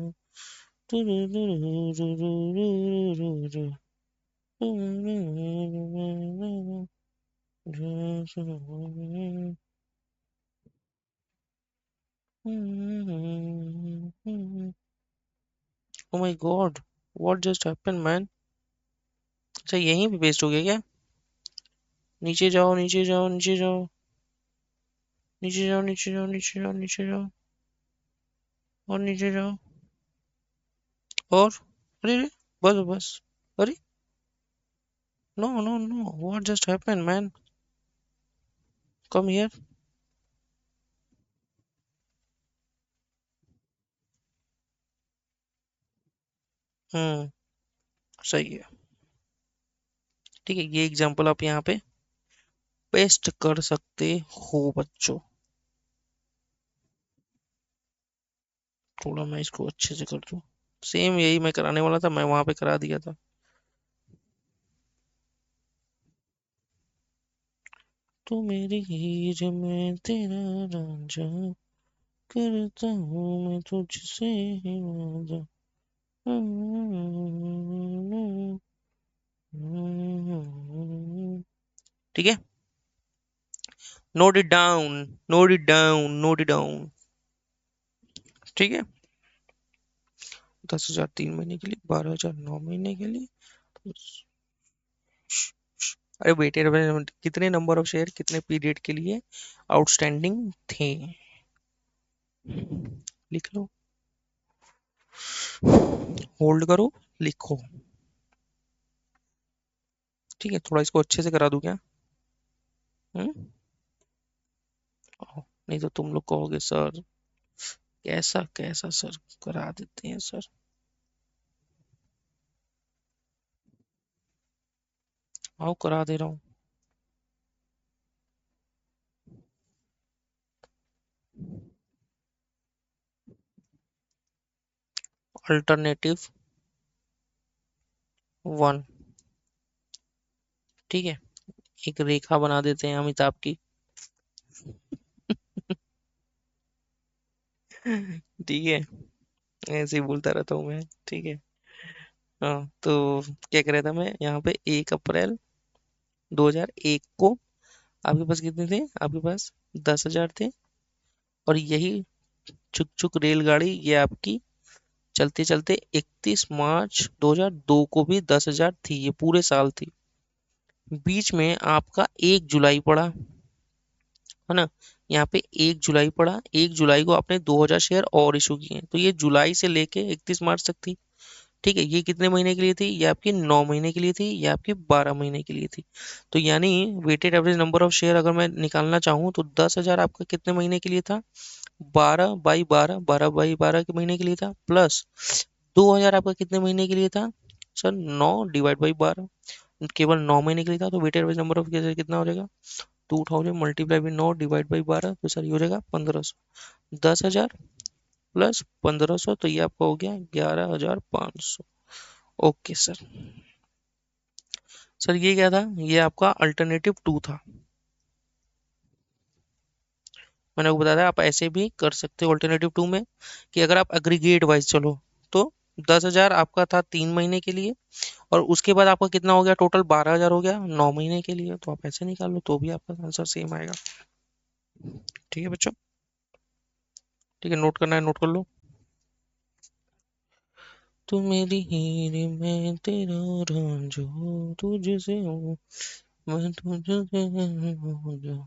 oh my God, what just happened man. अच्छा यहीं पे पेस्ट हो गया क्या? नीचे जाओ नीचे जाओ नीचे जाओ, नीचे जाओ नीचे जाओ नीचे जाओ नीचे जाओ, और नीचे जाओ, और अरे अरे, बस बस, अरे, no no no, what just happened man, come here. Hmm, सही है। ठीक है, ये एग्जांपल आप यहाँ पे पेस्ट कर सकते हो बच्चों। थोड़ा मैं इसको अच्छे से कर दूं। सेम यही मैं कराने वाला था, मैं वहां पे करा दिया था। तू मेरी हीर में तेरा रांझा, करता हूँ मैं तुझसे ही वादा। ठीक है। Note it down, note it down, note it down. ठीक है। 10,000 3 महीने के लिए, 12,000 9 महीने के लिए। अरे वेटेड कितने नंबर ऑफ शेयर कितने पीरियड के लिए आउटस्टैंडिंग थे, लिख लो। होल्ड करो, लिखो। ठीक है, थोड़ा इसको अच्छे से करा दूं क्या? हम्म। आओ, नहीं तो तुम लोग कहोगे सर कैसा कैसा सर, करा देते हैं सर। आओ करा दे रहा हूँ। अल्टरनेटिव 1। ठीक है, एक रेखा बना देते हैं अमिताभ की। ठीक है, ऐसे ही बोलता रहता हूँ मैं। ठीक है। हाँ, तो क्या कह रहा था मैं यहाँ पे, 1 अप्रैल 2001 को आपके पास कितने थे? आपके पास 10,000 थे। और यही छुक छुक रेलगाड़ी ये आपकी चलते चलते 31 मार्च 2002 को भी 10,000 थी। ये पूरे साल थी। बीच में आपका 1 जुलाई पड़ा, है ना? यहाँ पे 1 जुलाई पड़ा, 1 जुलाई को आपने 2,000 शेयर और इशू किए, तो ये जुलाई से लेके 31 मार्च तक थी। ठीक है, ये कितने महीने के लिए थी? ये आपकी 9 महीने के लिए थी, ये आपकी 12 महीने के लिए थी। तो यानी weighted average number of share अगर मैं निकालना चाहूँ तो 10,000 आपका कितने महीने के लिए था? 12/12, 12/12 के महीने के लिए था, प्लस 2,000 आपका कितने महीने के लिए था? सर 9 डिवाइड बाई 12, केवल 9 महीने के लिए था। तो weighted average number of share कितना हो जाएगा? 2000 × 9 डिवाइड बाई 12, तो सर ये हो जाएगा 1500। 10,000 प्लस 1500, तो ये आपका हो गया 11,500। Okay sir. सर ये क्या था? ये आपका अल्टरनेटिव 2 था। मैंने आपको बताया था आप ऐसे भी कर सकते हो अल्टरनेटिव 2 में, कि अगर आप एग्रीगेट वाइज चलो तो 10,000 आपका था 3 महीने के लिए, और उसके बाद आपका कितना हो गया टोटल? 12,000 हो गया 9 महीने के लिए। तो आप ऐसे निकाल लो तो भी आपका आंसर सेम आएगा। ठीक है बच्चों? ठीक है, नोट करना है नोट कर लो। तू मेरी हीर मैं तेरा रांझो, तुझसे हूँ मैं तुझसे हूँ जो।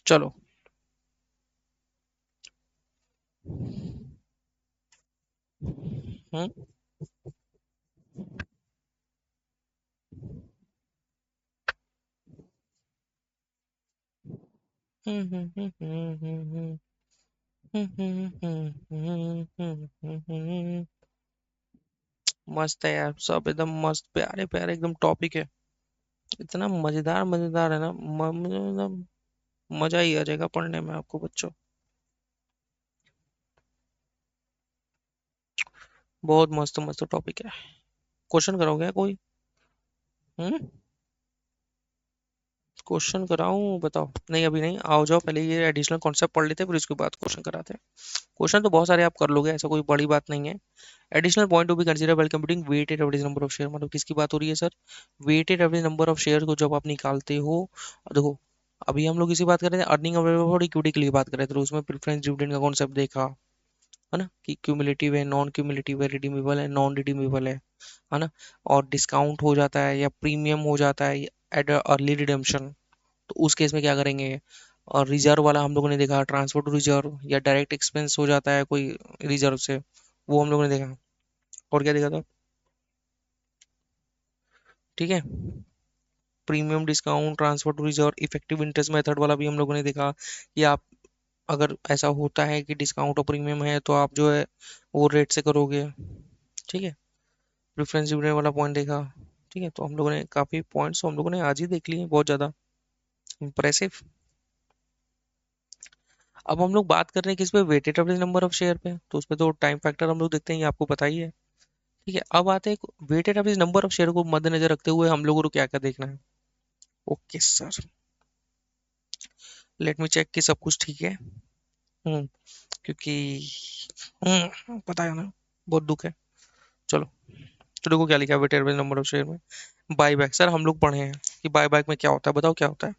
चलो। हम्म मस्त है यार, सब एकदम मस्त, प्यारे प्यारे एकदम टॉपिक है। इतना मजेदार मजेदार है ना, मतलब मजा ही आ जाएगा पढ़ने में आपको बच्चों। बहुत मस्त मस्त टॉपिक है। क्वेश्चन करोगे कोई? हम्म क्वेश्चन कराऊं? बताओ। नहीं अभी नहीं, आओ जाओ, पहले ये एडिशनल कॉन्सेप्ट पढ़ लेते हैं, फिर उसके बाद क्वेश्चन कराते हैं। क्वेश्चन तो बहुत सारे आप कर लोगे, ऐसा कोई बड़ी बात नहीं है। Additional point to be consider while computing weighted average number of share, मतलब किसकी बात हो रही है sir? Weighted average number of share को जब आप निकालते हो, देखो अभी हम लोग इसी बात कर रहे थे, अर्निंग अवेलेबल फॉर इक्विटी के लिए बात कर रहे थे, तो उसमें प्रेफरेंस डिविडेंड का कॉन्सेप्ट देखा, है ना? कि क्यूमुलेटिव है, नॉन क्यूमुलेटिव है, रिडीमेबल है, नॉन रिडीमेबल है ना? और डिस्काउंट हो जाता है या प्रीमियम हो जाता है एट अर्ली रिडेम्पशन, तो उस केस में क्या करेंगे? और रिजर्व वाला हम लोगों ने देखा, ट्रांसफर टू रिजर्व या डायरेक्ट एक्सपेंस हो जाता है कोई रिजर्व से, वो हम लोगों ने देखा। और क्या देखा था? ठीक है, premium, discount, transfer to reserve, effective interest method वाला भी हम लोगों ने देखा, कि आप अगर ऐसा होता है कि डिस्काउंट और प्रीमियम है तो आप जो है वो रेट से करोगे। ठीक है, प्रेफरेंस डिविडेंड वाला पॉइंट देखा। ठीक है, तो हम लोगों ने काफी पॉइंट्स हम लोगों ने आज ही देख लिए, बहुत ज्यादा इंप्रेसिव। अब हम लोग बात कर रहे हैं किस पे? Weighted average number of share पे, तो उस पे तो टाइम फैक्टर हम लोग देखते हैं, ये आपको पता ही है। ठीक है, अब आते हैं weighted average number of share को मद्देनजर रखते हुए हम लोगों को क्या क्या देखना है। Okay sir, let me check कि सब कुछ ठीक है। हम्म क्योंकि पता है ना, बहुत दुख है। चलो, तो देखो क्या लिखा है weighted average number of share में। बाय बैक, सर हम लोग पढ़े हैं कि बाय बैक में क्या होता है, बताओ क्या होता है?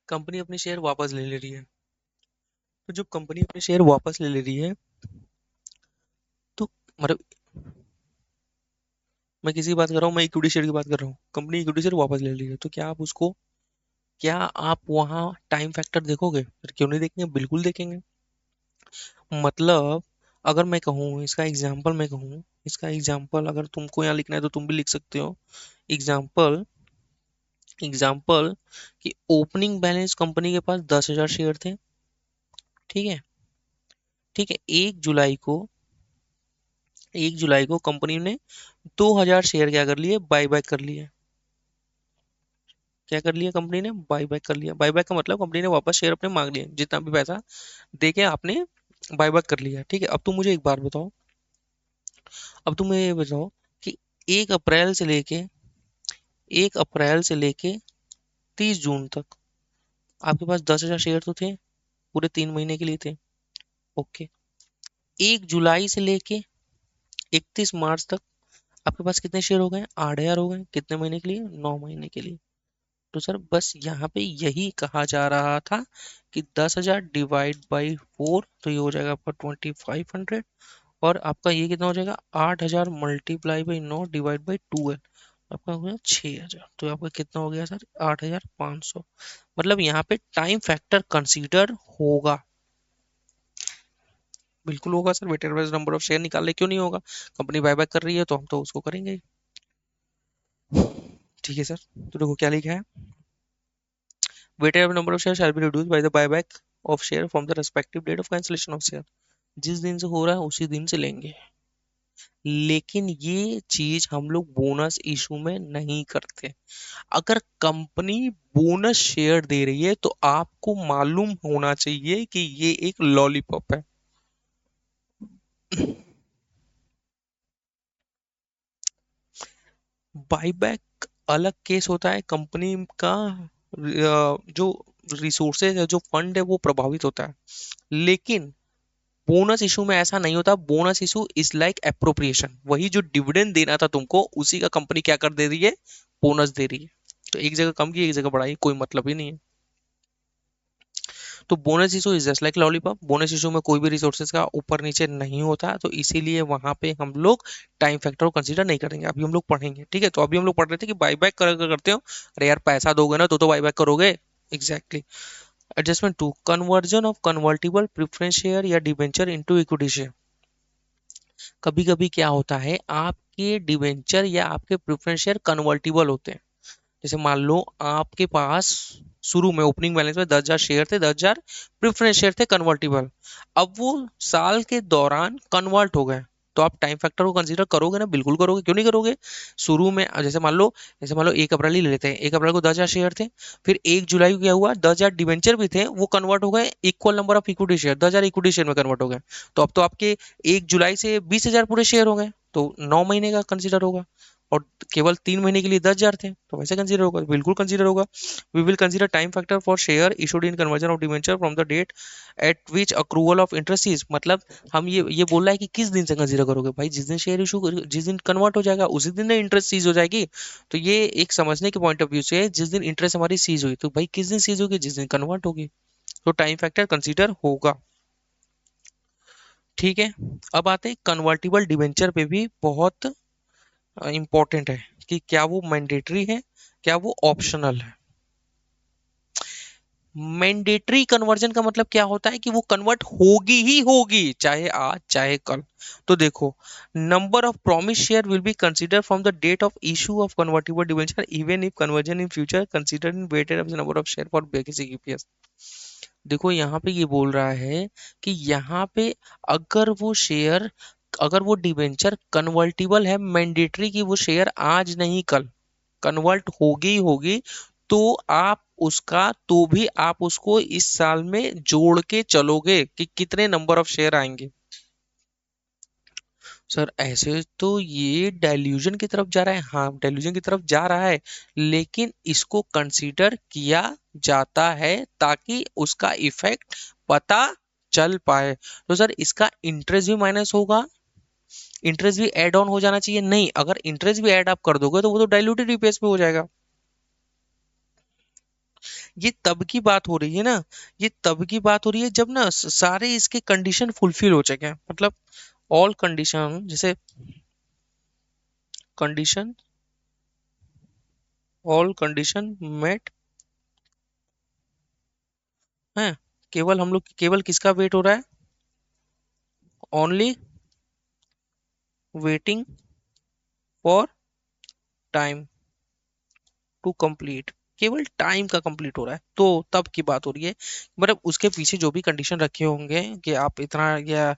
कंपनी अपने शेयर वापस ले ले रही है। तो जब कंपनी अपने शेयर वापस ले ले रही है, तो मतलब मैं किसी की बात कर रहा हूँ, मैं इक्विटी शेयर की बात कर रहा हूँ, कंपनी इक्विटी शेयर वापस ले ली है, तो क्या आप उसको, क्या आप वहाँ टाइम फैक्टर देखोगे? फिर क्यों नहीं देखेंगे, बिल्कुल देखेंगे। मतलब अगर मैं कहूँ, इसका एग्जाम्पल मैं कहूँ, इसका एग्जाम्पल अगर तुमको यहाँ लिखना है तो तुम भी लिख सकते हो। एग्जाम्पल, एग्जाम्पल कि ओपनिंग बैलेंस कंपनी के पास 10,000 शेयर थे। ठीक है, ठीक है, 1 जुलाई को कंपनी ने 2,000 शेयर क्या कर लिए? बाय बैक कर लिए। क्या कर लिया कंपनी ने? बाई बैक कर लिया। बाई बैक का मतलब कंपनी ने वापस शेयर अपने मांग लिए, जितना भी पैसा दे के आपने बाई बैक कर लिया, ठीक है। अब तुम मुझे एक बात बताओ, अब तुम मुझे ये बताओ कि 1 अप्रैल से लेके 30 जून तक आपके पास 10,000 शेयर तो थे, पूरे 3 महीने के लिए थे, ओके। 1 जुलाई से लेके 31 मार्च तक आपके पास कितने शेयर हो गए? 8,000 हो गए। कितने महीने के लिए? 9 महीने के लिए। तो सर बस यहाँ पे यही कहा जा रहा था कि 10,000 डिवाइड बाई 4, तो ये हो जाएगा आपका 2500, और आपका ये कितना हो जाएगा? 8,000 मल्टीप्लाई बाई 9 डिवाइड बाई 12, आपका हो गया 6,000। तो आपका कितना हो गया सर? 8,500। मतलब यहाँ पे टाइम फैक्टर कंसीडर होगा, बिल्कुल होगा सर। Weighted average number of share निकाल ले, क्यों नहीं होगा? कंपनी बायबैक कर रही है तो हम तो उसको करेंगे ही। ठीक है सर, तो देखो क्या लिखा है। Weighted average number of share shall be reduced by the buyback of share from the respective date of cancellation of share. जिस दिन से हो रहा है उसी दिन से लेंगे। लेकिन ये चीज हम लोग बोनस इशू में नहीं करते। अगर कंपनी बोनस शेयर दे रही है तो आपको मालूम होना चाहिए कि ये एक लॉलीपॉप है। बाईबैक अलग केस होता है, कंपनी का जो रिसोर्सेज है, जो फंड है, वो प्रभावित होता है। लेकिन बोनस इशू में ऐसा नहीं होता। Bonus issue is like appropriation, वही जो डिविडेंड देना था तुमको, उसी का कंपनी क्या कर दे रही है? बोनस दे रही है। तो एक जगह कम की, एक जगह बढ़ाई, कोई मतलब ही नहीं है। तो bonus issue is just like lollipop. Bonus issue में कोई भी रिसोर्सेज का ऊपर नीचे नहीं होता, तो इसीलिए वहां पे हम लोग टाइम फैक्टर को कंसीडर नहीं करेंगे। अभी हम लोग पढ़ेंगे, ठीक है। तो अभी हम लोग पढ़ रहे थे कि बाईबैक करते हो। अरे यार पैसा दोगे ना तो बाईबैक करोगे। Exactly. Adjustment to conversion of convertible preference share या डिबेंचर इनटू इक्विटी शेयर। कभी कभी क्या होता है, आपके डिबेंचर या आपके प्रेफरेंस शेयर कन्वर्टिबल होते हैं। जैसे मान लो आपके पास शुरू में ओपनिंग बैलेंस में 10,000 शेयर थे, 10,000 प्रेफरेंस शेयर थे कन्वर्टिबल। अब वो साल के दौरान कन्वर्ट हो गए, तो आप टाइम फैक्टर को कंसीडर करोगे ना? बिल्कुल करोगे, क्यों नहीं करोगे? शुरू में जैसे मान लो 1 अप्रैल ही ले लेते हैं। 1 अप्रैल को 10,000 शेयर थे, फिर 1 जुलाई को क्या हुआ? 10,000 डिवेंचर भी थे, वो कन्वर्ट हो गए equal number of equity share, 10,000 equity share में कन्वर्ट हो गए। तो अब तो आपके 1 जुलाई से 20,000 पूरे शेयर हो गए, तो 9 महीने का कंसीडर होगा। और केवल 3 महीने के लिए 10,000 थे, तो वैसे कंसीडर होगा, बिल्कुल कंसीडर होगा। We will consider time factor for share issued in conversion of debenture from the date at which accrual of interest is. मतलब हम ये बोल रहा है कि किस दिन से कंसीडर करोगे भाई? जिस दिन शेयर इशू, जिस दिन कन्वर्ट हो जाएगा उसी दिन इंटरेस्ट सीज हो जाएगी। तो ये एक समझने के पॉइंट ऑफ व्यू से है, जिस दिन इंटरेस्ट हमारी सीज हुई, तो भाई किस दिन सीज होगी? जिस दिन कन्वर्ट होगी। तो टाइम फैक्टर कंसीडर होगा, ठीक है। अब आते हैं कन्वर्टिबल डिवेंचर पे, भी बहुत इंपॉर्टेंट है कि क्या वो मैंडेटरी है, क्या वो ऑप्शनल है। मैंडेटरी कन्वर्जन का मतलब क्या होता है कि वो कन्वर्ट होगी ही होगी, चाहे आज चाहे कल। तो देखो, number of promise share will be consider from the date of issue of convertible debenture even if conversion in future consider in weighted of the number of share for basic EPS. देखो यहाँ पे ये बोल रहा है कि यहाँ पे अगर वो शेयर, अगर वो डिवेंचर कन्वर्टिबल है, मैंडेटरी की वो शेयर आज नहीं कल कन्वर्ट होगी ही होगी, तो आप उसका, तो भी आप उसको इस साल में जोड़ के चलोगे कि कितने नंबर ऑफ शेयर आएंगे। सर ऐसे तो ये डाइल्यूजन की तरफ जा रहा है, हाँ डाइल्यूजन की तरफ जा रहा है, लेकिन इसको कंसीडर किया जाता है ताकि उसका इफेक्ट पता चल पाए। तो सर इसका इंटरेस्ट भी माइनस होगा, इंटरेस्ट भी ऐड ऑन हो जाना चाहिए। नहीं, अगर इंटरेस्ट भी ऐड आप कर दोगे तो वो तो डाइल्यूटेड ईपीएस पे हो जाएगा। ये तब की बात हो रही है ना, ये तब की बात हो रही है जब ना सारे इसके कंडीशन फुलफिल हो चुके हैं। मतलब ऑल कंडीशन, जैसे कंडीशन, ऑल कंडीशन मेट है। केवल हम लोग, केवल किसका वेट हो रहा है? Only waiting for time to complete. केवल टाइम का कंप्लीट हो रहा है तो तब की बात हो रही है। मतलब उसके पीछे जो भी कंडीशन रखे होंगे कि आप इतना या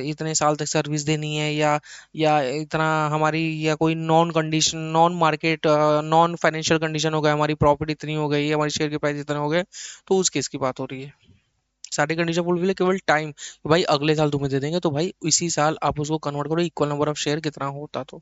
इतने साल तक सर्विस देनी है, या इतना हमारी, या कोई non condition, non market, non financial condition हो गया, हमारी प्रॉपर्टी इतनी हो गई, हमारी शेयर के प्राइस इतने हो गए, तो उस केस की बात हो रही है। सारी कंडीशन फुलफिल है, केवल टाइम, भाई अगले साल तुम्हें दे देंगे तो भाई इसी साल आप उसको कन्वर्ट करो, इक्वल नंबर ऑफ शेयर कितना होता तो।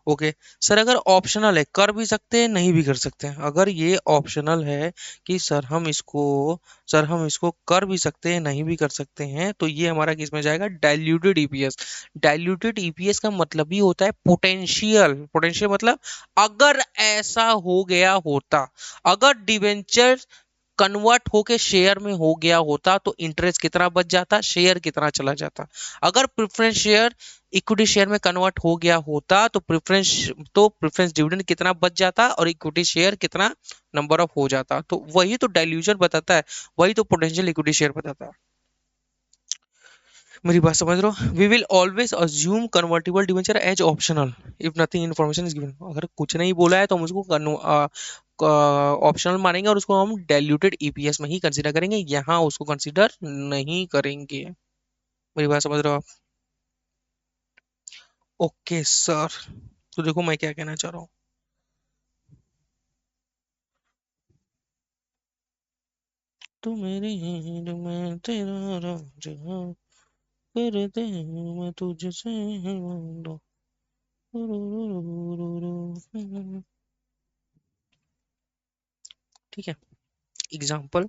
ओके सर, अगर ऑप्शनल है, कर भी सकते हैं नहीं भी कर सकते हैं, अगर ये ऑप्शनल है कि सर हम इसको कर भी सकते हैं नहीं भी कर सकते हैं, तो ये हमारा किस में जाएगा, डाइल्यूटेड ईपीएस। डाइल्यूटेड ईपीएस का मतलब ही होता है पोटेंशियल। पोटेंशियल मतलब अगर ऐसा हो गया होता, अगर डिवेंचर कन्वर्ट होके शेयर में हो गया होता तो इंटरेस्ट कितना बच जाता, शेयर कितना चला जाता। अगर प्रेफरेंस शेयर इक्विटी शेयर में कन्वर्ट हो गया होता तो प्रेफरेंस डिविडेंड कितना बच जाता और इक्विटी शेयर कितना नंबर ऑफ हो जाता। तो वही तो डाइल्यूशन बताता है, वही तो पोटेंशियल इक्विटी शेयर बताता है। मेरी बात समझ रहे हो? We will always assume convertible debenture as optional if nothing information is given. अगर कुछ नहीं बोला है तो हम उसको ऑप्शनल मानेंगे और उसको हम डाइल्यूटेड ईपीएस में ही कंसीडर करेंगे, यहाँ उसको कंसीडर नहीं करेंगे। मेरी बात समझ रहे हो आप? ओके सर, तो देखो मैं क्या कहना चाह रहा हूँ। तू मेरी हीर मैं तेरा रांझा, कर दे मैं तुझसे वादा। ठीक है, एग्जाम्पल,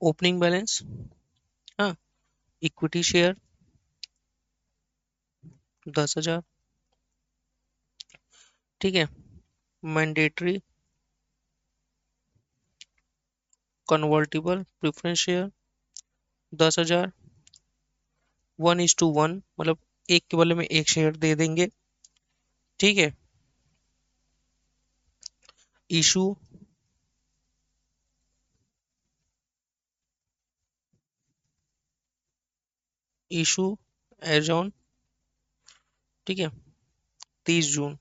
ओपनिंग बैलेंस, हाँ, इक्विटी शेयर 10,000, ठीक है, मैंडेटरी कन्वर्टिबल प्रेफरेंस शेयर 10,000, 1:1, मतलब एक के बदले में एक शेयर दे देंगे, ठीक है। इशू, इशू एज ऑन, ठीक है, 30 जून।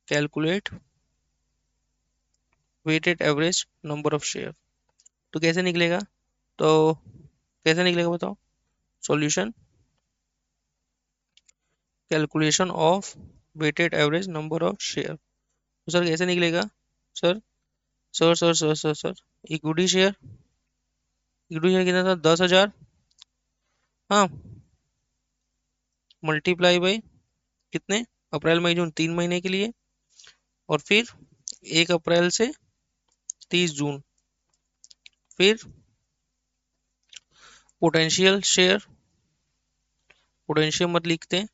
Calculate weighted average number of share. तो कैसे निकलेगा, तो कैसे निकलेगा बताओ, solution, calculation of weighted average number of share. तो सर कैसे निकलेगा, sir sir equity share, equity share कितना था, 10,000, हाँ, मल्टीप्लाई बाई कितने, अप्रैल मई जून 3 महीने के लिए, और फिर 1 अप्रैल से 30 जून, फिर पोटेंशियल शेयर, पोटेंशियल मत लिखते हैं,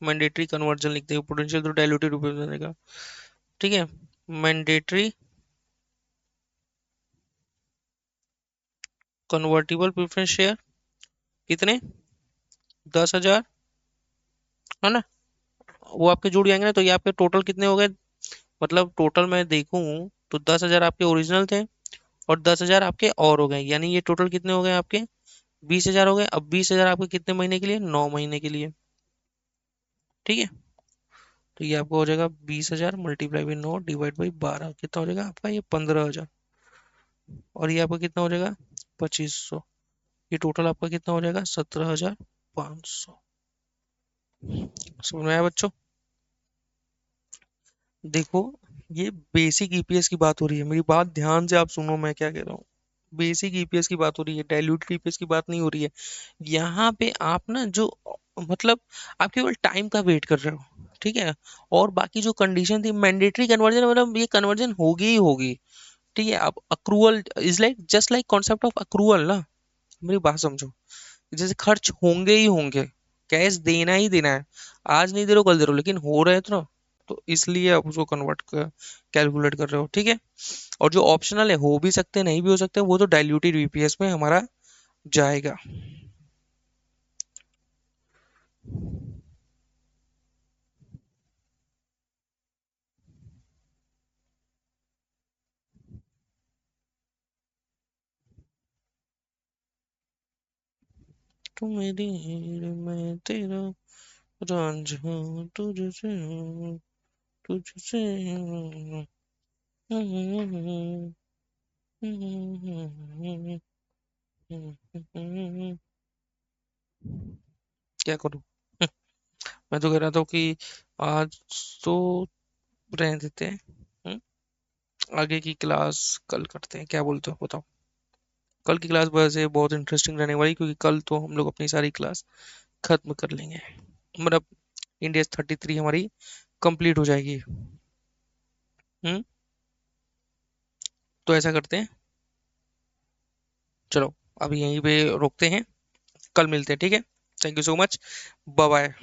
मैंडेटरी कन्वर्जन लिखते हैं, पोटेंशियल तो डाइल्यूटेड रूप में बनेगा, ठीक है। मैंडेटरी कन्वर्टिबल प्रेफरेंस शेयर कितने, 10,000, है ना, वो आपके जुड़ जाएंगे ना, तो ये आपके टोटल कितने हो गए, मतलब टोटल मैं देखूं तो 10,000 आपके ओरिजिनल थे और 10,000 आपके और हो गए, यानी ये टोटल कितने हो गए आपके, 20,000 हो गए। अब 20,000 आपके कितने महीने के लिए, 9 महीने के लिए, ठीक है। तो ये आपको हो जाएगा 20,000 मल्टीप्लाई बाई 9 डिवाइड बाई 12, कितना हो जाएगा आपका, ये 15,000, और ये आपका कितना हो जाएगा, 2,500। ये टोटल आपका कितना हो जाएगा, 17,500। समझ में आया बच्चों? देखो, ये बेसिक ईपीएस की बात हो रही है, मेरी बात ध्यान से आप सुनो मैं क्या कह रहा हूँ। बेसिक ईपीएस की बात हो रही है, डाइल्यूटेड ईपीएस की बात नहीं हो रही है। यहाँ पे आप ना जो, मतलब आप केवल टाइम का वेट कर रहे हो, ठीक है। और बाकी जो कंडीशन थी मैंडेटरी कन्वर्जन, मतलब ये कन्वर्जन होगी ही होगी, ठीक है। अब accrual is like just like concept of accrual ना, मेरी बात समझो। जैसे खर्च होंगे ही होंगे, कैश देना ही देना है, आज नहीं दे रहे हो कल दे रहे हो, लेकिन हो रहे थे ना, तो इसलिए आप उसको कन्वर्ट कर कैलकुलेट कर रहे हो, ठीक है। और जो ऑप्शनल है, हो भी सकते हैं नहीं भी हो सकते हैं, वो तो डाइल्यूटेड वीपीएस में हमारा जाएगा। तू मेरी हीर मैं तेरा रांझा, तुझसे तुझसे। क्या करूं? मैं तो कह रहा था कि आज तो रहने देते हैं। हम्म, आगे की क्लास कल करते हैं, क्या बोलते हो बताओ? कल की क्लास वैसे बहुत इंटरेस्टिंग रहने वाली, क्योंकि कल तो हम लोग अपनी सारी क्लास खत्म कर लेंगे। मतलब इंडिया 33 हमारी कंप्लीट हो जाएगी। हम्म। तो ऐसा करते हैं, चलो अभी यहीं पे रोकते हैं, कल मिलते हैं, ठीक है? Thank you so much. Bye bye.